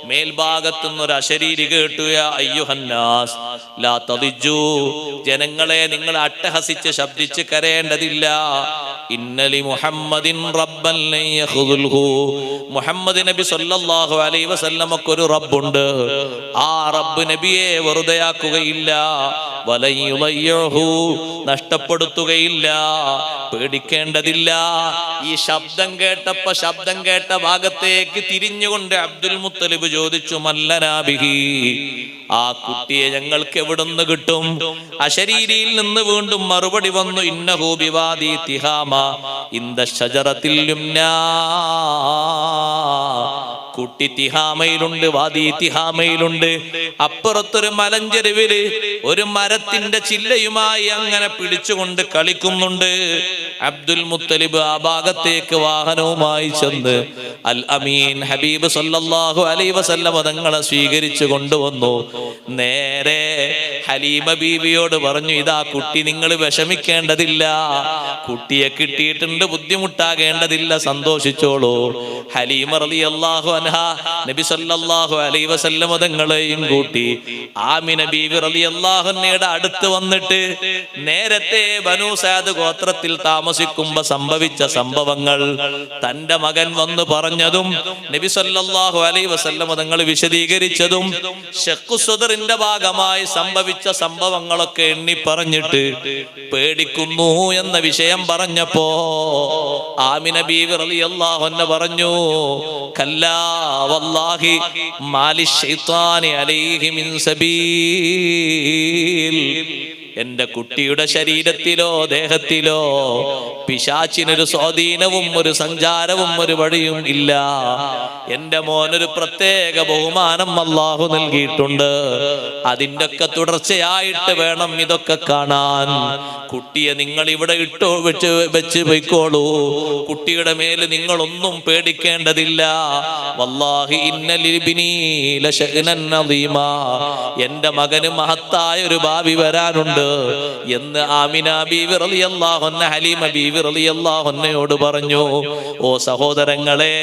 മേൽഭാഗത്തുനിന്നൊരു അശരീരി കേട്ടു, യാ അയ്യുഹന്നാസ് ലാ തദിജു, ജനങ്ങളെ നിങ്ങൾ അട്ടഹസിച്ച് ശബ്ദിച്ച് കരയേണ്ടതില്ല. ഇന്നലി മുഹമ്മദിൻ റബ്ബൻ ലൻ യഖ്ദുൽഹു, മുഹമ്മദ് നബി സല്ലല്ലാഹു അലൈഹി വസല്ലമക്ക് ഒരു റബ്ബുണ്ട്, ആ റബ്ബ് നബിയെ വെറുതെയാക്കുകയില്ല. വലൻ യുളയ്യഹു, നഷ്ടപ്പെടുത്തുകയില്ല. പേടിക്കേണ്ടതില്ല. ഈ ശബ്ദം കേട്ടപ്പോ ശബ്ദം കേട്ട ഭാഗത്തേക്ക് തിരിഞ്ഞുകൊണ്ട് അബ്ദുൽ മുത്തലിബ് ചോദിച്ചു, മല്ലനാബിഹി, ആ കുട്ടിയെ ഞങ്ങൾക്ക് എവിടുന്ന് കിട്ടും? അശരീരിയിൽ നിന്ന് വീണ്ടും മറുപടി വന്നു, ഇന്നഹു ബിവാദി തിഹാമ ഇന്ദ ശജറത്തിൽ യുംനാ, കുട്ടി തിഹാമയിലുണ്ട്, വാദി തിഹാമയിലുണ്ട്. അപ്പുറത്തൊരു മലഞ്ചെരുവില് ഒരു മരത്തിന്റെ ചില്ലയുമായി അങ്ങനെ പിടിച്ചുകൊണ്ട് കളിക്കുന്നുണ്ട്. അബ്ദുൽ മുത്തലിബ് ആ ഭാഗത്തേക്ക് വാഹനവുമായി ചെന്ന് അൽ അമീൻ ഹബീബ് സല്ലല്ലാഹു അലൈഹി വസല്ലം തങ്ങളെ സ്വീകരിച്ചു കൊണ്ടുവന്നു. നേരെ ഹലീമ ബീവിയോട് പറഞ്ഞു, ഇതാ കുട്ടി, നിങ്ങൾ വിഷമിക്കേണ്ടതില്ല, കുട്ടിയെ കിട്ടിയിട്ടുണ്ട്, ബുദ്ധിമുട്ടാകേണ്ടതില്ല, സന്തോഷിച്ചോളൂ. ഹലീമ റളിയല്ലാഹു അൻഹ നബി സല്ലല്ലാഹു അലൈഹി വസല്ലം തങ്ങളെയും കൂട്ടി ആമിന ബീവി റളിയല്ലാഹു അൻഹയുടെ അടുത്ത് വന്നിട്ട് നേരത്തെ ബനൂ സഅദ് ഗോത്രത്തിൽ താമസിക്കുമ്പോ സംഭവിച്ച സംഭവങ്ങൾ തന്റെ മകൻ വന്ന് പറഞ്ഞതും നബി സല്ലല്ലാഹു അലൈഹി വസല്ലം തങ്ങൾ വിശദീകരിച്ചതും ശഖ്ഖു സദറിന്റെ ഭാഗമായി സംഭവിച്ച സംഭവങ്ങളൊക്കെ എണ്ണി പറഞ്ഞിട്ട് പേടിക്കുന്നു എന്ന വിഷയം പറഞ്ഞപ്പോ ആമിന ബീവി റളിയല്ലാഹു അൻഹ പറഞ്ഞു, കല്ലാ വല്ലാഹി മാലി ശൈത്താനി അലൈഹി മിൻ സബീൽ, എന്റെ കുട്ടിയുടെ ശരീരത്തിലോ ദേഹത്തിലോ പിശാചിനൊരു സ്വാധീനവും ഒരു സഞ്ചാരവും ഒരു വഴിയും ഇല്ല. എന്റെ മോനൊരു പ്രത്യേക ബഹുമാനം അല്ലാഹു നൽകിയിട്ടുണ്ട്. അതിൻ്റെ ഒക്കെ തുടർച്ചയായിട്ട് വേണം ഇതൊക്കെ കാണാൻ. കുട്ടിയെ നിങ്ങൾ ഇവിടെ വെച്ച് പോയിക്കോളൂ. കുട്ടിയുടെ മേല് നിങ്ങളൊന്നും പേടിക്കേണ്ടതില്ല. വല്ലാഹി ഇന്നലിബ്നി ലശഅനൻ അദീമാ, എന്റെ മകന് മഹത്തായ ഒരു ഭാവി വരാനുണ്ട് എന്ന് ആമിന ബീവി റളിയല്ലാഹു അൻഹ ഹലീമ ബീവി റളിയല്ലാഹു അൻഹയോട് പറഞ്ഞു. ഓ സഹോദരങ്ങളെ,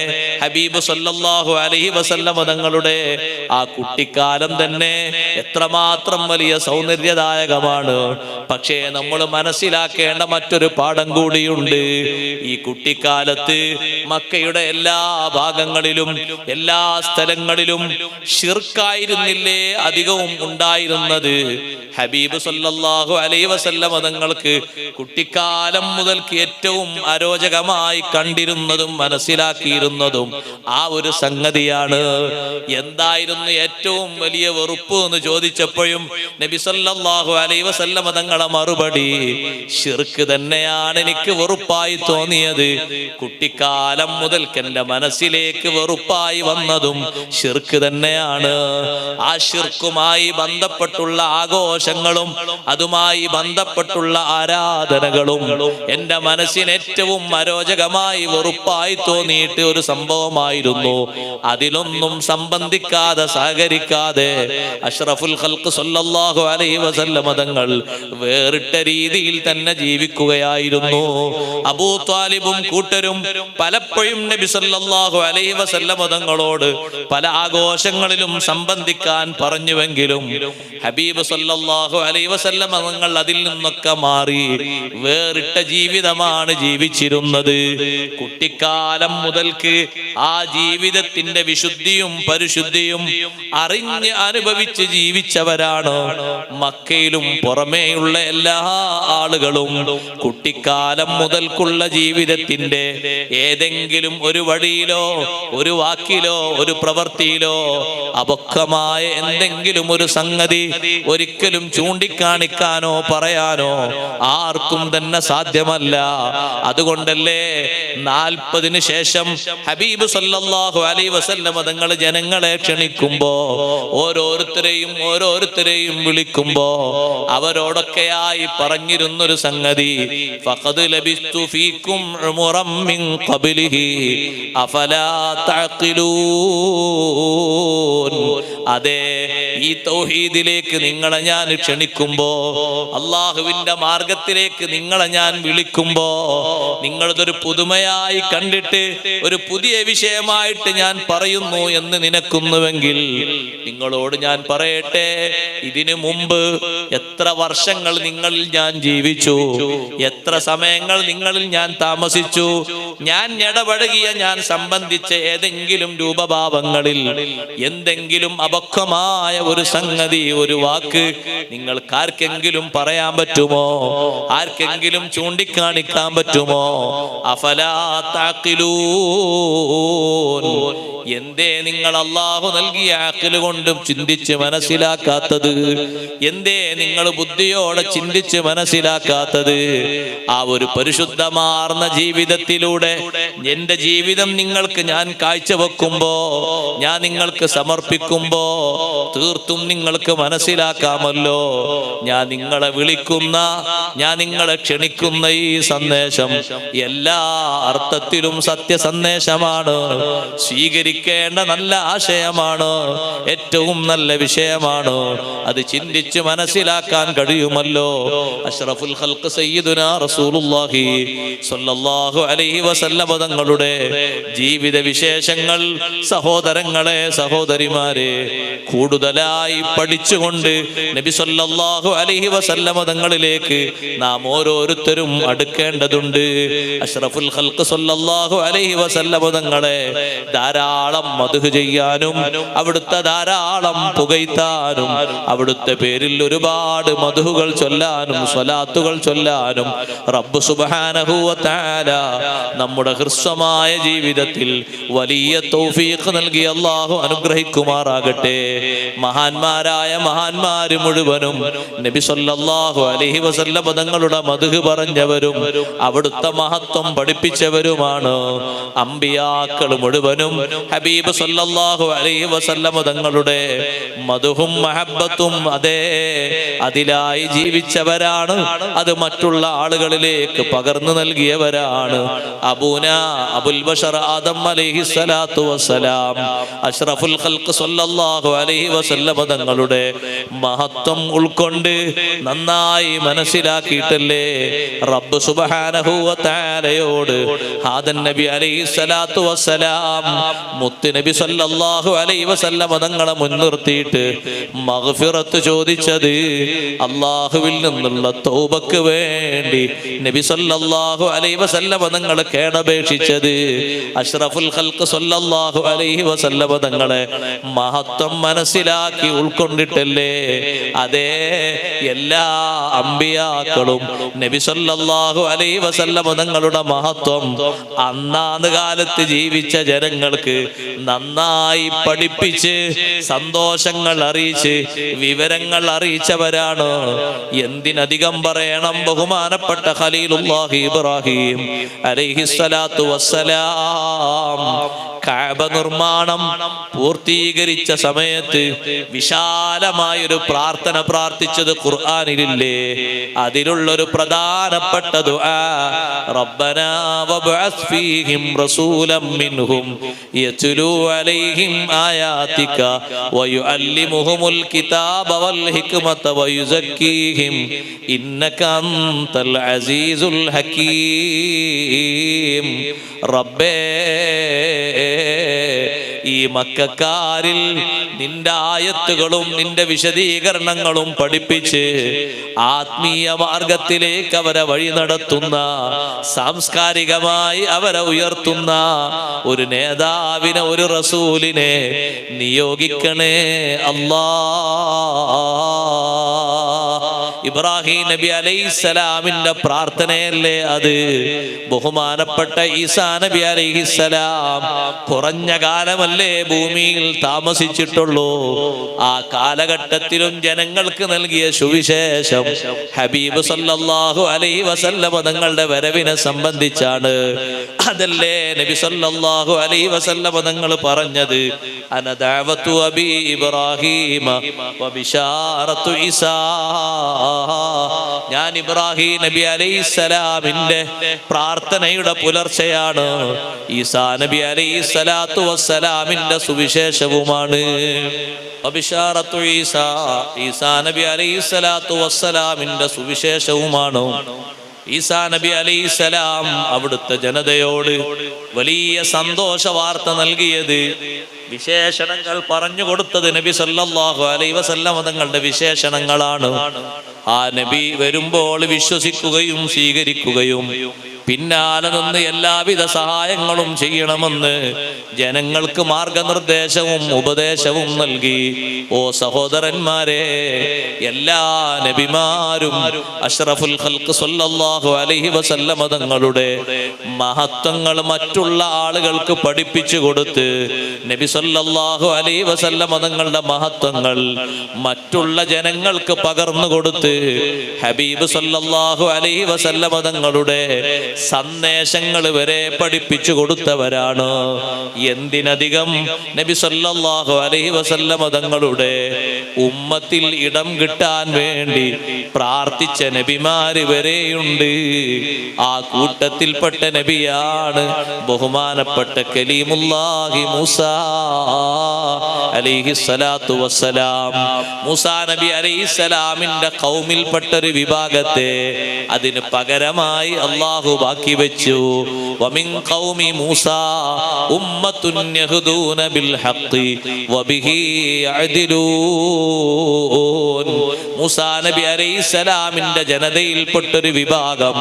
ഹബീബ് സല്ലല്ലാഹു അലൈഹി വസല്ലം തങ്ങളുടെ ആ കുട്ടിക്കാലം തന്നെ എത്രമാത്രം വലിയ സൗന്ദര്യദായകമാണ്. പക്ഷേ നമ്മൾ മനസ്സിലാക്കേണ്ട മറ്റൊരു പാഠം കൂടിയുണ്ട്. ഈ കുട്ടിക്കാലത്ത് മക്കയുടെ എല്ലാ ഭാഗങ്ങളിലും എല്ലാ സ്ഥലങ്ങളിലും ശിർക്കായിരുന്നില്ലേ അധികവും ഉണ്ടായിരുന്നത്? ഹബീബ് സല്ലല്ലാഹു അലൈഹി വസല്ലം തങ്ങൾക്ക് കുട്ടിക്കാലം മുതൽക്ക് ഏറ്റവും അരോചകമായി കണ്ടിരുന്നതും മനസ്സിലാക്കിയിരുന്നതും ആ ഒരു സംഗതിയാണ്. എന്തായിരുന്നു ഏറ്റവും വലിയ വെറുപ്പ് എന്ന് ചോദിച്ചപ്പോഴും നബി സല്ലല്ലാഹു അലൈഹി വസല്ലം തങ്ങളെ മറുപടി, ശിർക്ക് തന്നെയാണ് എനിക്ക് വെറുപ്പായി തോന്നിയത്. കുട്ടിക്കാലം മുതൽക്ക് എന്റെ മനസ്സിലേക്ക് വെറുപ്പായി വന്നതും ശിർക്ക് തന്നെയാണ്. ആ ശിർക്കുമായി ബന്ധപ്പെട്ടുള്ള ആഘോഷങ്ങളും അതുമായി ബന്ധപ്പെട്ടുള്ള ആരാധനകളും എന്റെ മനസ്സിന് ഏറ്റവും അരോചകമായി വെറുപ്പായി തോന്നിയിട്ട് ഒരു സംഭവമായിരുന്നു. അതിലൊന്നും സംബന്ധിക്കാതെ സഹകരിക്കാതെ അഷ്റഫുൽ ഖൽഖ് സല്ലല്ലാഹു അലൈഹി വസല്ലം തങ്ങൾ വേറിട്ട രീതിയിൽ തന്നെ ജീവിക്കുകയായിരുന്നു. അബൂ ത്വാലിബും കൂട്ടരും പലപ്പോഴും നബി സല്ലല്ലാഹു അലൈഹി വസല്ലം തങ്ങളോട് പല ആഘോഷങ്ങളിലും സംബന്ധിക്കാൻ പറഞ്ഞുവെങ്കിലും ഹബീബ് സല്ലല്ലാഹു അലൈഹി വസല്ലം തങ്ങൾ അതിൽ നിന്നൊക്കെ മാറി വേറിട്ട ജീവിതമാണ് ജീവിച്ചിരുന്നത്. കുട്ടിക്കാലം മുതൽക്ക് ആ ജീവിതത്തിന്റെ വിശുദ്ധിയും പരിശുദ്ധിയും അറിഞ്ഞ് അനുഭവിച്ച് ജീവിച്ചവരാണ്. മക്കയിലും പുറമേയുള്ള എല്ലാ ആളുകളും കുട്ടിക്കാലം മുതൽക്കുള്ള ജീവിതത്തിന്റെ ഏതെങ്കിലും ഒരു വഴിയിലോ ഒരു വാക്കിലോ ഒരു പ്രവൃത്തിയിലോ അപക്വമായ എന്തെങ്കിലും ഒരു സംഗതി ഒരിക്കലും ചൂണ്ടിക്കാണിക്കാനോ പറയാനോ ആർക്കും തന്നെ സാധ്യമല്ല. അതുകൊണ്ടല്ലേ 40 ശേഷം ഹബീബ് സല്ലല്ലാഹു അലൈഹി വസല്ലം തങ്ങൾ ജനങ്ങളെ ക്ഷണിക്കുമ്പോ ഓരോരുത്തരെയും വിളിക്കുമ്പോ അവരോടൊക്കെയായി പറഞ്ഞിരുന്നൊരു സംഗതി, ഫഖദ് ലബിസ്തു ഫീകും ഉമറൻ മിൻ ഖബ്ലിഹി അഫലാ തഅഖിലൂൻ. അതെ, ഈ തൗഹീദിലേക്ക് നിങ്ങളെ ഞാൻ ക്ഷണിക്കുമ്പോ, അള്ളാഹുവിന്റെ മാർഗത്തിലേക്ക് നിങ്ങളെ ഞാൻ വിളിക്കുമ്പോ, നിങ്ങളിതൊരു പുതുമയായി കണ്ടിട്ട് ഒരു പുതിയ വിഷയമായിട്ട് ഞാൻ പറയുന്നു എന്ന് നിനക്കുന്നുവെങ്കിൽ, നിങ്ങളോട് ഞാൻ പറയട്ടെ, ഇതിനു മുമ്പ് എത്ര വർഷങ്ങൾ നിങ്ങളിൽ ഞാൻ ജീവിച്ചു, എത്ര സമയങ്ങൾ നിങ്ങളിൽ ഞാൻ താമസിച്ചു, ഞാൻ ഇടപഴകിയ, ഞാൻ സംബന്ധിച്ച ഏതെങ്കിലും രൂപഭാവങ്ങളിൽ എന്തെങ്കിലും അപക്വമായ ഒരു സംഗതി, ഒരു വാക്ക് നിങ്ങൾക്കാർക്കെങ്കിലും പറയാൻ പറ്റുമോ? ആർക്കെങ്കിലും ചൂണ്ടിക്കാണിക്കാൻ പറ്റുമോ? അഫലാ തഅഖിലൂൻ. എന്തേ നിങ്ങൾ അല്ലാഹു നൽകിയ അഖ്ല് കൊണ്ടും ചിന്തിച്ച് മനസ്സിലാക്കാത്തത്? എന്തേ നിങ്ങൾ ബുദ്ധിയോടെ ചിന്തിച്ച് മനസ്സിലാക്കാത്തത്? ആ ഒരു പരിശുദ്ധമാർന്ന ജീവിതത്തിലൂടെ എന്റെ ജീവിതം നിങ്ങൾക്ക് ഞാൻ കാഴ്ചവെക്കുമ്പോ, ഞാൻ നിങ്ങൾക്ക് സമർപ്പിക്കുമ്പോ തീർത്തും നിങ്ങൾക്ക് മനസ്സിലാക്കാമല്ലോ, ഞാൻ നിങ്ങളെ വിളിക്കുന്ന, ഞാൻ നിങ്ങളെ ക്ഷണിക്കുന്ന ഈ സന്ദേശം എല്ലാ അർത്ഥത്തിലും സത്യസന്ദേശമാണ്, സ്വീകരിക്കേണ്ട നല്ല ആശയമാണ്, ഏറ്റവും നല്ല വിഷയമാണ്. അത് ചിന്തിച്ച് മനസ്സിലാക്കാൻ കഴിയുമല്ലോ. അഷ്റഫുൽ ഖൽഖ് സയ്യിദുനാ റസൂലുള്ളാഹി സ്വല്ലല്ലാഹു അലൈഹി വസല്ലം തങ്ങളുടെ ജീവിത വിശേഷങ്ങൾ സഹോദരങ്ങളെ, സഹോദരിമാരെ, കൂടുതലായി പഠിച്ചുകൊണ്ട് നബി സല്ലല്ലാഹു അലൈഹി വസല്ലം തങ്ങളിലേക്ക് നാം ഓരോരുത്തരും അടുക്കേണ്ടതുണ്ട്. അഷ്റഫുൽ ഖൽഖ് സല്ലല്ലാഹു അലൈഹി വസല്ലം തങ്ങളെ ധാരാളം മദ്ഹ് ചെയ്യാനും, അവിടുത്തെ ധാരാളം പുകഴ്ത്താനും, അവിടുത്തെ പേരിൽ ഒരുപാട് മദ്ഹുകൾ ചൊല്ലാനും, സ്വലാത്തുകൾ ചൊല്ലാനും റബ്ബ് സുബ്ഹാനഹു വ തആല നമ്മുടെ ഹ്രസ്വമായ ജീവിതത്തിൽ വലിയ തൗഫീഖ് നൽകി അല്ലാഹു അനുഗ്രഹിക്കുമാറാകട്ടെ. മഹാന്മാരായ മഹാന്മാര് മുഴുവനും നബി സല്ലല്ലാഹു അലൈഹി വസല്ലം തങ്ങളുടെ മദ്ഹ് പറഞ്ഞവരും അവിടുത്തെ മഹത്വം പഠിപ്പിച്ചവരുമാണ്. അമ്പിയാക്കൾ മുഴുവനും ഹബീബ് സല്ലല്ലാഹു അലൈഹി വസല്ലം തങ്ങളുടെ മദ്ഹും മഹബ്ബത്തും അതിലായി ജീവിച്ചവരാണ്. അത് മറ്റുള്ള ആളുകളിലേക്ക് പകർന്നു നൽകിയവരാണ്. അബൂനാ അബുൽ ബശർ ആദം അലൈഹിസ്സലാത്തു വസ്സലാം അഷ്റഫുൽ ഖൽഖ് സല്ലല്ലാഹു അലൈഹി വസല്ലം തങ്ങളുടെ മഹത്വം ഉൾക്കൊണ്ട് നന്നായി മനസ്സിലാക്കിയിട്ടല്ലേ റബ്ബ് സുബ്ഹാനഹു വ തആലയോട് ആദം നബി അലൈഹിസ്സലാത്തു വസ്സലാം മുത്ത് നബി സല്ലല്ലാഹു അലൈഹി വസല്ലം തങ്ങളെ മുൻനിർത്തിയിട്ട് മഗ്ഫിറത്ത് ചോദിച്ചത്. അല്ലാഹുവിൽ നിന്നുള്ള തൗബക്ക് വേണ്ടി നബി സല്ലല്ലാഹു അലൈഹി വസല്ലം തങ്ങളെ കേണപേക്ഷിച്ചത്. അഷ്റഫുൽ ഖൽഖ് സല്ലല്ലാഹു അലൈഹി വസല്ലം തങ്ങളെ മഹത്വം മനസ്സിലാക്കി ഉൾക്കൊണ്ടിട്ടല്ലേ. അതേ, എല്ലാ അമ്പിയാക്കളും നബി സല്ലല്ലാഹു അലൈഹി വസല്ലം തങ്ങളുടെ മഹത്വം അന്നാത് കാലത്ത് ജീവിച്ച ജനങ്ങൾക്ക് നന്നായി പഠിപ്പിച്ച് സന്തോഷങ്ങൾ അറിയിച്ച് വിവരങ്ങൾ അറിയിച്ചവരാണ്. എന്തിനധികം പറയണം, ബഹുമാനപ്പെട്ട ഖലീലുല്ലാഹി ഇബ്രാഹിം അലൈഹിസ്സലാത്തു വസ്സലാം കഅബ നിർമ്മാണം പൂർത്തീകരിച്ച സമയത്ത് വിശാലമായൊരു പ്രാർത്ഥന പ്രാർത്ഥിച്ചത് ഖുർആനിലില്ലേ? അതിലുള്ളൊരു പ്രധാനപ്പെട്ട ദുആ, റബ്ബനാ വബ്അസ് ഫീഹിം റസൂലൻ മിൻഹും യത്ലൂ അലൈഹിം ആയാതിക വയുഅല്ലിമുഹുമുൽ കിതാബ വൽ ഹിക്മത വയുസക്കീഹിം ഇന്നക അൻതൽ അസീസുൽ ഹകീം. റബ്ബേ, ഈ മക്കക്കാരിൽ നിന്റെ ആയത്തുകളും നിന്റെ വിശദീകരണങ്ങളും പഠിപ്പിച്ച് ആത്മീയ മാർഗത്തിലേക്ക് അവരെ വഴി നടത്തുന്ന, സാംസ്കാരികമായി അവരെ ഉയർത്തുന്ന ഒരു നേതാവിനെ, ഒരു റസൂലിനെ നിയോഗിക്കണേ അല്ലാ. ഇബ്രാഹിം നബി അലൈഹിസ്സലാമിന്റെ പ്രാർത്ഥനയല്ലേ അത്? ബഹുമാനപ്പെട്ട ഈസാ നബി അലൈഹിസ്സലാം കുറഞ്ഞ കാലമല്ലേ ഭൂമിയിൽ താമസിച്ചിട്ടുള്ളൂ. ആ കാലഘട്ടത്തിലും ജനങ്ങൾക്ക് നൽകിയ സുവിശേഷം ഹബീബ് സല്ലല്ലാഹു അലൈഹി വസല്ലം തങ്ങളുടെ വരവിനെ സംബന്ധിച്ചാണ്. അതല്ലേ നബി സല്ലല്ലാഹു അലൈഹി വസല്ലം തങ്ങൾ പറഞ്ഞത്, അന ദഅവതു അബി ഇബ്രാഹിമ വ ബിശാറത്തു ഈസാ. ഞാൻ ഇബ്രാഹിം നബി അലൈഹിസ്സലാമിന്റെ പ്രാർത്ഥനയുടെ പുലർച്ചയാണ്. ഈസാ നബി അലൈഹിസ്സലാത്തു വസ്സലാമിന്റെ സുവിശേഷവുമാണ്. അബിശാറത്തു ഈസാ, ഈസാ നബി അലൈഹിസ്സലാത്തു വസ്സലാമിന്റെ സുവിശേഷവുമാണ്. ഈസാ നബി അലൈഹിസ്സലാം അവിടുത്തെ ജനതയോട് വലിയ സന്തോഷ വാർത്ത നൽകിയത്, വിശേഷണങ്ങൾ പറഞ്ഞു കൊടുത്തത് നബി സല്ലല്ലാഹു അലൈഹി വസല്ലം തങ്ങളുടെ വിശേഷണങ്ങളാണ്. ആ നബി വരുമ്പോൾ വിശ്വസിക്കുകയും സ്വീകരിക്കുകയും പിന്നാലെ നിന്ന് എല്ലാവിധ സഹായങ്ങളും ചെയ്യണമെന്ന് ജനങ്ങൾക്ക് മാർഗനിർദ്ദേശവും ഉപദേശവും നൽകി. ഓ സഹോദരന്മാരെ, എല്ലാ നബിമാരും അഷ്റഫുൽ ഖൽഖ് സല്ലല്ലാഹു അലൈഹി വസല്ലം തങ്ങളുടെ മഹത്വങ്ങൾ മറ്റുള്ള ആളുകൾക്ക് പഠിപ്പിച്ചു കൊടുത്ത്, നബി സല്ലല്ലാഹു അലൈഹി വസല്ലം തങ്ങളുടെ മഹത്വങ്ങൾ മറ്റുള്ള ജനങ്ങൾക്ക് പകർന്നു കൊടുത്ത് ഹബീബ് സല്ലല്ലാഹു അലൈഹി വസല്ലം തങ്ങളുടെ സന്ദേശങ്ങൾ വരെ പഠിപ്പിച്ചു കൊടുത്തവരാണ്. എന്തിനധികം നബി സല്ലല്ലാഹു അലൈഹി വസല്ലം തങ്ങളുടെ ഉമ്മത്തിൽ ഇടം കിട്ടാൻ വേണ്ടി പ്രാർത്ഥിച്ച നബിമാര് വരെയുണ്ട്. ആ കൂട്ടത്തിൽപ്പെട്ട നബിയാണ് ബഹുമാനപ്പെട്ട കലീമുല്ലാഹി മൂസാ അലൈഹിസ്സലാത്തു വസ്സലാം. മൂസാ നബി അലൈഹിസ്സലാമിന്റെ ഖൗമിൽപ്പെട്ടൊരു വിഭാഗത്തെ അതിന് പകരമായി അല്ലാഹു ബാക്കി വെച്ചു. വമിൻ ഖൗമി മൂസാ ഉമ്മത്തുൻ യഹ്ദൂന ബിൽ ഹഖ് വബിഹി യഅദിലൂൻ. മൂസാ നബി അലൈഹിസ്സലാമിന്റെ ജനതയിൽപ്പെട്ടൊരു വിഭാഗം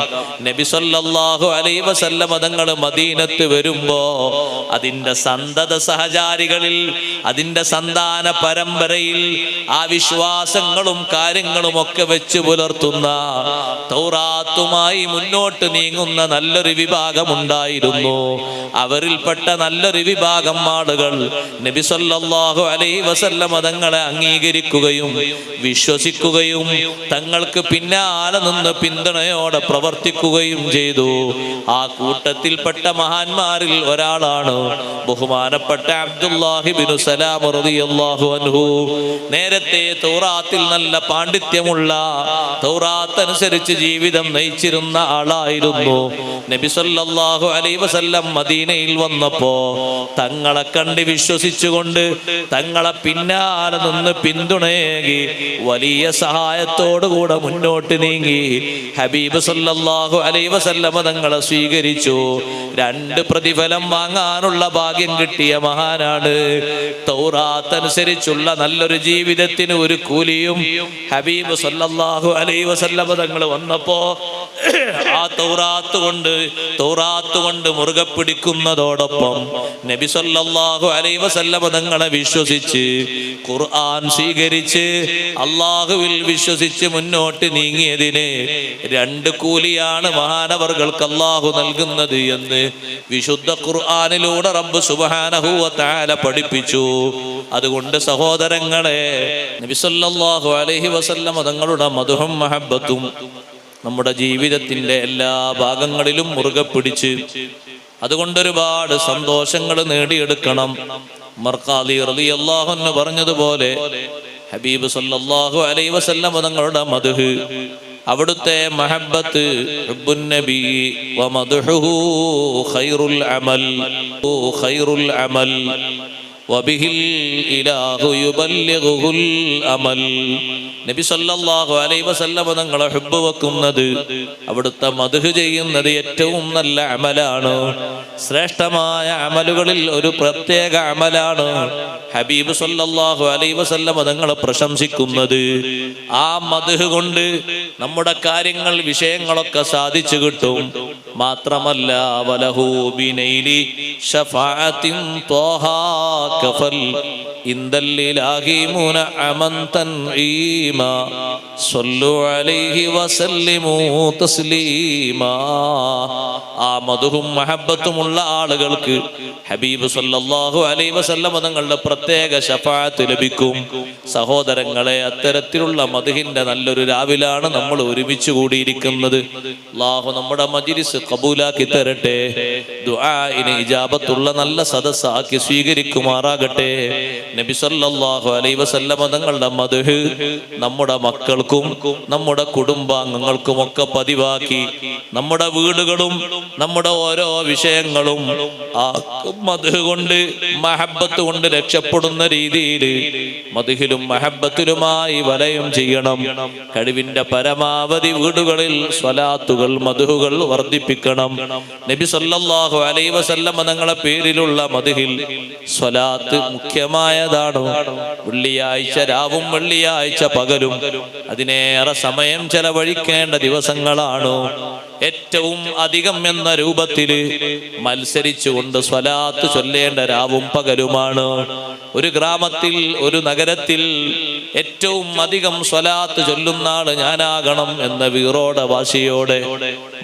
നബി സല്ലല്ലാഹു അലൈഹി വസല്ലം തങ്ങൾ മദീനത്ത് വരുമ്പോ അതിന്റെ സന്തത സഹചാരികളിൽ, അതിന്റെ സന്താന പരമ്പരയിൽ ആ വിശ്വാസങ്ങളും കാര്യങ്ങളും ഒക്കെ വെച്ച് പുലർത്തുന്ന, തൗറാത്തുമായി മുന്നോട്ട് നീങ്ങുന്ന നല്ലൊരു വിഭാഗം ഉണ്ടായിരുന്നു. അവരിൽപ്പെട്ട നല്ലൊരു വിഭാഗം ആളുകൾ നബി സല്ലല്ലാഹു അലൈഹി വസല്ലം തങ്ങളെ അംഗീകരിക്കുകയും വിശ്വസിക്കുകയും തങ്ങൾക്ക് പിന്നാലെ നിന്ന് പിന്തുണയോടെ പ്രവർത്തിക്കുകയും ചെയ്തു. ആ കൂട്ടത്തിൽപ്പെട്ട മഹാന്മാരിൽ ഒരാളാണ് ബഹുമാനപ്പെട്ട അബ്ദുല്ലാഹി ഇബ്നു സലാം റളിയല്ലാഹു അൻഹു. നേരത്തെ തൗറാത്തിൽ നല്ല പാണ്ഡിത്യമുള്ള, തൗറാത്ത് അനുസരിച്ച് ജീവിതം നയിച്ചിരുന്ന ആളായിരുന്നു. നബി സല്ലല്ലാഹു അലൈഹി വസല്ലം മദീനയിൽ വന്നപ്പോ തങ്ങളെ കണ്ട് വിശ്വസിച്ചുകൊണ്ട് തങ്ങളെ പിന്നാലെ നിന്ന് പിന്തുണയേകി വലിയ സഹായത്തോടുകൂടെ മുന്നോട്ട് നീങ്ങി ഹബീബ് സല്ലല്ലാഹു അലൈഹി വസല്ലം തങ്ങളെ സ്വീകരിച്ചു. രണ്ട് പ്രതിഫലം വാങ്ങാനുള്ള ഭാഗ്യം കിട്ടിയ മഹാനാണ്. തൗറാത്ത് അനുസരിച്ചുള്ള നല്ലൊരു ജീവിതത്തിന് ഒരു കൂലിയും ഹബീബ് സല്ലല്ലാഹു അലൈഹി വസല്ലം തങ്ങൾ വന്നപ്പോ ആ തൗറാത്ത് കൊണ്ട് മുറുകെ പിടിക്കുന്നതോടൊപ്പം നബി സല്ലല്ലാഹു അലൈഹി വസല്ലം തങ്ങളെ വിശ്വസിച്ച് ഖുർആൻ സ്വീകരിച്ച് അല്ലാഹുവിൽ വിശ്വസിച്ച് മുന്നോട്ട് നീങ്ങിയതിന് രണ്ട് കൂലിയാണ് മഹാനവർകൾക്ക് അല്ലാഹു നൽകുന്നത് എന്ന് വിശുദ്ധ ഖുർആനിലൂടെ റബ്ബ് സുബ്ഹാനഹു വ തആല പഠിപ്പിച്ചു. അതുകൊണ്ട് സഹോദരങ്ങളെ, നബി സല്ലല്ലാഹു അലൈഹി വസല്ലം തങ്ങളുടെ മദ്ഹും മഹബ്ബത്തും നമ്മുടെ ജീവിതത്തിന്റെ എല്ലാ ഭാഗങ്ങളിലും മുറുകെ പിടിച്ച് അതുകൊണ്ടൊരുപാട് സന്തോഷങ്ങൾ നേടിയെടുക്കണം. മർഖാലി റളിയല്ലാഹു അൻഹു പറഞ്ഞതുപോലെ ഹബീബ് സല്ലല്ലാഹു അലൈഹി വസല്ലം തങ്ങളുടെ മദ്ഹ്, അവിടുത്തെ മഹബ്ബത്ത്, ഹുബ്ബുൻ നബി വ മദ്ഹുഹു ഖൈറുൽ അമൽ വബിഹിൽ ഇലാഹു യുബല്ലിഗുൽ അമൽ. നബി സല്ലല്ലാഹു അലൈഹി വസല്ലം തങ്ങളെ ഹുബ്ബ് വെക്കുന്നത്, അവിടുത്തെ മദ്ഹ് ചെയ്യുന്നത് ഏറ്റവും നല്ല അമലാണ്. ശ്രേഷ്ഠമായ അമലുകളിൽ ഒരു പ്രത്യേക അമലാണ് ഹബീബ് സല്ലല്ലാഹു അലൈഹി വസല്ലം തങ്ങളെ പ്രശംസിക്കുന്നത്. ആ മദ്ഹ് കൊണ്ട് നമ്മുടെ കാര്യങ്ങൾ, വിഷയങ്ങളൊക്കെ സാധിച്ചു കിട്ടും. മാത്രമല്ല, വലഹു ബിനൈലി ശഫാഅത്തിൻ ത്വാഹാ കഫൽ ഇന്ദല്ലിലാഹി മുനഅമൻ തൻഈമാ സ്വല്ലു അലൈഹി വസല്ലിമു തസ്ലീമാ. ആ മദ്ഹും മഹബ്ബത്തുമുള്ള ആളുകൾക്ക് ഹബീബ് സല്ലല്ലാഹു അലൈഹി വസല്ലം തങ്ങളുടെ പ്രത്യേക ശഫാഅത്ത് ലഭിക്കും. സഹോദരങ്ങളെ, അത്തരത്തിലുള്ള മദ്ഹിന്റെ നല്ലൊരു രാവിലാണ് നമ്മൾ ഒരുമിച്ച് കൂടിയിരിക്കുന്നത്. അല്ലാഹു നമ്മുടെ മജ്ലിസ് ഖബൂലാക്കി തരട്ടെ. ദുആഇന് ഇജാബത്തുള്ള നല്ല സദസ്സാക്കി സ്വീകരിക്കുമാറാകട്ടെ. നബി സല്ലല്ലാഹു അലൈഹി വസല്ലമ തങ്ങളുടെ മദ്ഹ് നമ്മുടെ മക്കൾക്കും നമ്മുടെ കുടുംബാംഗങ്ങൾക്കും ഒക്കെ പതിവാക്കി നമ്മുടെ വീടുകളും നമ്മുടെ ഓരോ വിഷയങ്ങളും ആ മദ്ഹ് കൊണ്ട് മഹബ്ബത്ത് കൊണ്ട് രക്ഷപ്പെടുന്ന രീതിയിൽ മദ്ഹിലും മഹബ്ബത്തിലുമായി വലയം ചെയ്യണം. കഴിവിന്റെ പരമാവധി വീടുകളിൽ സ്വലാത്തുകൾ മദ്ഹുകൾ വർദ്ധിപ്പിക്കണം. നബി സല്ലല്ലാഹു അലൈഹി വസല്ലമ തങ്ങളുടെ പേരിലുള്ള മദ്ഹിൽ സ്വലാത്ത് മുഖ്യമായതാണ്. വെള്ളിയാഴ്ച രാവും വെള്ളിയാഴ്ച പകലും അതിനേറെ സമയം ചെലവഴിക്കേണ്ട ദിവസങ്ങളാണ്. ഏറ്റവും അധികം എന്ന രൂപത്തിൽ മത്സരിച്ചുകൊണ്ട് സ്വലാത്ത് ചൊല്ലേണ്ട രാവും പകലുമാണ്. ഒരു ഗ്രാമത്തിൽ ഒരു നഗരത്തിൽ ഏറ്റവും അധികം സ്വലാത്ത് ചൊല്ലുന്ന ആള് ഞാനാകണം എന്ന വീറോടെ വാശിയോടെ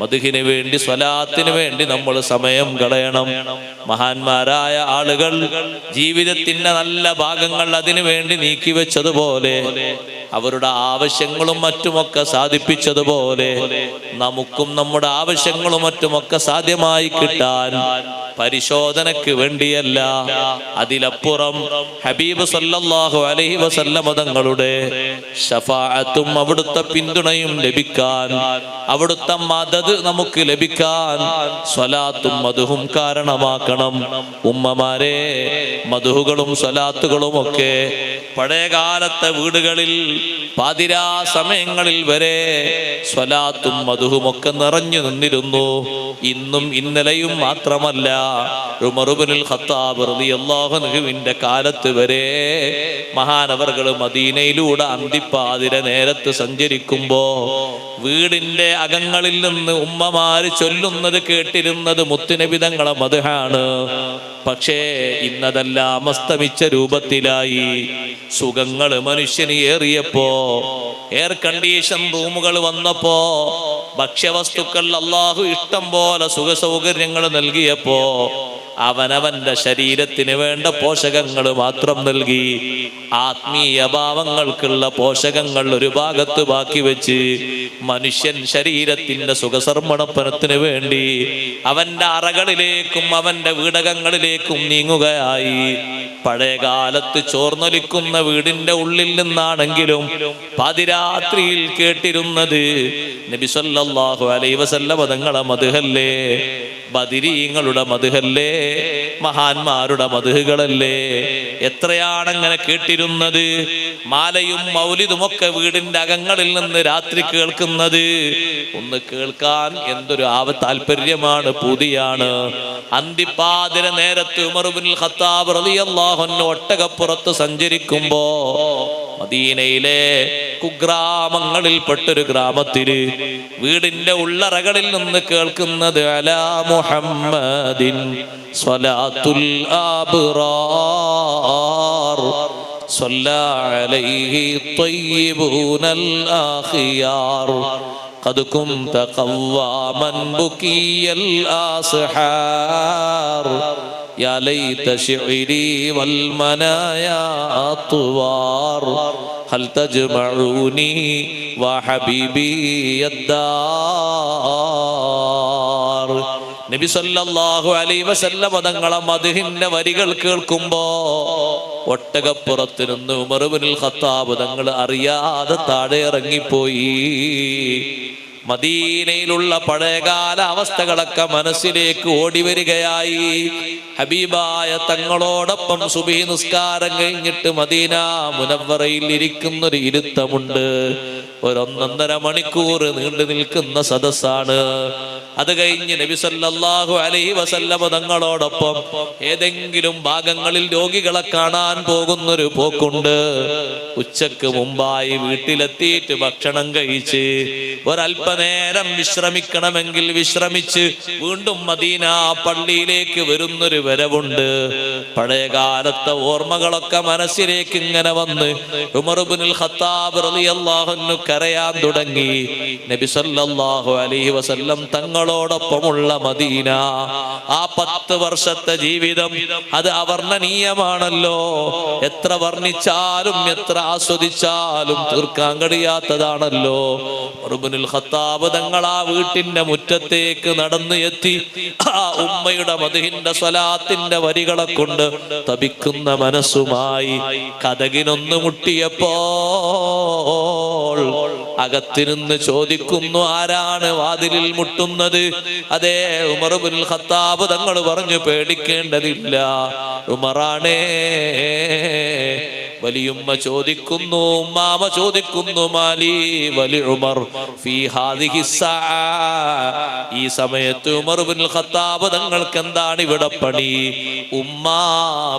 മദ്ഹിന് വേണ്ടി സ്വലാത്തിന് വേണ്ടി നമ്മൾ സമയം കളയണം. മഹാന്മാരായ ആളുകൾ ജീവിതത്തിന്റെ നല്ല ഭാഗങ്ങൾ അതിനു വേണ്ടി നീക്കിവെച്ചതുപോലെ അവരുടെ ആവശ്യങ്ങളും മറ്റുമൊക്കെ സാധിപ്പിച്ചതുപോലെ നമുക്കും നമ്മുടെ ആവശ്യങ്ങളും മറ്റുമൊക്കെ സാധ്യമായി കിട്ടാൻ പരിശോധനയ്ക്ക് വേണ്ടിയല്ല, അതിലപ്പുറം ഹബീബ് സല്ലല്ലാഹു അലൈഹി വസല്ലമ തങ്ങളുടെ ശഫാഅത്തും അവിടുത്തെ പിന്തുണയും ലഭിക്കാൻ, അവിടുത്തെ മദദ് നമുക്ക് ലഭിക്കാൻ സ്വലാത്തും മദ്ഹും കാരണമാക്കണം. ഉമ്മമാരെ, മദ്ഹുകളും സ്വലാത്തുകളും ഒക്കെ പഴയകാലത്തെ വീടുകളിൽ പാതിരാ സമയങ്ങളിൽ വരെ സ്വലാത്തും മദ്ഹുമൊക്കെ നിറഞ്ഞു നിന്നിരുന്നു. ഇന്നും ഇന്നലെയും മാത്രമല്ല, ഉമർ ഇബ്നുൽ ഖത്താബ് റളിയല്ലാഹു അൻഹുവിന്റെ കാലത്ത് വരെ മഹാനവർകൾ മദീനയിലൂടെ അന്തിപ്പാതിര നേരത്ത് സഞ്ചരിക്കുമ്പോ വീടിന്റെ അകങ്ങളിൽ നിന്ന് ഉമ്മമാര് ചൊല്ലുന്നത് കേട്ടിരുന്നത് മുത്തുനബി തങ്ങളെ മദ്ഹാണ്. പക്ഷേ ഇന്നതെല്ലാം അസ്തമിച്ച രൂപത്തിലായി. സുഖങ്ങൾ മനുഷ്യന് ഏറിയപ്പോ, എയർ കണ്ടീഷൻ റൂമുകൾ വന്നപ്പോ, ഭക്ഷ്യവസ്തുക്കൾ അല്ലാഹു ഇഷ്ടം പോലെ സുഖ സൗകര്യങ്ങൾ നൽകിയപ്പോ അവനവന്റെ ശരീരത്തിന് വേണ്ട പോഷകങ്ങൾ മാത്രം നൽകി ആത്മീയ ഭാവങ്ങൾക്കുള്ള പോഷകങ്ങൾ ഒരു ഭാഗത്ത് ബാക്കി വെച്ച് മനുഷ്യൻ ശരീരത്തിന്റെ സുഖസർമ്മണപ്പനത്തിന് വേണ്ടി അവന്റെ അറകളിലേക്കും അവന്റെ വീടകങ്ങളിലേക്കും നീങ്ങുകയായി. പഴയകാലത്ത് ചോർന്നൊലിക്കുന്ന വീടിന്റെ ഉള്ളിൽ നിന്നാണെങ്കിലും പാതിരാത്രിയിൽ കേട്ടിരുന്നത് നബി സല്ലല്ലാഹു അലൈഹി വസല്ലമ തങ്ങളെ മദ്ഹല്ലേ, ബദരീങ്ങളുടെ മദ്ഹല്ലേ, മഹാന്മാരുടെ മദ്ഹുകളല്ലേ. എത്രയാണ് അങ്ങനെ കേട്ടിരുന്നത്. മാലയും മൗലിദുമൊക്കെ വീടിന്റെ അകങ്ങളിൽ നിന്ന് രാത്രി കേൾക്കുന്നത് ഒന്ന് കേൾക്കാൻ എന്തൊരു താല്പര്യമാണ്, പൂതിയാണ്. അന്തിപ്പാതിര നേരത്ത് ഉമർ ഇബ്നുൽ ഖത്താബ് റളിയല്ലാഹു അൻഹു ഒട്ടകപ്പുറത്ത് സഞ്ചരിക്കുമ്പോ മദീനയിലെ കുഗ്രാമങ്ങളിൽപ്പെട്ടൊരു ഗ്രാമത്തില് വീടിന്റെ ഉള്ളറകളിൽ നിന്ന് കേൾക്കുന്നത് അലാ മുഹമ്മദിൻ സ്വലാത്തുൽ അബ്റാർ സ്വല്ലാ അലൈഹി ത്വയ്യിബൂനൽ ആഖിയാർ ഖദ് കുൻത ഖവ്വാമൻ ബുകിയൽ ആസ്ഹാർ യാ ലൈത ശിഅരി വൽ മനായാ അത്വാർ ഹൽ തജ്മഊനി വ ഹബീബി യദ്ദാർ. നബി സല്ലല്ലാഹു അലൈഹി വസല്ലം തങ്ങളെ മദ്ഹിന്റെ വരികൾ കേൾക്കുമ്പോ ഒട്ടകപ്പുറത്ത് നിന്ന് ഉമർ ഇബ്നുൽ ഖത്താബ് തങ്ങൾ അറിയാതെ താഴെ ഇറങ്ങിപ്പോയി. മദീനയിലുള്ള പഴയകാല അവസ്ഥകളൊക്കെ മനസ്സിലേക്ക് ഓടി വരികയായി. ഹബീബായ തങ്ങളോടൊപ്പം സുബഹി നിസ്കാരം കഴിഞ്ഞിട്ട് മദീന മുനവ്വറയിൽ ഇരിക്കുന്നൊരു ഇരുത്തമുണ്ട്. 1.5 മണിക്കൂർ നീണ്ടു നിൽക്കുന്ന സദസ്സാണ്. അത് കഴിഞ്ഞ് നബി സല്ലല്ലാഹു അലൈഹി വസല്ലമ തങ്ങളോടൊപ്പം ഏതെങ്കിലും ഭാഗങ്ങളിൽ രോഗികളെ കാണാൻ പോകുന്നൊരു പോക്കുണ്ട്. ഉച്ചക്ക് മുമ്പായി വീട്ടിലെത്തിയിട്ട് ഭക്ഷണം കഴിച്ച് ഒരല്പനേരം വിശ്രമിക്കണമെങ്കിൽ വിശ്രമിച്ച് വീണ്ടും മദീന പള്ളിയിലേക്ക് വരുന്നൊരു വരവുണ്ട്. പഴയകാലത്തെ ഓർമ്മകളൊക്കെ മനസ്സിലേക്ക് ഇങ്ങനെ വന്ന് ഉമർ ഇബ്നുൽ ഖത്താബ് റളിയല്ലാഹു അൻഹു കരയാൻ തുടങ്ങി. നബി സല്ലല്ലാഹു അലൈഹി വസല്ലം തങ്ങളോടൊപ്പമുള്ള മദീന, ആ 10 വർഷത്തെ ജീവിതം അത് അവർണ്ണനീയമാണല്ലോ. എത്ര വർണ്ണിച്ചാലും എത്ര ആസ്വദിച്ചാലും തീർക്കാൻ കഴിയാത്തതാണല്ലോ. ഇബ്നുൽ ഖത്താബ് തങ്ങൾ ആ വീട്ടിന്റെ മുറ്റത്തേക്ക് നടന്നു എത്തി ആ ഉമ്മയുടെ മദ്ഹിന്റെ സ്വലാത്ത് സ്വലാത്തിന്റെ വരികളെ കൊണ്ട് തപിക്കുന്ന മനസ്സുമായി കതകിനൊന്ന് മുട്ടിയപ്പോൾ അകത്തിരുന്ന് ചോദിക്കുന്നു, ആരാണ് വാതിലിൽ മുട്ടുന്നത്? അതേ, ഉമർ ഇബ്നുൽ ഖത്താബ് തങ്ങൾ പറഞ്ഞു, പേടിക്കേണ്ടതില്ല, ഉമറാണേ. വലിയുമ്മ ചോദിക്കുന്നു, ഉമ്മാമ ചോദിക്കുന്നു, മാലി വലി ഉമർ ഫീ ഹാദിഹി സഅ, ഈ സമയത്ത് ഉമർ ഇബ്നുൽ ഖത്താബ് തങ്ങൾക്ക് എന്താണ് ഇവിടെ പണി? ഉമ്മ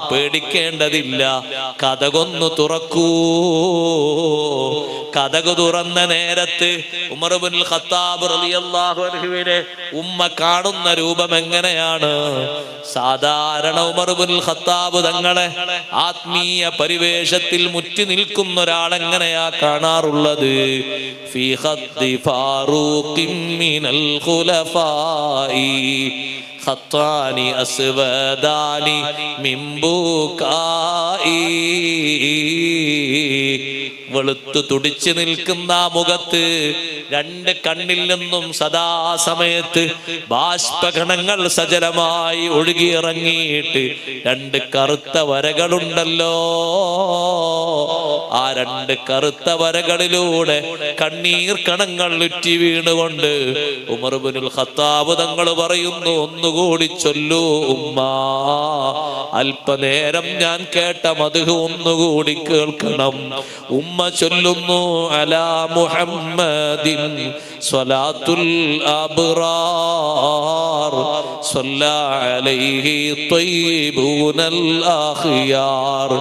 പേടിക്കേണ്ടതില്ല, കതകൊന്നു തുറക്കൂ. കതക് തുറന്ന നേരത്ത് ഉമർ ഇബ്നുൽ ഖത്താബ് റളിയല്ലാഹു അൻഹുവിനെ ഉമ്മ കാണുന്ന രൂപം എങ്ങനെയാണ്? സാധാരണ ഉമർ ഇബ്നുൽ ഖത്താബ് തങ്ങളെ ആത്മീയ പരിവേഷത്തിൽ മുറ്റി നിൽക്കുന്ന ഒരാളെങ്ങനെയാ കാണാറുള്ളത്? ഫീ ഖദ്ദി ഫാറൂഖിൻ മിനൽ ഖുലഫാഇ ഖത്താനി അസ്വദാനി മിൻ ബുകാഇ, വെളുത്തു തുടിച്ചു നിൽക്കുന്ന മുഖത്ത് രണ്ട് കണ്ണിൽ നിന്നും സദാസമയത്ത് ബാഷ്പകണങ്ങൾ സജലമായി ഒഴുകിയിറങ്ങിയിട്ട് രണ്ട് കറുത്ത വരകളുണ്ടല്ലോ. ആ രണ്ട് കറുത്ത വരകളിലൂടെ കണ്ണീർ കണങ്ങൾ ഉറ്റി വീണുകൊണ്ട് ഉമർ ഇബ്നുൽ ഖത്താബ് തങ്ങൾ പറയുന്നു, ഒന്നുകൂടി ചൊല്ലൂ ഉമ്മ, അല്പനേരം ഞാൻ കേട്ട മദ്ഹ് ഒന്നുകൂടി കേൾക്കണം. ഉമ്മ ചൊല്ലുന്നു, അലാ മുഹമ്മദിൻ സ്വലാത്തുൽ അബ്റാർ സ്വല്ലാ അലൈഹി ത്വയ്യിബൂനൽ അഖ്യാർ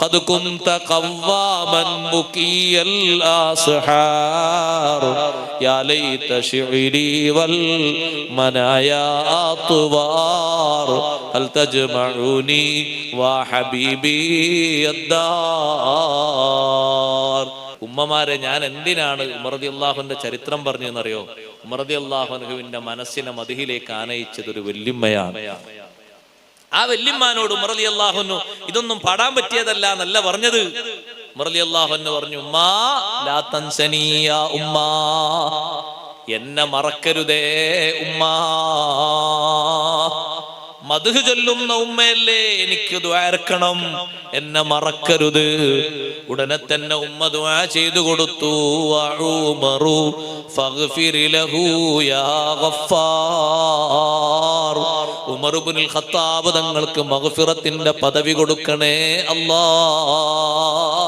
ഖദ് കുൻത ഖവ്വാമൻ മുകിയൽ അസ്ഹാർ യാ ലൈത ശിഅരി വൽ മനായാ അത്വാർ ഹൽ തജ്മഉനി വാ ഹബീബി അദ്ദാർ. ഉമ്മമാരെ, ഞാൻ എന്തിനാണ് ഉമർ റളിയല്ലാഹുവിന്റെ ചരിത്രം പറഞ്ഞതെന്നറിയോ? ഉമർ റളിയല്ലാഹുവിന്റെ മനസ്സിനെ മദ്ഹിലേക്ക് ആനയിച്ചത് ഒരു വല്യമ്മയാണ്. ആ വല്യമ്മാനോട് ഉമർ റളിയല്ലാഹു ഇതൊന്നും പാടാൻ പറ്റിയതല്ല എന്നല്ല പറഞ്ഞത്. ഉമർ റളിയല്ലാഹു പറഞ്ഞു, ഉമ്മാ ലാ തൻസനി യാ ഉമ്മാ, എന്നെ മറക്കരുതേ ഉമ്മാ. മദ്ഹ് ചൊല്ലുന്ന ഉമ്മയല്ലേ, എനിക്ക് ദുആ ഇറക്കണം, എന്നെ മറക്കരുത്. ഉടനെ തന്നെ ഉമ്മ ദുആ ചെയ്തു കൊടുത്തു, ഉമറു ഫഗ്ഫിർ ലഹു യാ ഗഫാർ, ഉമർ ഇബ്നുൽ ഖത്താബ് തങ്ങൾക്ക് മഗ്ഫിറത്തിന്റെ പദവി കൊടുക്കണേ അല്ലാഹ്.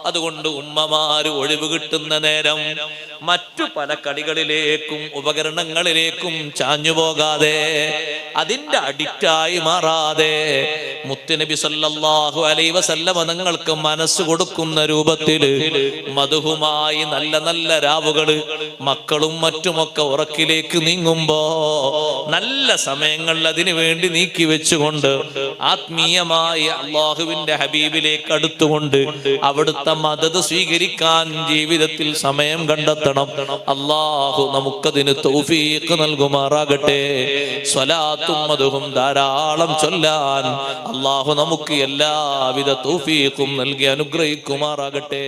അതുകൊണ്ട് ഉമ്മമാര് ഒഴിവ് കിട്ടുന്ന നേരം മറ്റു പല കളികളിലേക്കും ഉപകരണങ്ങളിലേക്കും ചാഞ്ഞു പോകാതെ, അതിന്റെ അഡിക്റ്റായി മാറാതെ, മുത്തുനബി സല്ലല്ലാഹു അലൈഹി വസല്ലമ തങ്ങൾക്ക് മനസ്സ് കൊടുക്കുന്ന രൂപത്തില് മധുഹുമായി നല്ല നല്ല രാവുകള് മക്കളും മറ്റുമൊക്കെ ഉറക്കിലേക്ക് നീങ്ങുമ്പോ നല്ല സമയങ്ങൾ അതിനു വേണ്ടി നീക്കി വെച്ചുകൊണ്ട് ആത്മീയമായി അള്ളാഹുവിന്റെ ഹബീബിലേക്ക് അടുത്തുകൊണ്ട് അവിടുത്തെ മദദ് സ്വീകരിക്കാൻ ജീവിതത്തിൽ സമയം കണ്ടെത്തണം. അള്ളാഹു നമുക്കതിന് തൗഫീഖ് നൽകുമാറാകട്ടെ. സ്വലാത്തും മദ്ഹും ധാരാളം ചൊല്ലാൻ അള്ളാഹു നമുക്ക് എല്ലാവിധ തൗഫീഖും നൽകി അനുഗ്രഹിക്കുമാറാകട്ടെ.